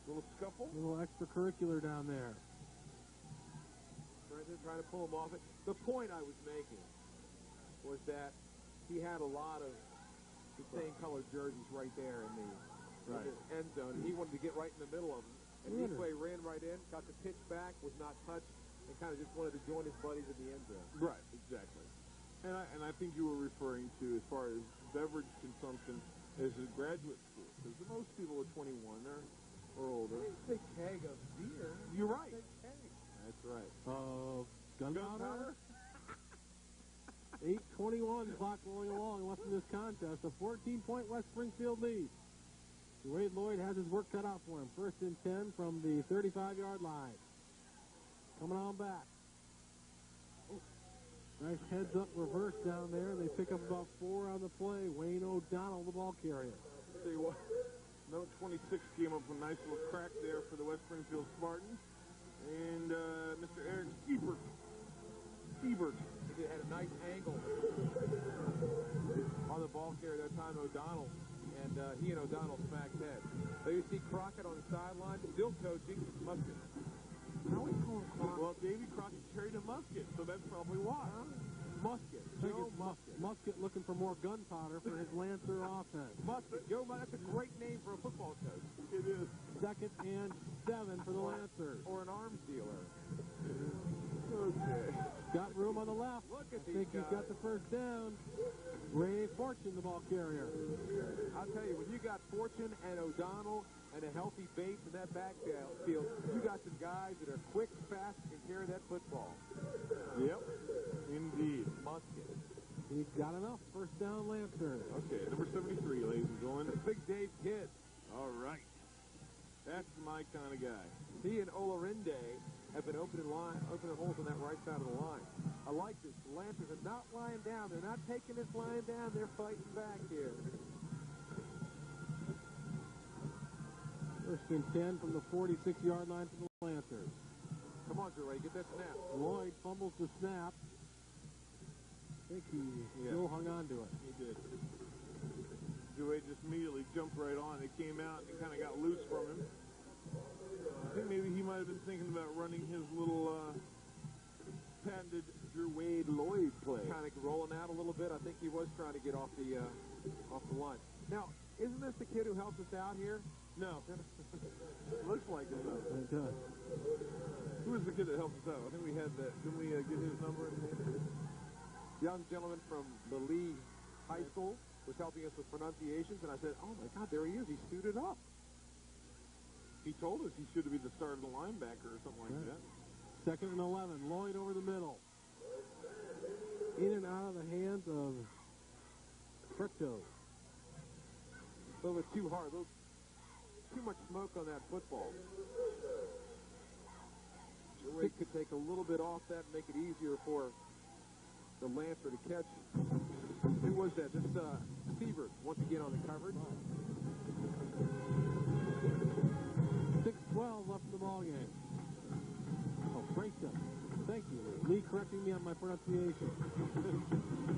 Little scuffle. Little extracurricular down there. Trying to pull him off it. The point I was making was that he had a lot of the same colored jerseys right there in the end zone. He wanted to get right in the middle of them. And Nikwe ran right in, got the pitch back, was not touched, and kind of just wanted to join his buddies in the end zone. Right, exactly. And I think you were referring to, as far as beverage consumption, as a graduate school. Because most people are 21 or older. It's a keg of beer. You're right. It's a keg. That's right. Gunpowder? 8:21 clock rolling along left in this contest. A 14-point West Springfield lead. Wade Lloyd has his work cut out for him. 1st and 10 from the 35-yard line. coming on back. Nice heads-up reverse down there, and they pick up about 4 on the play. Wayne O'Donnell, the ball carrier. Tell you what, number 26 came up with a nice little crack there for the West Springfield Spartans. And Mr. Eric Siebert. He had a nice angle on the ball carrier that time, O'Donnell. And he and O'Donnell smacked heads. There you see Crockett on the sideline, still coaching Musket. How we call him Crockett? Well, Davy Crockett carried a musket, so that's probably why. Musket. Joe Musket. Musket looking for more gunpowder for his Lancer offense. Musket. Joe Musket. That's a great name for a football coach. It is. 2nd and 7 for the Lancers. Or an arms dealer. Okay. Got room on the left. Look at I these think he's guys. got the first down. Ray Fortune, the ball carrier. I'll tell you, when you got Fortune and O'Donnell and a healthy base in that backfield, you got some guys that are quick, fast, and can carry that football. Yep. Indeed. Musket. He's got enough. First down, Lancers. Okay, number 73, ladies and gentlemen. Big Dave Kidd. All right. That's my kind of guy. He and Olarinde have been opening holes on that right side of the line. I like this. The Lancers are not lying down. They're not taking this lying down. They're fighting back here. First and 10 from the 46-yard line for the Lancers. Come on, Dre, get that snap. Lloyd fumbles the snap. I think he still hung on to it. He did. Dewey just immediately jumped right on. It came out and it kind of got loose from him. I think maybe he might have been thinking about running his little patented Dewey Lloyd play. Kind of rolling out a little bit. I think he was trying to get off the line. Now, isn't this the kid who helps us out here? No. Looks like it, though. It does. Who was the kid that helped us out? I think we had that. Didn't we get his number in there? Young gentleman from the Lee High School was helping us with pronunciations, and I said, oh, my God, there he is. He's suited up. He told us he should be the start of the linebacker or something like that. 2nd and 11. Lloyd over the middle. In and out of the hands of Fricto. A little bit too hard. Too much smoke on that football. Joey could take a little bit off that and make it easier for the Lancer to catch. Who was that? This Siebert once again on the coverage. 6:12 left in the ball game. Oh, Fricto. Thank you, Lee. Lee correcting me on my pronunciation.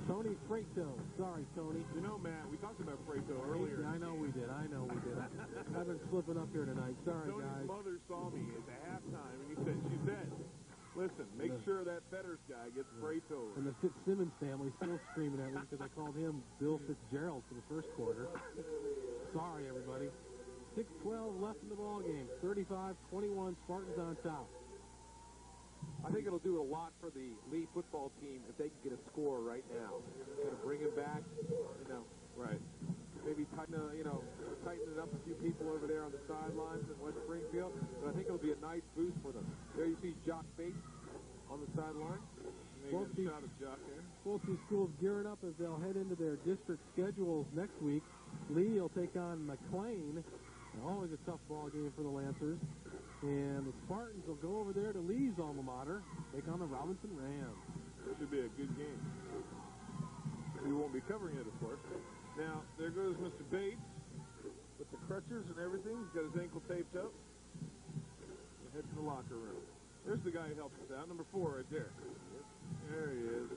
Tony Fricto. Sorry, Tony. You know, Matt, we talked about Fredo earlier. I know we did. I've been slipping up here tonight. Sorry, Tony's guys. mother saw me at the halftime, and she said, listen, make sure that Fetters guy gets Fredo. And the Fitzsimmons family still screaming at me because I called him Bill Fitzgerald for the first quarter. Sorry, everybody. 6:12 left in the ball game. 35-21, Spartans on top. I think it'll do a lot for the Lee football team if they can get a score right now. Going to bring him back, Right. Maybe tighten it up a few people over there on the sidelines at West Springfield. But I think it'll be a nice boost for them. There you see Jock Bates on the sideline. Both these, shot of Jock there. both these schools gearing up as they'll head into their district schedules next week. Lee will take on McLean. Always a tough ball game for the Lancers. And the Spartans will go over there to Lee's alma mater, take on the Robinson Rams. It should be a good game. We won't be covering it, of course. Now, there goes Mr. Bates with the crutches and everything. He's got his ankle taped up. We'll head to the locker room. There's the guy who helps us out, number 4 right there. There he is.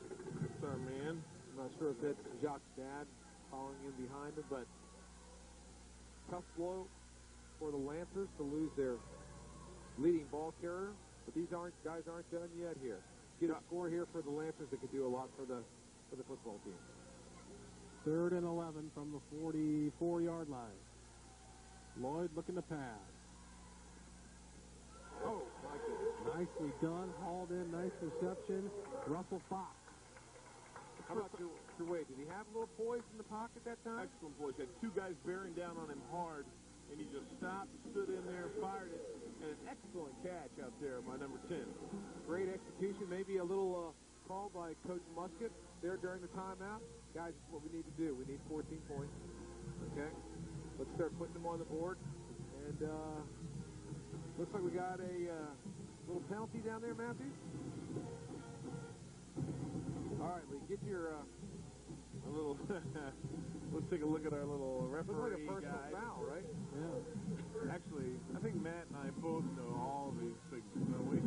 That's our man. I'm not sure if that's Jock's dad following in behind him, but tough blow for the Lancers to lose their leading ball carrier. But these guys aren't done yet here. Get a score here for the Lancers that could do a lot for the football team. 3rd and 11 from the 44-yard line. Lloyd looking to pass. Oh, my goodness. Nicely done. Hauled in. Nice reception. Russell Fox. How about Dewey? Did he have a little poise in the pocket that time? Excellent voice. Had 2 guys bearing down on him hard, and he just stopped, stood in there, fired it, and an excellent catch out there by number 10. Great execution. Maybe a little call by Coach Musket there during the timeout. Guys, this is what we need to do. We need 14 points. Okay? Let's start putting them on the board. And looks like we got a Little penalty down there, Matthew? All right, Lee, get your... A little... Let's take a look at our little referee Looks like a personal guide. foul, right? Yeah. Actually, I think Matt and I both know all of these things, don't we?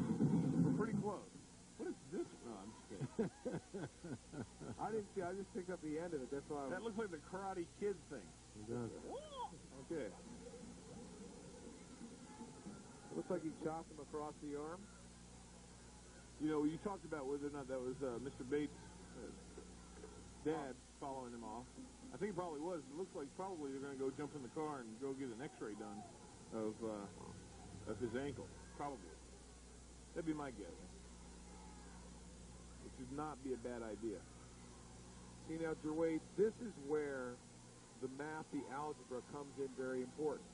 We're pretty close. What is this? No, I'm just kidding. I didn't see. I just picked up the end of it. That's why. That looks like the Karate Kid thing. It does. Okay. Looks like he chopped him across the arm. You know, you talked about whether or not that was Mr. Bates' dad following him off. I think it probably was. It looks like probably they're going to go jump in the car and go get an X-ray done of his ankle. Probably. That'd be my guess. Which would not be a bad idea. See now, Jerwade, this is where the math, the algebra comes in very important.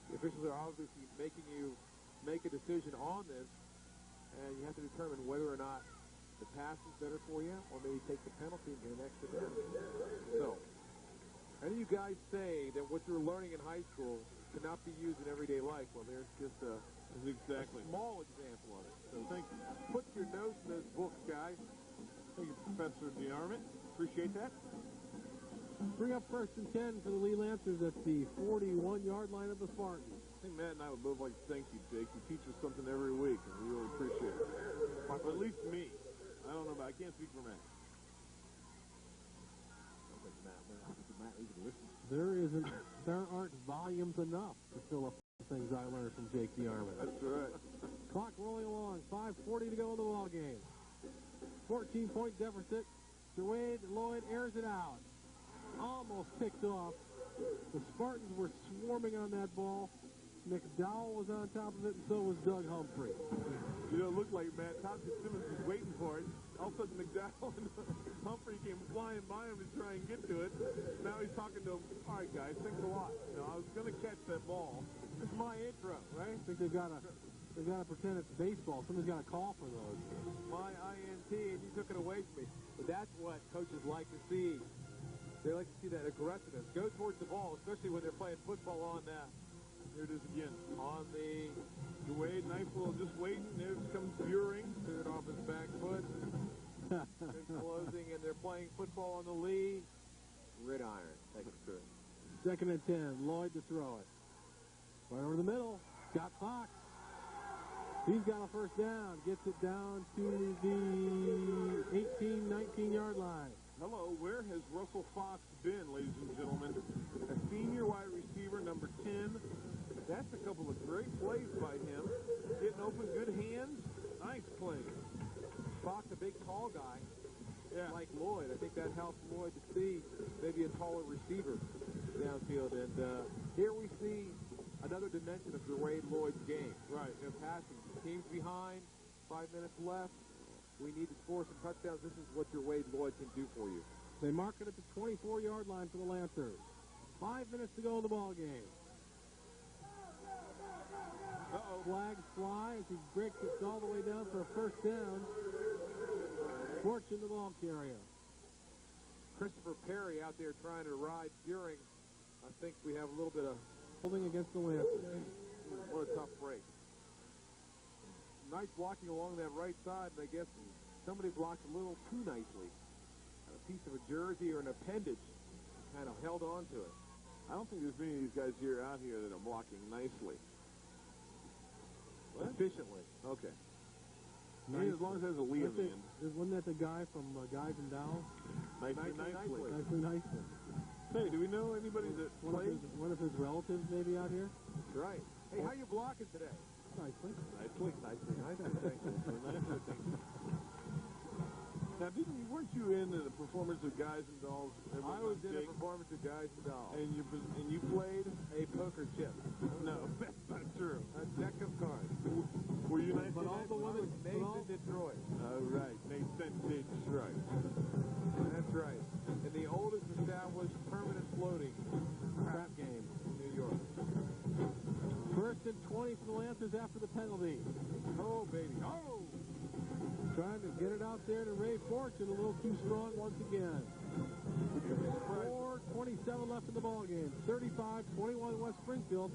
The officials are obviously making you make a decision on this, and you have to determine whether or not the pass is better for you, or maybe take the penalty and get an extra down. So, any of you guys say that what you're learning in high school cannot be used in everyday life? Well, there's just a small example of it. So Thank you. put your notes in those books, guys. Thank you, Professor DeArmond. Appreciate that. Bring up 1st and 10 for the Lee Lancers at the 41-yard line of the Spartans. I think Matt and I would both like to thank you, Jake. You teach us something every week, and we really appreciate it. Or at least me. I don't know, but I can't speak for Matt. There aren't volumes enough to fill up the things I learned from Jake DeArmond. That's right. Clock rolling along, 5:40 to go in the ball game. 14-point deficit. Jerwade Lloyd airs it out. Almost picked off. The Spartans were swarming on that ball. McDowell was on top of it, and so was Doug Humphrey. You know, it looked like Matt Thompson Simmons was waiting for it. All of a sudden, McDowell and Humphrey came flying by him to try and get to it. Now he's talking to him. All right, guys, thanks a lot. You know, I was going to catch that ball. It's my intro, right? I think they've got to pretend it's baseball. Somebody's got to call for those. My INT, and you took it away from me. But that's what coaches like to see. They like to see that aggressiveness. Go towards the ball, especially when they're playing football on Here it is again. on the Wade, nice little just waiting. There comes Buring. threw it off his back foot. They're closing, and they're playing football on the Lee gridiron. That's good. 2nd and 10. Lloyd to throw it. Right over the middle. Scott Fox. He's got a first down. Gets it down to the 18, 19-yard line. Hello, where has Russell Fox been, ladies and gentlemen? A senior wide receiver, number 10. That's a couple of great plays by him. Getting open, good hands. Nice play. Fox, a big, tall guy, Yeah. like Lloyd. I think that helps Lloyd to see maybe a taller receiver downfield. And here we see another dimension of Jerwade Lloyd's game. Right. You know, passing. Teams behind, 5 minutes left. We need to score some touchdowns. This is what Jerwade Lloyd can do for you. They mark it at the 24-yard line for the Lancers. 5 minutes to go in the ball game. Flags fly as he breaks it all the way down for a first down. Fortune, the ball carrier. Christopher Perry out there trying to ride Buring. I think we have a little bit of Holding against the Lancers. what a tough break. Nice blocking along that right side, and I guess somebody blocked a little too nicely. A piece of a jersey or an appendage kind of held on to it. I don't think there's many of these guys out here that are blocking nicely. Efficiently. Okay. Nice. As long as there's a lead on the end. Wasn't that the guy from Guys and Dolls? Nicely. Nicely. Hey, do we know anybody that plays? One of his relatives maybe out here? That's right. Hey, how you blocking today? Nicely. Now, weren't you in the performance of Guys and Dolls? I was in a performance of Guys and Dolls. And you played? A poker chip. No, that's not true. A deck of cards. Were you nice? But all the women, Nathan Detroit. Oh, right. Nathan Detroit. That's right. And the oldest established permanent floating crap game. in New York. 1st and 20 for the Lancers after the penalty. Oh, baby. Oh! Trying to get it out there to Ray Fortune, a little too strong once again. 4:27 left in the ball game. 35-21 West Springfield.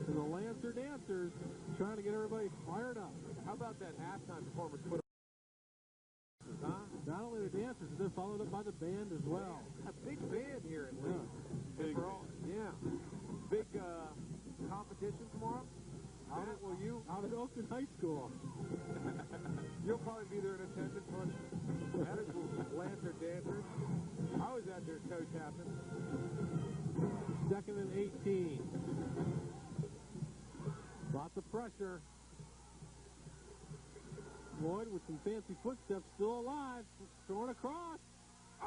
And the Lancer Dancers trying to get everybody fired up. How about that halftime performance put on? Huh? Not only the dancers, they're followed up by the band as well. A big band here in Lee. Big. Big competition tomorrow. Matt, will you? Out at Oakland High School. You'll probably be there in attendance on that is Lancer dancers. I was out there coach happened. 2nd and 18. Lots of pressure. Lloyd with some fancy footsteps, still alive, throwing across. Oh,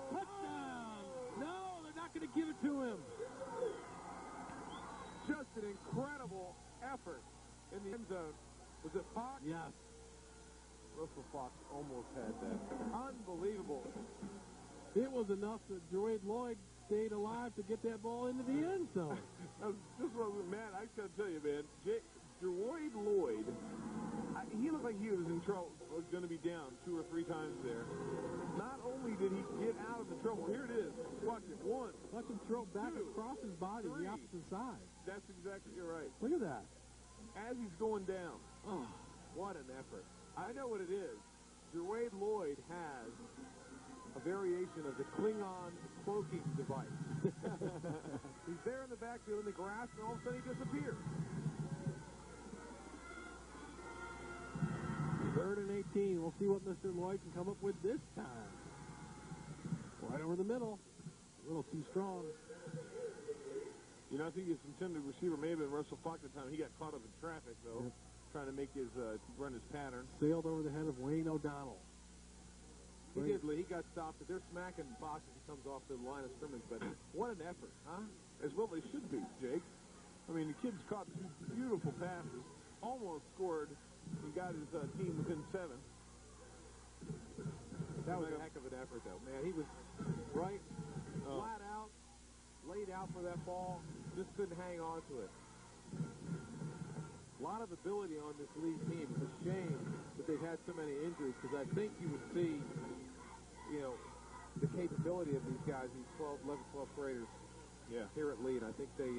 touchdown! No, they're not going to give it to him. Just an incredible effort in the end zone. Was it Fox? Yes. Russell Fox almost had that. Unbelievable. It was enough that Jerwade Lloyd stayed alive to get that ball into the end zone. This was Matt. I got to tell you, man. Jerwade Lloyd, he looked like he was in trouble. Was going to be down 2 or 3 times there. Not only did he get out of the trouble, here it is. Watch it. 1. Watch him throw back 2, across his body, 3. the opposite side. That's exactly right. Look at that. As he's going down. Oh, what an effort. I know what it is. Jerwade Lloyd has a variation of the Klingon cloaking device. He's there in the backfield in the grass, and all of a sudden he disappears. 3rd and 18. We'll see what Mr. Lloyd can come up with this time. Right over the middle. A little too strong. You know, I think his intended receiver may have been Russell Fox at the time. He got caught up in traffic, though, trying to make his run his pattern. Sailed over the head of Wayne O'Donnell. He did, Lee. He got stopped, but they're smacking Fox as he comes off the line of scrimmage. But what an effort, huh? As well they should be, Jake. I mean, the kid's caught 2 beautiful passes, almost scored, and got his team within 7. That was a heck of an effort, though. Man, he was right, flat out, laid out for that ball, just couldn't hang on to it. A lot of ability on this Lee team. It's a shame that they've had so many injuries, because I think you would see, you know, the capability of these guys, these 11, 12 graders here at Lee, and I think they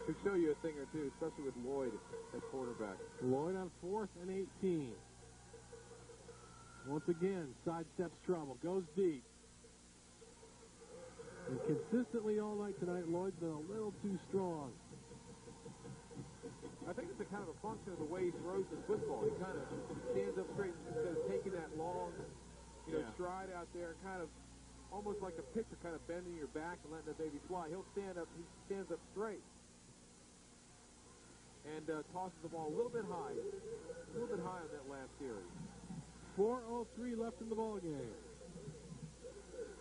could show you a thing or two, especially with Lloyd at quarterback. Lloyd on 4th and 18. Once again, sidesteps trouble, goes deep. And consistently all night tonight, Lloyd's been a little too strong. I think it's a kind of a function of the way he throws the football. He kind of stands up straight instead of taking that long, stride out there, kind of almost like a pitcher, kind of bending your back and letting the baby fly. He'll stand up. He stands up straight and tosses the ball a little bit high on that last series. 4:03 left in the ball game.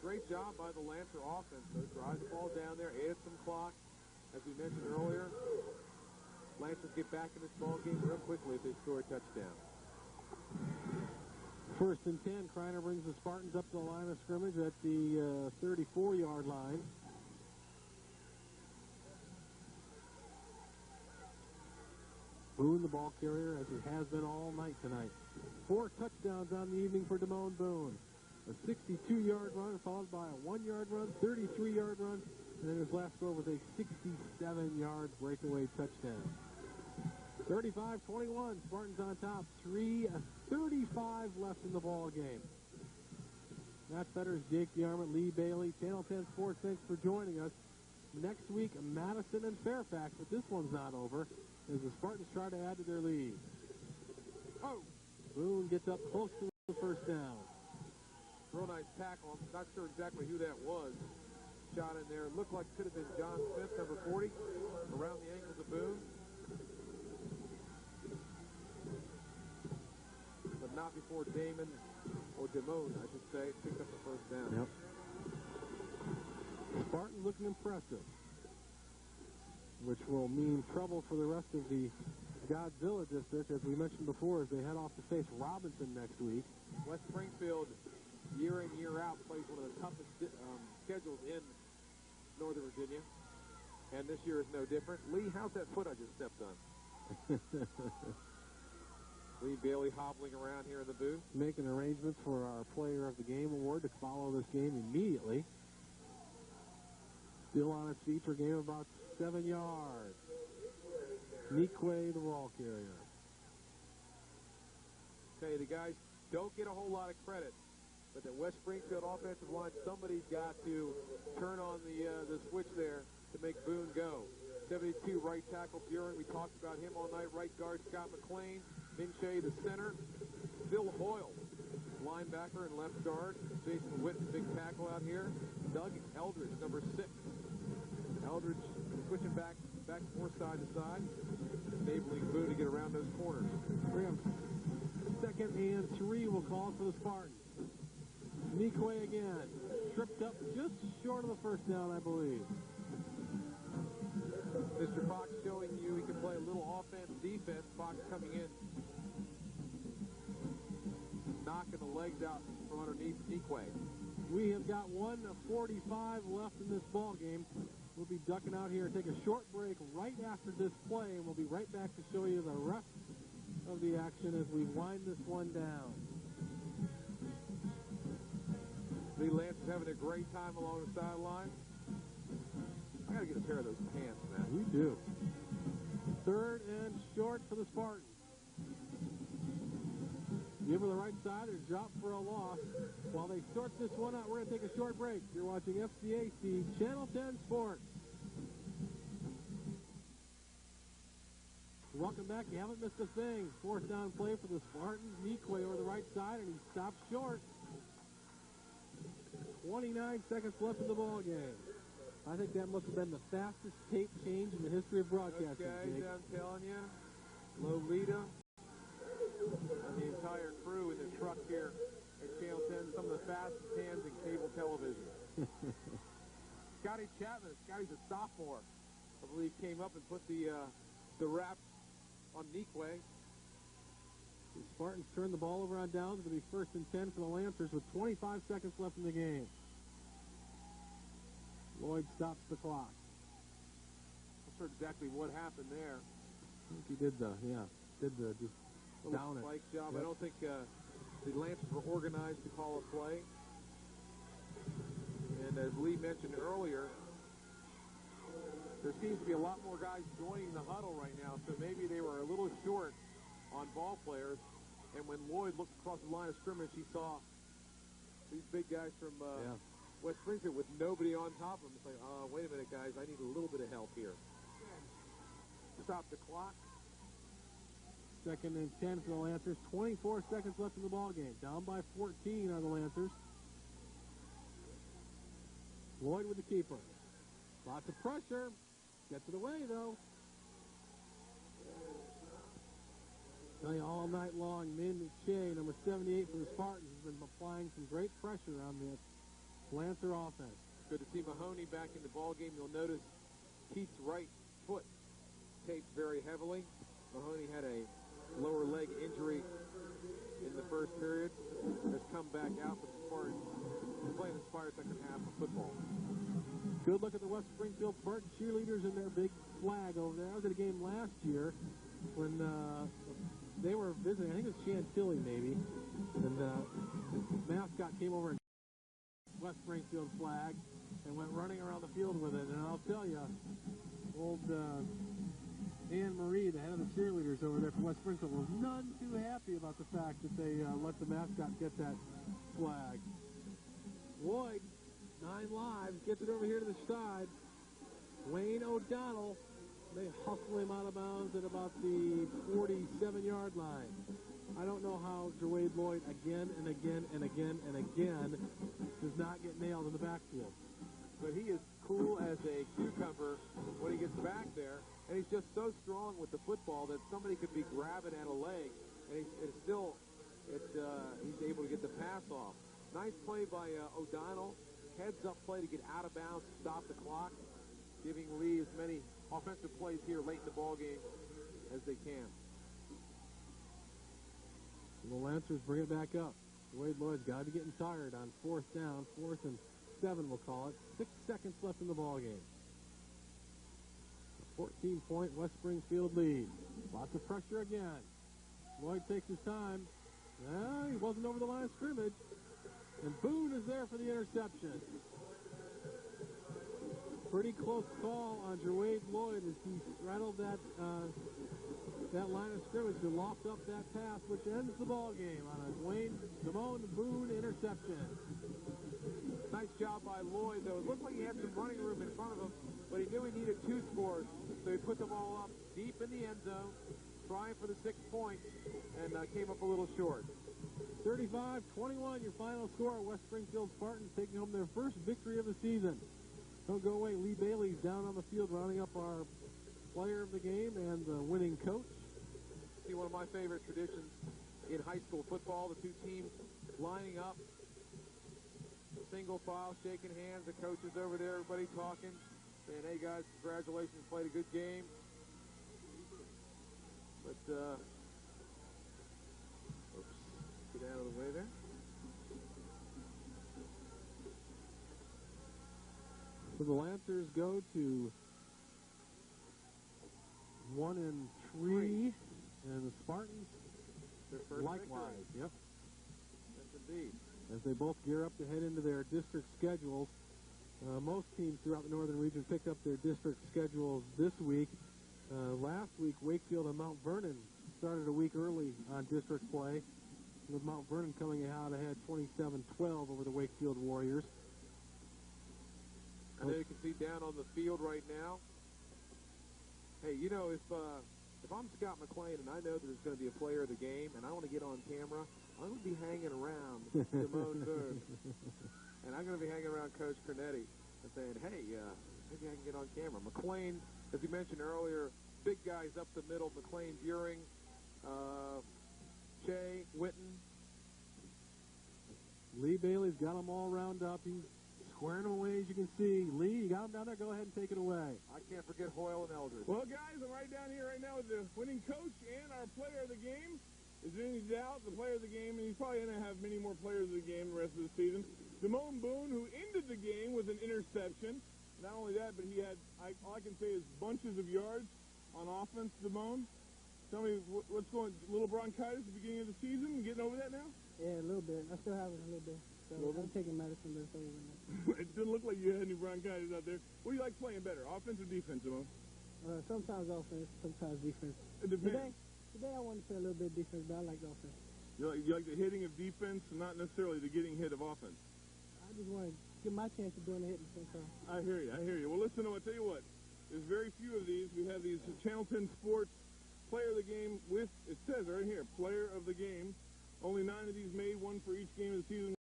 Great job by the Lancer offense, though. Drive the ball down there, added some clock, as we mentioned earlier. Lancers get back in this ball game real quickly if they score a touchdown. 1st and 10. Kreiner brings the Spartans up to the line of scrimmage at the 34-yard line. Boone, the ball carrier, as he has been all night tonight. 4 touchdowns on the evening for Damone Boone. A 62-yard run followed by a 1-yard run, 33-yard run, and then his last score was a 67-yard breakaway touchdown. 35-21, Spartans on top. 3:35 left in the ball game. Matt Fetters, Jake DeArmond, Lee Bailey, Channel 10 Sports, thanks for joining us. Next week, Madison and Fairfax, but this one's not over as the Spartans try to add to their lead. Oh! Boone gets up close to the first down. Real nice tackle. I'm not sure exactly who that was. Shot in there. Looked like it could have been John Smith, number 40, around the ankles of Boone. But not before Damon, or Damone, I should say, picked up the first down. Yep. Spartan looking impressive, which will mean trouble for the rest of the Godzilla district, as we mentioned before, as they head off to face Robinson next week. West Springfield, year in, year out, plays one of the toughest schedules in Northern Virginia, and this year is no different. Lee, how's that foot I just stepped on? Lee Bailey hobbling around here in the booth. Making arrangements for our Player of the Game award to follow this game immediately. Still on its feet for a game about 7 yards. Nikwe, the ball carrier. Okay, the guys don't get a whole lot of credit, but the West Springfield offensive line, somebody's got to turn on the switch there to make Boone go. 72 right tackle Buren. We talked about him all night. Right guard Scott McLean. Minche, the center. Phil Hoyle, linebacker and left guard. Jason Witt, big tackle out here. Doug Eldridge, number 6. Eldridge switching back and forth side to side, enabling Boone to get around those corners. Second and 3 will call for the Spartans. Nikwe again. Tripped up just short of the first down, I believe. Mr. Fox showing you he can play a little offense, defense. Fox coming in, knocking the legs out from underneath Nikwe. We have got 1:45 left in this ball game. We'll be ducking out here and take a short break right after this play, and we'll be right back to show you the rest of the action as we wind this one down. Lee Lance is having a great time along the sideline. I got to get a pair of those pants, man. We do. Third and short for the Spartans. Give her the right side. There's drop for a loss. While they sort this one out, we're going to take a short break. You're watching FCAC Channel 10 Sports. Welcome back. You haven't missed a thing. Fourth down play for the Spartans. Nikwe over the right side, and he stops short. 29 seconds left in the ball game. I think that must have been the fastest tape change in the history of broadcasting. Those guys, I'm telling you, Lolita, and the entire crew in the truck here at Channel 10, some of the fastest hands in cable television. Scotty Chapman, Scotty's a sophomore, I believe, came up and put the wrap on Nikwe. The Spartans turn the ball over on downs. It'll be first and 10 for the Lancers with 25 seconds left in the game. Lloyd stops the clock. Not sure exactly what happened there. I think he did the just down it. Spike job. Yep. I don't think the Lancers were organized to call a play. And as Lee mentioned earlier, there seems to be a lot more guys joining the huddle right now, so maybe they were a little short on ball players. And when Lloyd looked across the line of scrimmage, he saw these big guys from West Springfield with nobody on top of them. It's like, wait a minute, guys, I need a little bit of help here. Stop the clock. Second and 10 for the Lancers. 24 seconds left in the ball game. Down by 14 are the Lancers. Lloyd with the keeper. Lots of pressure. Gets it away, though. Tell you all night long, Min Che, number 78 for the Spartans, has been applying some great pressure on the Lancer offense. Good to see Mahoney back in the ball game. You'll notice Keith's right foot taped very heavily. Mahoney had a lower leg injury in the first period. Has come back out for the Spartans. They're playing the Spire second half of football. Good look at the West Springfield Spartan cheerleaders in their big flag over there. I was at a game last year when they were visiting. I think it was Chantilly, maybe. And the mascot came over and West Springfield flag and went running around the field with it. And I'll tell you, old Anne Marie, the head of the cheerleaders over there from West Springfield, was none too happy about the fact that they let the mascot get that flag. Lloyd, 9 lives, gets it over here to the side. Wayne O'Donnell, they hustle him out of bounds at about the 47-yard line. I don't know how Jerwade Lloyd again and again and again and again does not get nailed in the backfield. But he is cool as a cucumber when he gets back there, and he's just so strong with the football that somebody could be grabbing at a leg, and he's able to get the pass off. Nice play by O'Donnell. Heads-up play to get out of bounds, stop the clock, giving Lee as many offensive plays here late in the ball game as they can. The Lancers bring it back up. Wade Lloyd's got to be getting tired on fourth down. 4th and 7, we'll call it. 6 seconds left in the ball game. A 14-point West Springfield lead. Lots of pressure again. Lloyd takes his time. He wasn't over the line of scrimmage. And Boone is there for the interception. Pretty close call on Jerwade Lloyd as he straddled that line of scrimmage to loft up that pass, which ends the ball game on a Damone Boone interception. Nice job by Lloyd, though. It looked like he had some running room in front of him, but he knew he needed 2 scores, so he put the ball up deep in the end zone, trying for the 6 points, and came up a little short. 35-21, your final score. West Springfield Spartans taking home their first victory of the season. Don't go away. Lee Bailey's down on the field rounding up our player of the game and the winning coach. See, one of my favorite traditions in high school football, the 2 teams lining up, single file, shaking hands, the coach is over there, everybody talking, saying, hey guys, congratulations, played a good game. But, oops, get out of the way there. So the Lancers go to 1-3, and the Spartans Their first likewise. victory. Yep. Yes, indeed. As they both gear up to head into their district schedules. Most teams throughout the northern region picked up their district schedules this week. Last week, Wakefield and Mount Vernon started a week early on district play, with Mount Vernon coming out ahead 27-12 over the Wakefield Warriors. I know you can see down on the field right now. Hey, you know, if I'm Scott McLean and I know there's going to be a player of the game and I want to get on camera, I'm going to be hanging around Damone Boone. And I'm going to be hanging around Coach Cornetti and saying, hey, maybe I can get on camera. McLean, as you mentioned earlier, big guys up the middle, McLean, Buring, Shea, Witten. Lee Bailey's got them all round up. He's squaring them away, as you can see. Lee, you got him down there. Go ahead and take it away. I can't forget Hoyle and Eldridge. Well, guys, I'm right down here right now with the winning coach and our player of the game. Is there any doubt the player of the game, and he's probably going to have many more players of the game the rest of the season, Damone Boone, who ended the game with an interception. Not only that, but he had, all I can say is bunches of yards on offense, Damone. Tell me what's going, little bronchitis at the beginning of the season, getting over that now? Yeah, a little bit. I still have it a little bit. So I'm taking medicine this over now. It didn't look like you had any bronchitis out there. What do you like playing better, offense or defense, Damone? Sometimes offense, sometimes defense. It depends. Today I want to play a little bit of defense, but I like offense. You like the hitting of defense, not necessarily the getting hit of offense. I just want to get my chance of doing the hitting sometimes. I hear you. Well, listen, I'll tell you what. There's very few of these. We have these Channel 10 Sports Player of the Game with, it says right here, Player of the Game. Only 9 of these made, one for each game of the season.